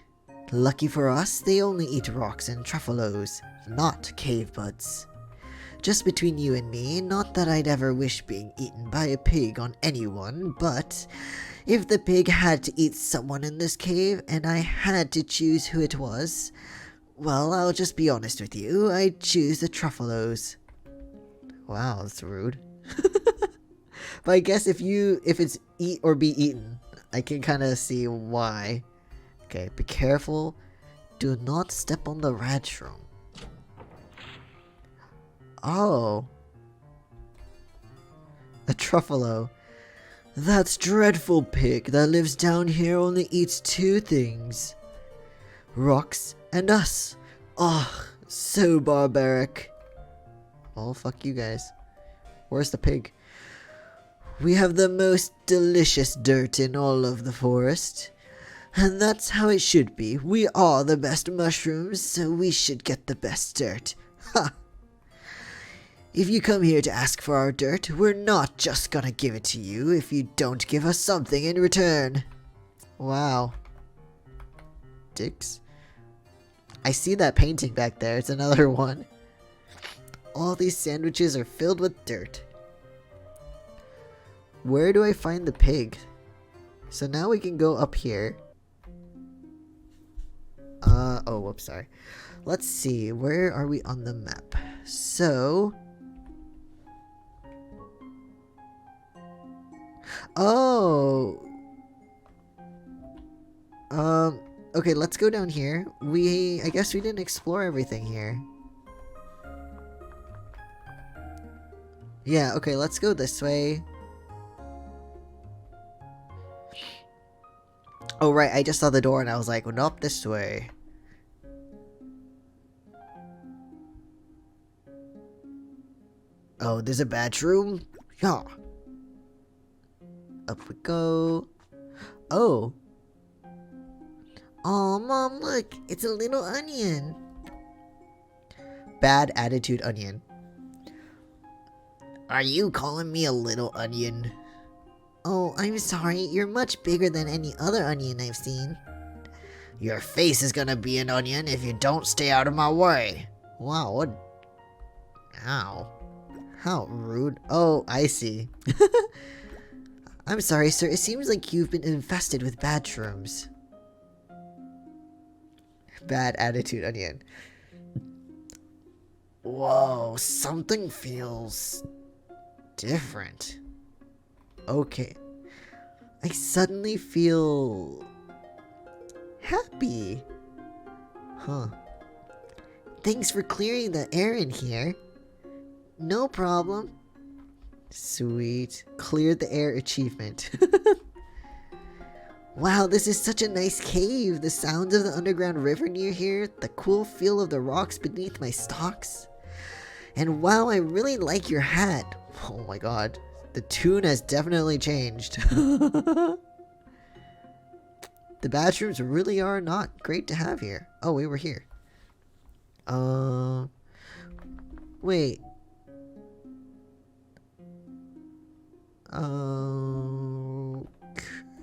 Lucky for us, they only eat rocks and truffalos, not cave buds. Just between you and me, not that I'd ever wish being eaten by a pig on anyone, but if the pig had to eat someone in this cave and I had to choose who it was, well, I'll just be honest with you, I'd choose the truffalos. Wow, that's rude. But I guess if it's eat or be eaten, I can kind of see why. Okay, be careful. Do not step on the rad shroom. Oh. A truffalo. That dreadful pig that lives down here only eats two things. Rocks and us. Oh, so barbaric. Oh, fuck you guys. Where's the pig? We have the most delicious dirt in all of the forest. And that's how it should be. We are the best mushrooms, so we should get the best dirt. Ha! If you come here to ask for our dirt, we're not just gonna give it to you if you don't give us something in return. Wow. Dicks. I see that painting back there. It's another one. All these sandwiches are filled with dirt. Where do I find the pig? So now we can go up here. Oh, whoops, sorry. Let's see, where are we on the map? So... Oh! Okay, let's go down here. I guess we didn't explore everything here. Yeah, okay, let's go this way. Oh, right, I just saw the door and I was like, well, not this way. Oh, there's a bathroom? Yeah. Up we go. Oh. Oh, Mom, look, it's a little onion. Bad attitude onion. Are you calling me a little onion? Oh, I'm sorry. You're much bigger than any other onion I've seen. Your face is gonna be an onion if you don't stay out of my way. Wow, what? Ow. How rude. Oh, I see. I'm sorry, sir. It seems like you've been infested with bad shrooms. Bad attitude onion. Whoa, something feels different. Okay. I suddenly feel happy. Huh. Thanks for clearing the air in here. No problem. Sweet. Cleared the air achievement. Wow, this is such a nice cave. The sounds of the underground river near here, the cool feel of the rocks beneath my stalks. And wow, I really like your hat. Oh my god. The tune has definitely changed. The bathrooms really are not great to have here. Oh, we were here. Wait.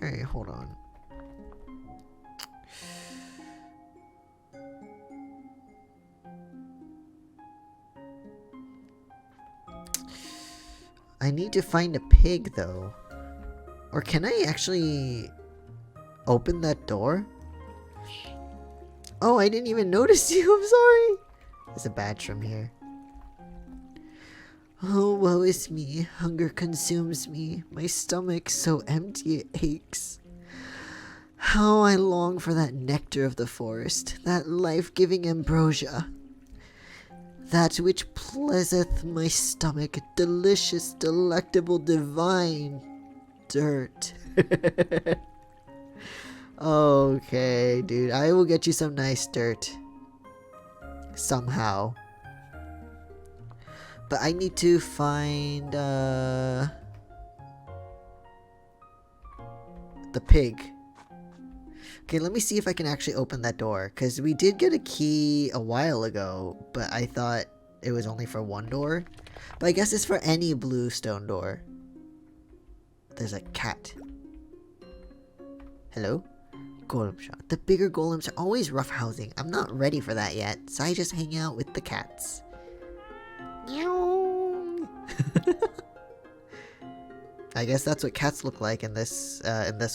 Okay, hold on. I need to find a pig, though. Or can I actually open that door? Oh, I didn't even notice you. I'm sorry. There's a bathroom here. Oh, woe is me. Hunger consumes me. My stomach so empty it aches. How I long for that nectar of the forest, that life-giving ambrosia. That which pleaseth my stomach, delicious, delectable, divine dirt. Okay, dude, I will get you some nice dirt. Somehow. But I need to find, the pig. Okay, let me see if I can actually open that door. Because we did get a key a while ago, but I thought it was only for one door. But I guess it's for any bluestone door. There's a cat. Hello? Golem shot. The bigger golems are always roughhousing. I'm not ready for that yet, so I just hang out with the cats. I guess that's what cats look like in this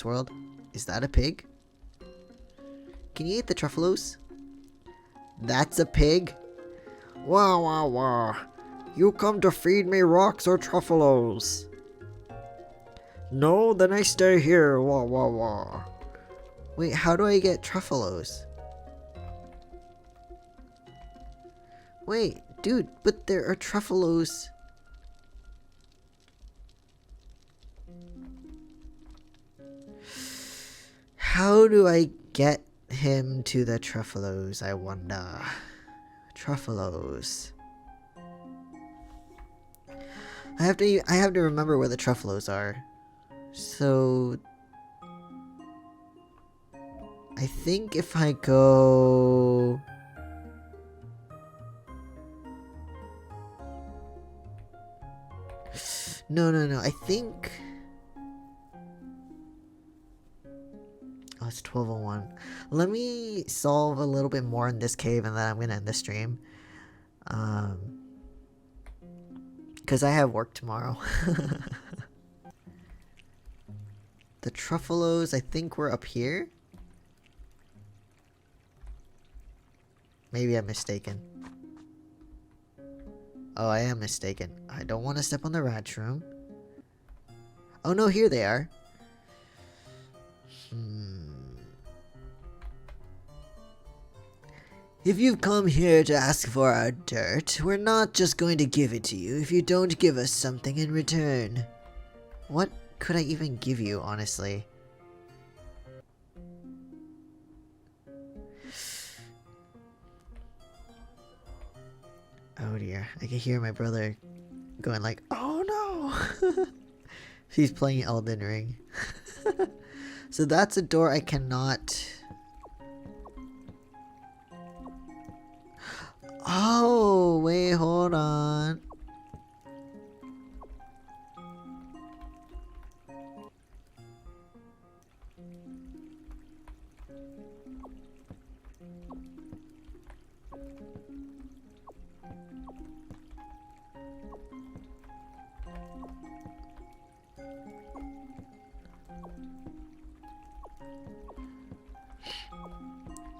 world. Is that a pig? Can you eat the truffalos? That's a pig? Wah wah wah. You come to feed me rocks or truffalos? No, then I stay here. Wah wah wah. Wait, how do I get truffalos? Wait, dude, but there are truffalos. How do I get him to the truffalos, I wonder? Truffalos. I have to remember where the truffalos are. So I think if I go No, I think oh, it's 12:01. Let me solve a little bit more in this cave and then I'm gonna end the stream. Because I have work tomorrow. The truffalos, I think we're up here. Maybe I'm mistaken. Oh, I am mistaken. I don't want to step on the rat room. Oh no, here they are. If you've come here to ask for our dirt, we're not just going to give it to you if you don't give us something in return. What could I even give you, honestly? Oh dear, I can hear my brother going like, oh no! He's playing Elden Ring. So that's a door I cannot... Oh, wait, hold on.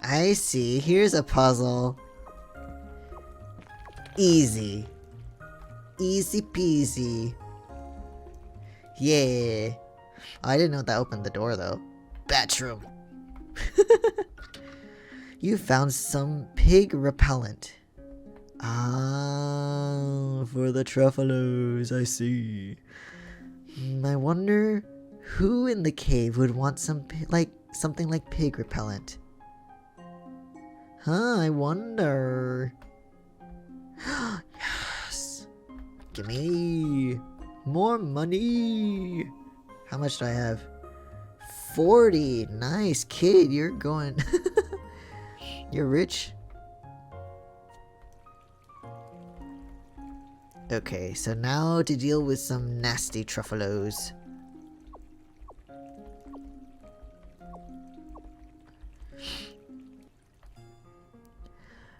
I see. Here's a puzzle. Easy. Easy peasy. Yeah. I didn't know that opened the door though. Bathroom. You found some pig repellent. Ah, for the truffalos, I see. I wonder who in the cave would want something like pig repellent. Huh, I wonder. Yes. Gimme more money. How much do I have? 40. Nice, kid. You're going. You're rich. Okay, so now to deal with some nasty truffalos.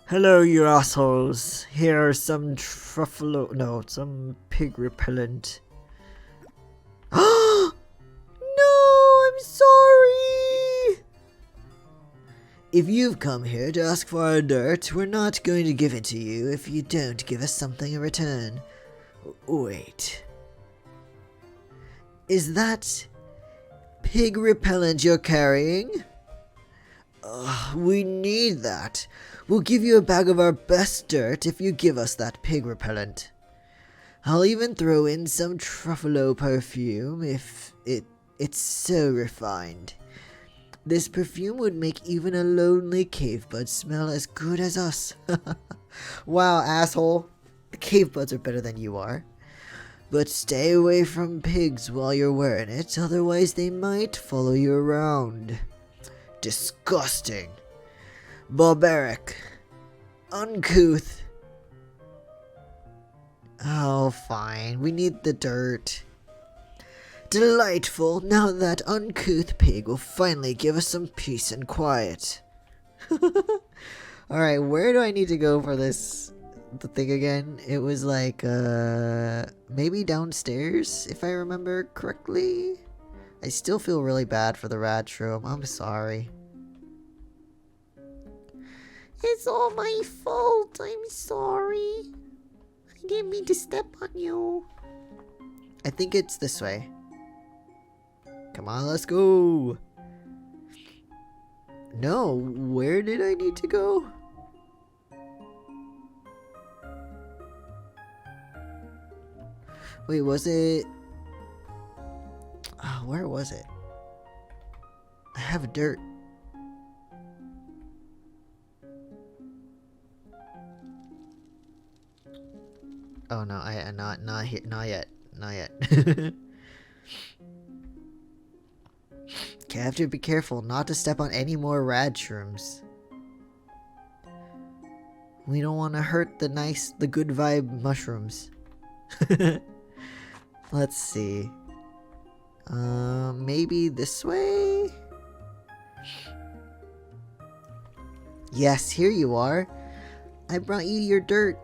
Hello, you assholes. Here are some some pig repellent. No, I'm sorry. If you've come here to ask for our dirt, we're not going to give it to you if you don't give us something in return. Wait. Is that pig repellent you're carrying? We need that. We'll give you a bag of our best dirt if you give us that pig repellent. I'll even throw in some truffalo perfume if it's so refined. This perfume would make even a lonely cave bud smell as good as us. Wow, asshole. The cave buds are better than you are. But stay away from pigs while you're wearing it, otherwise they might follow you around. Disgusting. Barbaric. Uncouth. Oh, fine. We need the dirt. Delightful. Now that uncouth pig will finally give us some peace and quiet. Alright, where do I need to go for this? The thing again? It was like, maybe downstairs, if I remember correctly? I still feel really bad for the rat room. I'm sorry. It's all my fault. I'm sorry. I didn't mean to step on you. I think it's this way. Come on, let's go. No, where did I need to go? Wait, was it... Oh, where was it? I have dirt. Oh no, not here, not yet. Okay, I have to be careful not to step on any more rad shrooms. We don't want to hurt the good vibe mushrooms. Let's see. Maybe this way? Yes, here you are. I brought you your dirt.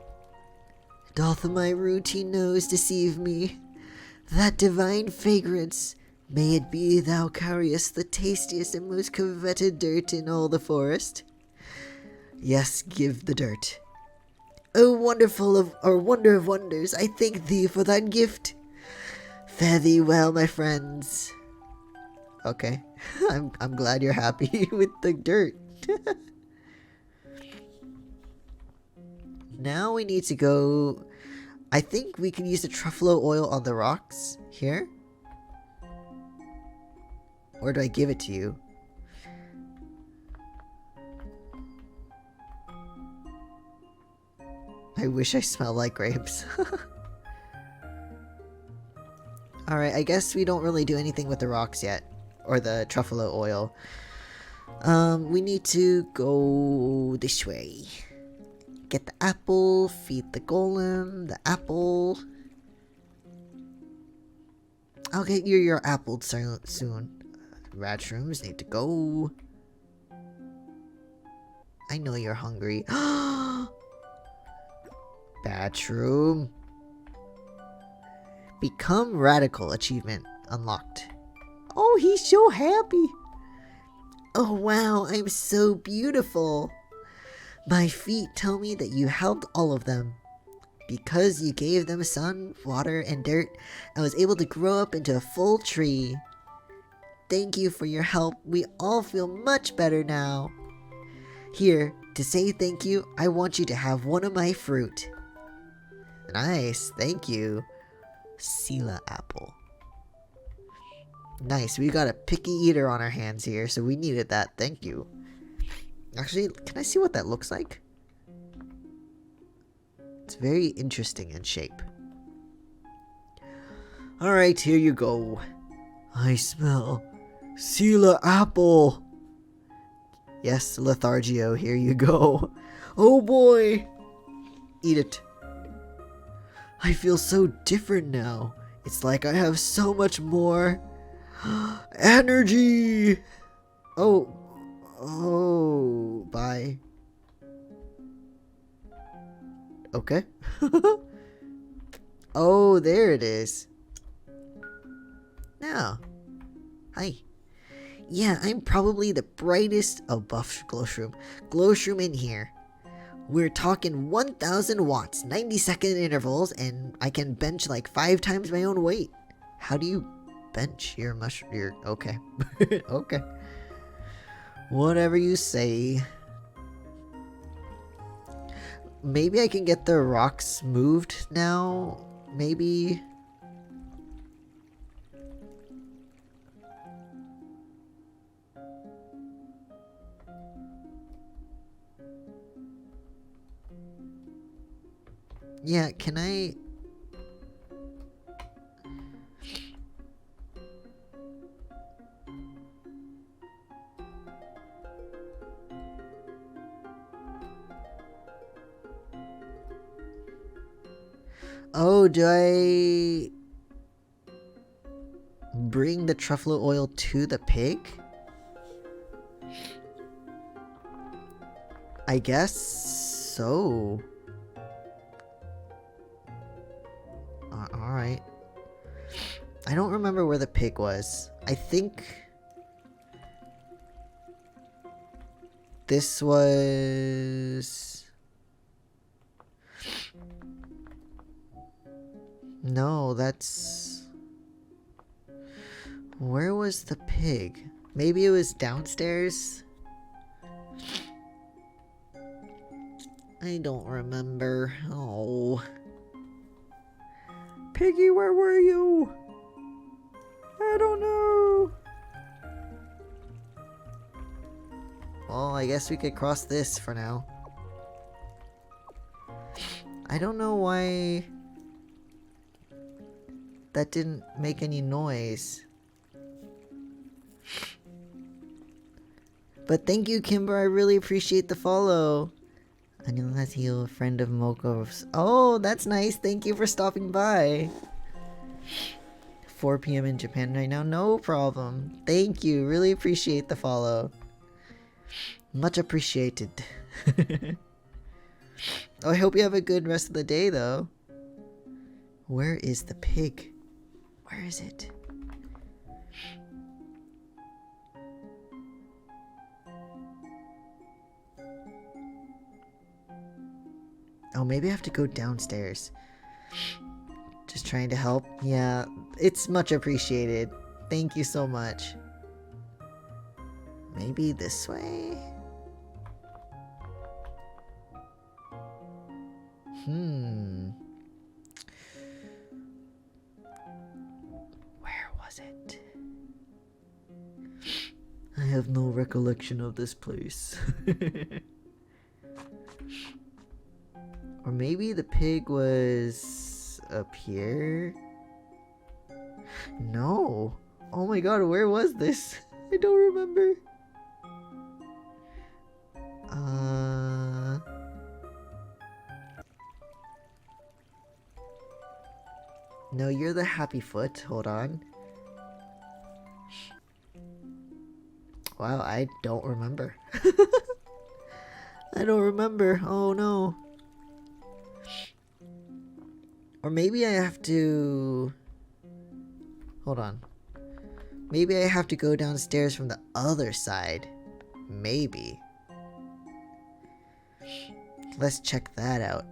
Doth my routine nose deceive me? That divine fragrance, may it be thou carriest the tastiest and most coveted dirt in all the forest. Yes, give the dirt. O wonder of wonders, I thank thee for that gift. Fare thee well, my friends. Okay, I'm glad you're happy with the dirt. Now we need to go... I think we can use the truffalo oil on the rocks here. Or do I give it to you? I wish I smelled like grapes. Alright, I guess we don't really do anything with the rocks yet. Or the truffalo oil. We need to go this way. Get the apple, feed the golem, the apple. I'll get you your apple soon. Rat shrooms need to go. I know you're hungry. Bathroom. Become radical achievement unlocked. Oh, he's so happy. Oh wow, I'm so beautiful. My feet tell me that you helped all of them. Because you gave them sun, water, and dirt, I was able to grow up into a full tree. Thank you for your help. We all feel much better now. Here, to say thank you, I want you to have one of my fruit. Nice, thank you. Sila apple. Nice, we got a picky eater on our hands here, so we needed that. Thank you. Actually, can I see what that looks like? It's very interesting in shape. Alright, here you go. I smell Sila apple. Yes, Lethargio, here you go. Oh boy! Eat it. I feel so different now. It's like I have so much more energy. Oh, bye. Okay. Oh, there it is. Now, hi. Yeah, I'm probably the brightest buff glowshroom in here. We're talking 1000 watts, 90-second intervals, and I can bench like 5 times my own weight. How do you bench your okay. Okay. Whatever you say. Maybe I can get the rocks moved now? Maybe? Yeah, can I... Oh, do I bring the truffle oil to the pig? I guess so. Alright. I don't remember where the pig was. I think this was... No, that's... Where was the pig? Maybe it was downstairs? I don't remember. Oh. Piggy, where were you? I don't know. Well, I guess we could cross this for now. I don't know why that didn't make any noise. But thank you, Kimber. I really appreciate the follow. Annyeonghaseyo, a friend of Moko's. Oh, that's nice. Thank you for stopping by. 4 p.m. in Japan right now. No problem. Thank you. Really appreciate the follow. Much appreciated. Oh, I hope you have a good rest of the day, though. Where is the pig? Where is it? Oh, maybe I have to go downstairs. Just trying to help. Yeah, it's much appreciated. Thank you so much. Maybe this way? Where was it? I have no recollection of this place. Or maybe the pig was up here? No. Oh my god, where was this? I don't remember. No, you're the happy foot. Hold on. Wow, I don't remember. I don't remember. Oh no. Or maybe I have to... Hold on. Maybe I have to go downstairs from the other side. Maybe. Let's check that out.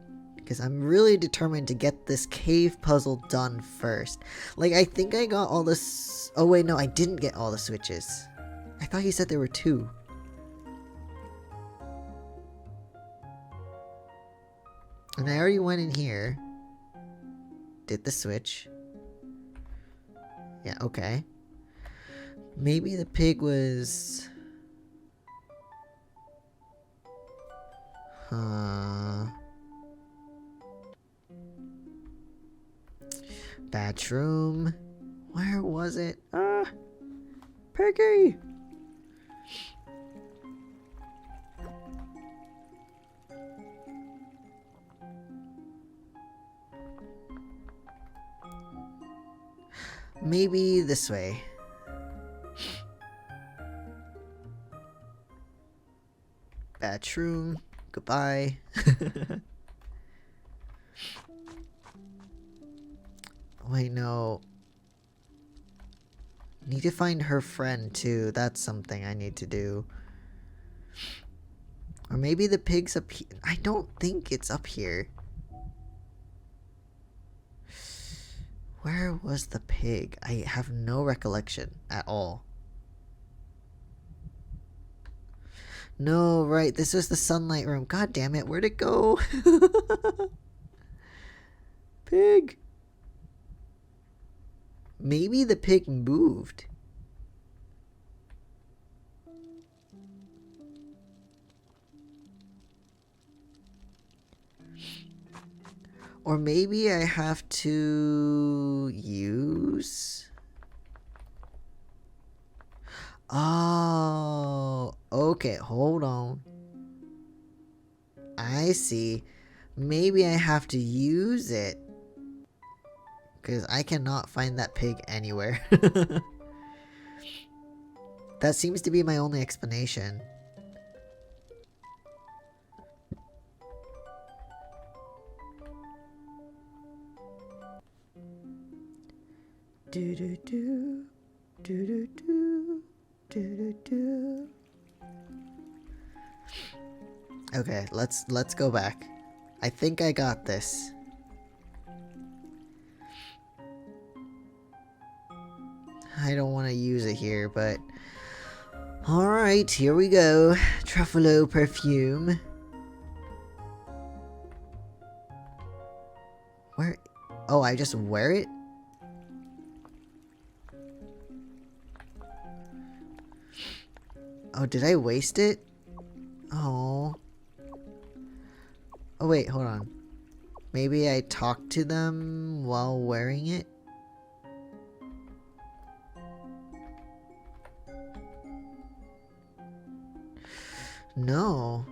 Because I'm really determined to get this cave puzzle done first. Like, I think I got all this... Oh, wait, no, I didn't get all the switches. I thought he said there were 2. And I already went in here. Did the switch. Yeah, okay. Maybe the pig was... Bathroom. Where was it? Piggy! Maybe this way. Bathroom. Goodbye. Wait, no. Need to find her friend too. That's something I need to do. Or maybe the pig's up here. I don't think it's up here. Where was the pig? I have no recollection at all. No, right. This was the sunlight room. God damn it. Where'd it go? Pig. Maybe the pig moved. Or maybe I have to use... Oh, okay, hold on. I see. Maybe I have to use it. Because I cannot find that pig anywhere. That seems to be my only explanation. Do do do do do do do do. Okay, let's go back. I think I got this. I don't want to use it here, but alright, here we go. Truffalo perfume. Where? Oh, I just wear it? Oh, did I waste it? Oh. Oh, wait, hold on. Maybe I talked to them while wearing it? No.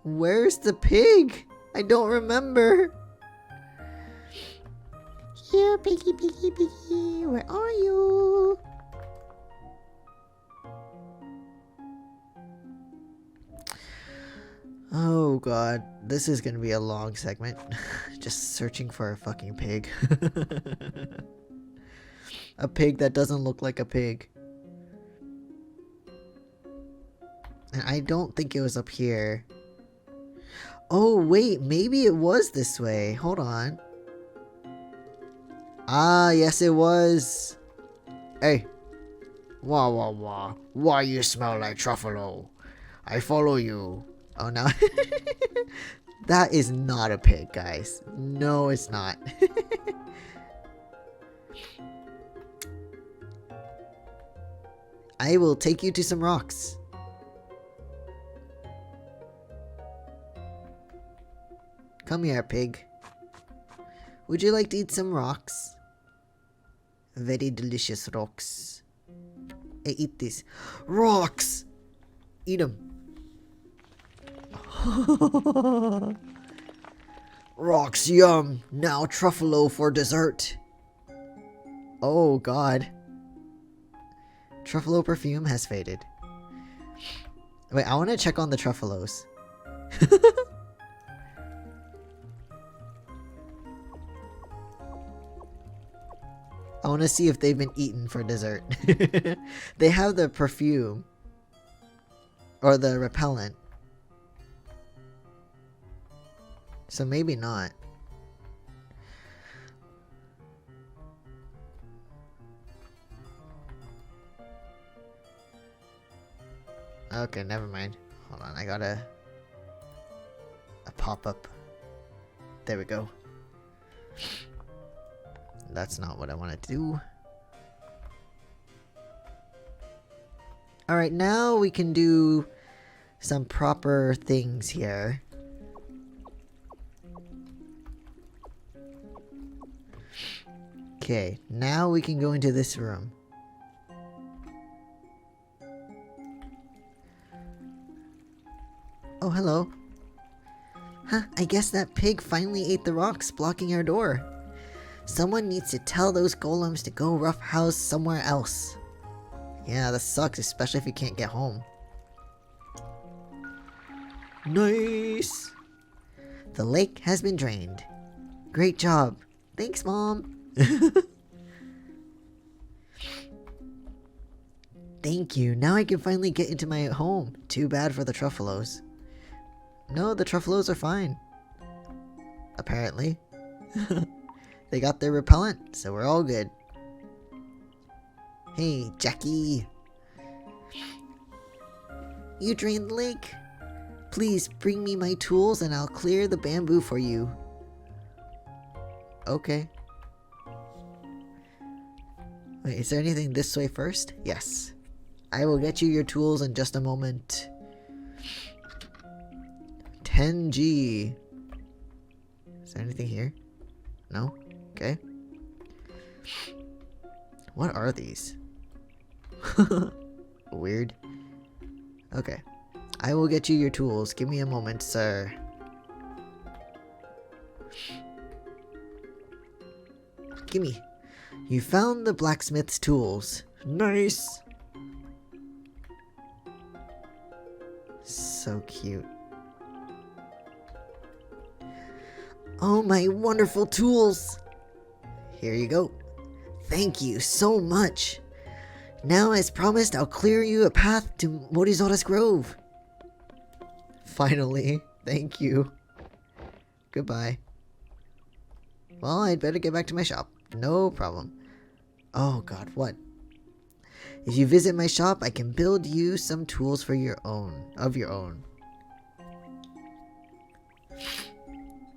Where's the pig? I don't remember. Here, piggy, piggy, piggy. Where are you? Oh god, this is gonna be a long segment. Just searching for a fucking pig. A pig that doesn't look like a pig. And I don't think it was up here. Oh wait, maybe it was this way. Hold on. Ah, yes it was. Hey. Wah wah wah. Why you smell like truffalo? I follow you. Oh no. That is not a pig, guys. No, it's not. I will take you to some rocks. Come here, pig. Would you like to eat some rocks? Very delicious rocks. Hey, eat this. Rocks! Eat them. Rocks, yum. Now truffalo for dessert. Oh god. Truffalo perfume has faded. Wait, I want to check on the truffalos. I want to see if they've been eaten for dessert. They have the perfume. Or the repellent. So maybe not. Okay, never mind. Hold on, I got a pop-up. There we go. That's not what I wanted to do. Alright, now we can do some proper things here. Okay, now we can go into this room. Oh, hello. Huh, I guess that pig finally ate the rocks blocking our door. Someone needs to tell those golems to go roughhouse somewhere else. Yeah, that sucks, especially if you can't get home. Nice! The lake has been drained. Great job. Thanks, Mom. Thank you. Now I can finally get into my home. Too bad for the Truffalos. No, the Truffalos are fine. Apparently. They got their repellent, so we're all good. Hey, Jackie. You drained the lake. Please bring me my tools and I'll clear the bamboo for you. Okay. Wait, is there anything this way first? Yes. I will get you your tools in just a moment. 10G. Is there anything here? No? Okay. What are these? Weird. Okay. I will get you your tools. Give me a moment, sir. Gimme. You found the blacksmith's tools. Nice! So cute. Oh, my wonderful tools! Here you go. Thank you so much. Now, as promised, I'll clear you a path to Morizora's Grove. Finally. Thank you. Goodbye. Well, I'd better get back to my shop. No problem. Oh god, what? If you visit my shop, I can build you some tools for your own.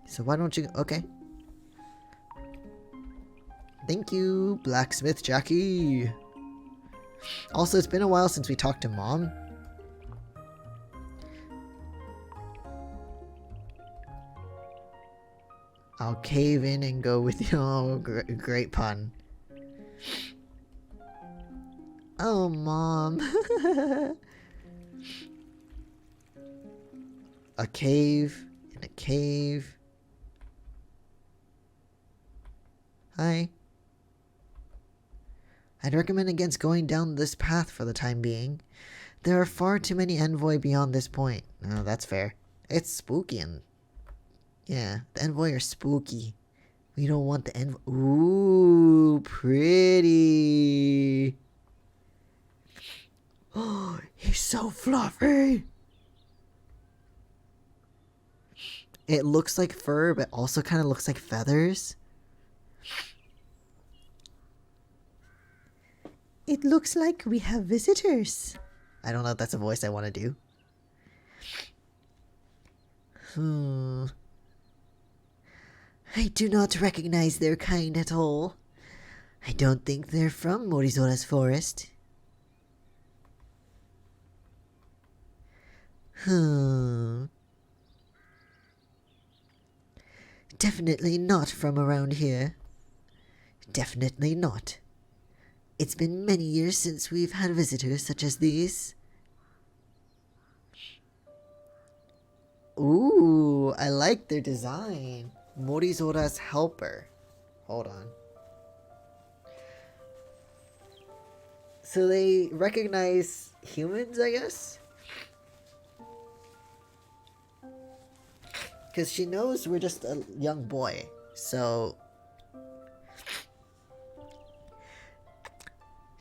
So why don't you... Okay. Thank you, Blacksmith Jackie. Also, it's been a while since we talked to Mom. I'll cave in and go with you. Oh, great pun. Oh, Mom. A cave in a cave. Hi. I'd recommend against going down this path for the time being. There are far too many envoy beyond this point. Oh, that's fair. It's spooky and... Yeah, the envoy are spooky. We don't want the envoy... Ooh, pretty. Oh, he's so fluffy. It looks like fur, but also kind of looks like feathers. It looks like we have visitors. I don't know if that's a voice I want to do. I do not recognize their kind at all. I don't think they're from Morizora's forest. Definitely not from around here. Definitely not. It's been many years since we've had visitors such as these. Ooh, I like their design. Morizora's helper. Hold on. So they recognize humans, I guess? Because she knows we're just a young boy, so...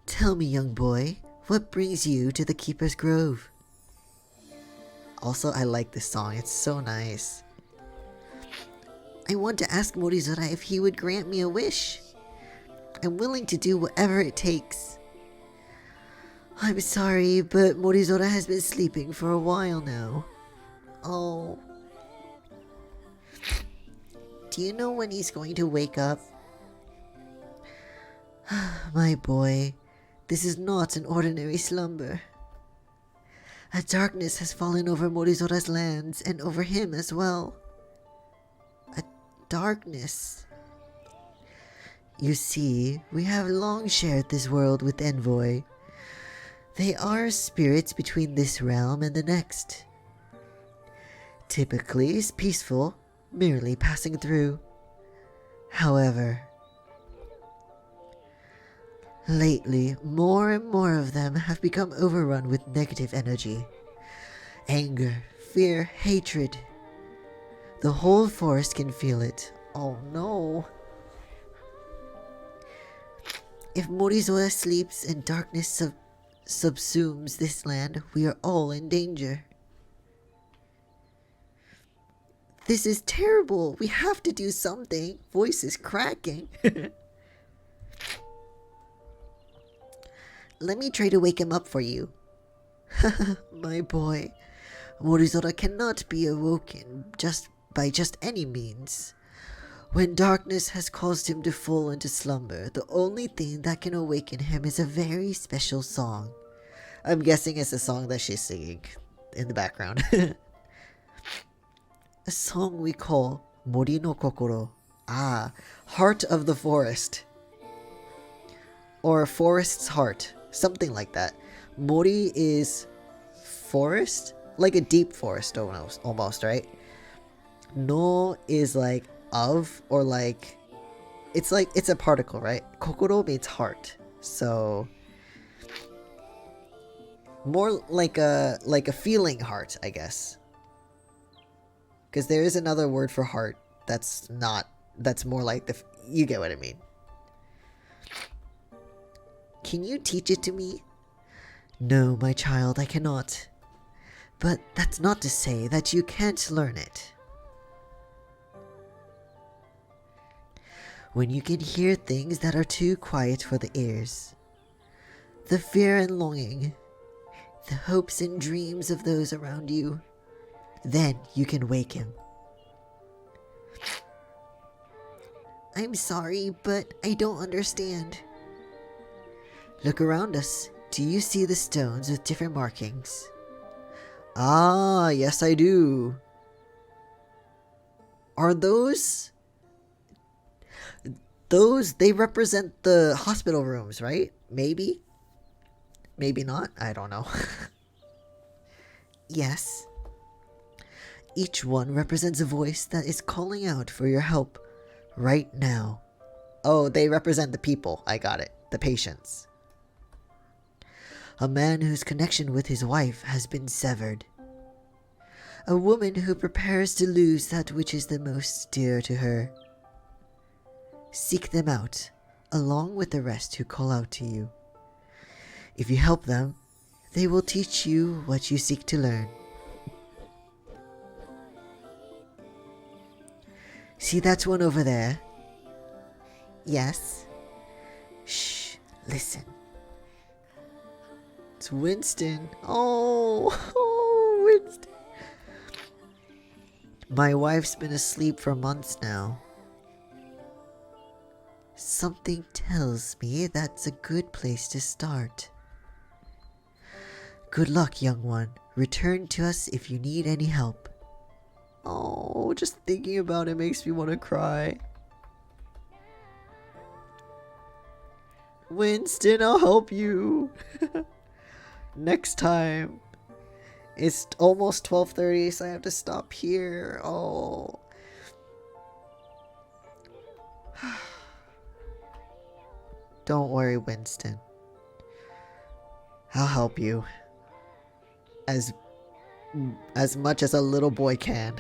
Tell me, young boy, what brings you to the Keeper's Grove? Also, I like this song. It's so nice. I want to ask Morizora if he would grant me a wish. I'm willing to do whatever it takes. I'm sorry, but Morizora has been sleeping for a while now. Oh. Do you know when he's going to wake up? My boy, this is not an ordinary slumber. A darkness has fallen over Morizora's lands and over him as well. A darkness. You see, we have long shared this world with Envoy. They are spirits between this realm and the next. Typically peaceful, merely passing through. However, lately, more and more of them have become overrun with negative energy. Anger, fear, hatred. The whole forest can feel it. Oh no. If Morizora sleeps and darkness subsumes this land, we are all in danger. This is terrible. We have to do something. Voice is cracking. Let me try to wake him up for you. My boy, Morizora cannot be awoken by just any means. When darkness has caused him to fall into slumber, the only thing that can awaken him is a very special song. I'm guessing it's a song that she's singing in the background. A song we call Mori no Kokoro. Ah, Heart of the Forest. Or Forest's Heart. Something like that. Mori is forest? Like a deep forest almost, right? No is like of, or like it's a particle, right? Kokoro means heart. So more like a feeling heart, I guess. Because there is another word for heart that's more like you get what I mean. Can you teach it to me? No, my child, I cannot. But that's not to say that you can't learn it. When you can hear things that are too quiet for the ears, the fear and longing, the hopes and dreams of those around you, then you can wake him. I'm sorry, but I don't understand. Look around us. Do you see the stones with different markings? Ah, yes I do. Are those... they represent the hospital rooms, right? Maybe? Maybe not? I don't know. Yes. Each one represents a voice that is calling out for your help right now. Oh, they represent the people. I got it. The patients. A man whose connection with his wife has been severed. A woman who prepares to lose that which is the most dear to her. Seek them out, along with the rest who call out to you. If you help them, they will teach you what you seek to learn. See that one over there? Yes. Shh, listen. It's Winston. Oh, Winston. My wife's been asleep for months now. Something tells me that's a good place to start. Good luck, young one. Return to us if you need any help. Oh, just thinking about it makes me want to cry. Winston, I'll help you. Next time. It's almost 12:30, so I have to stop here. Oh. Don't worry, Winston. I'll help you. As much as a little boy can.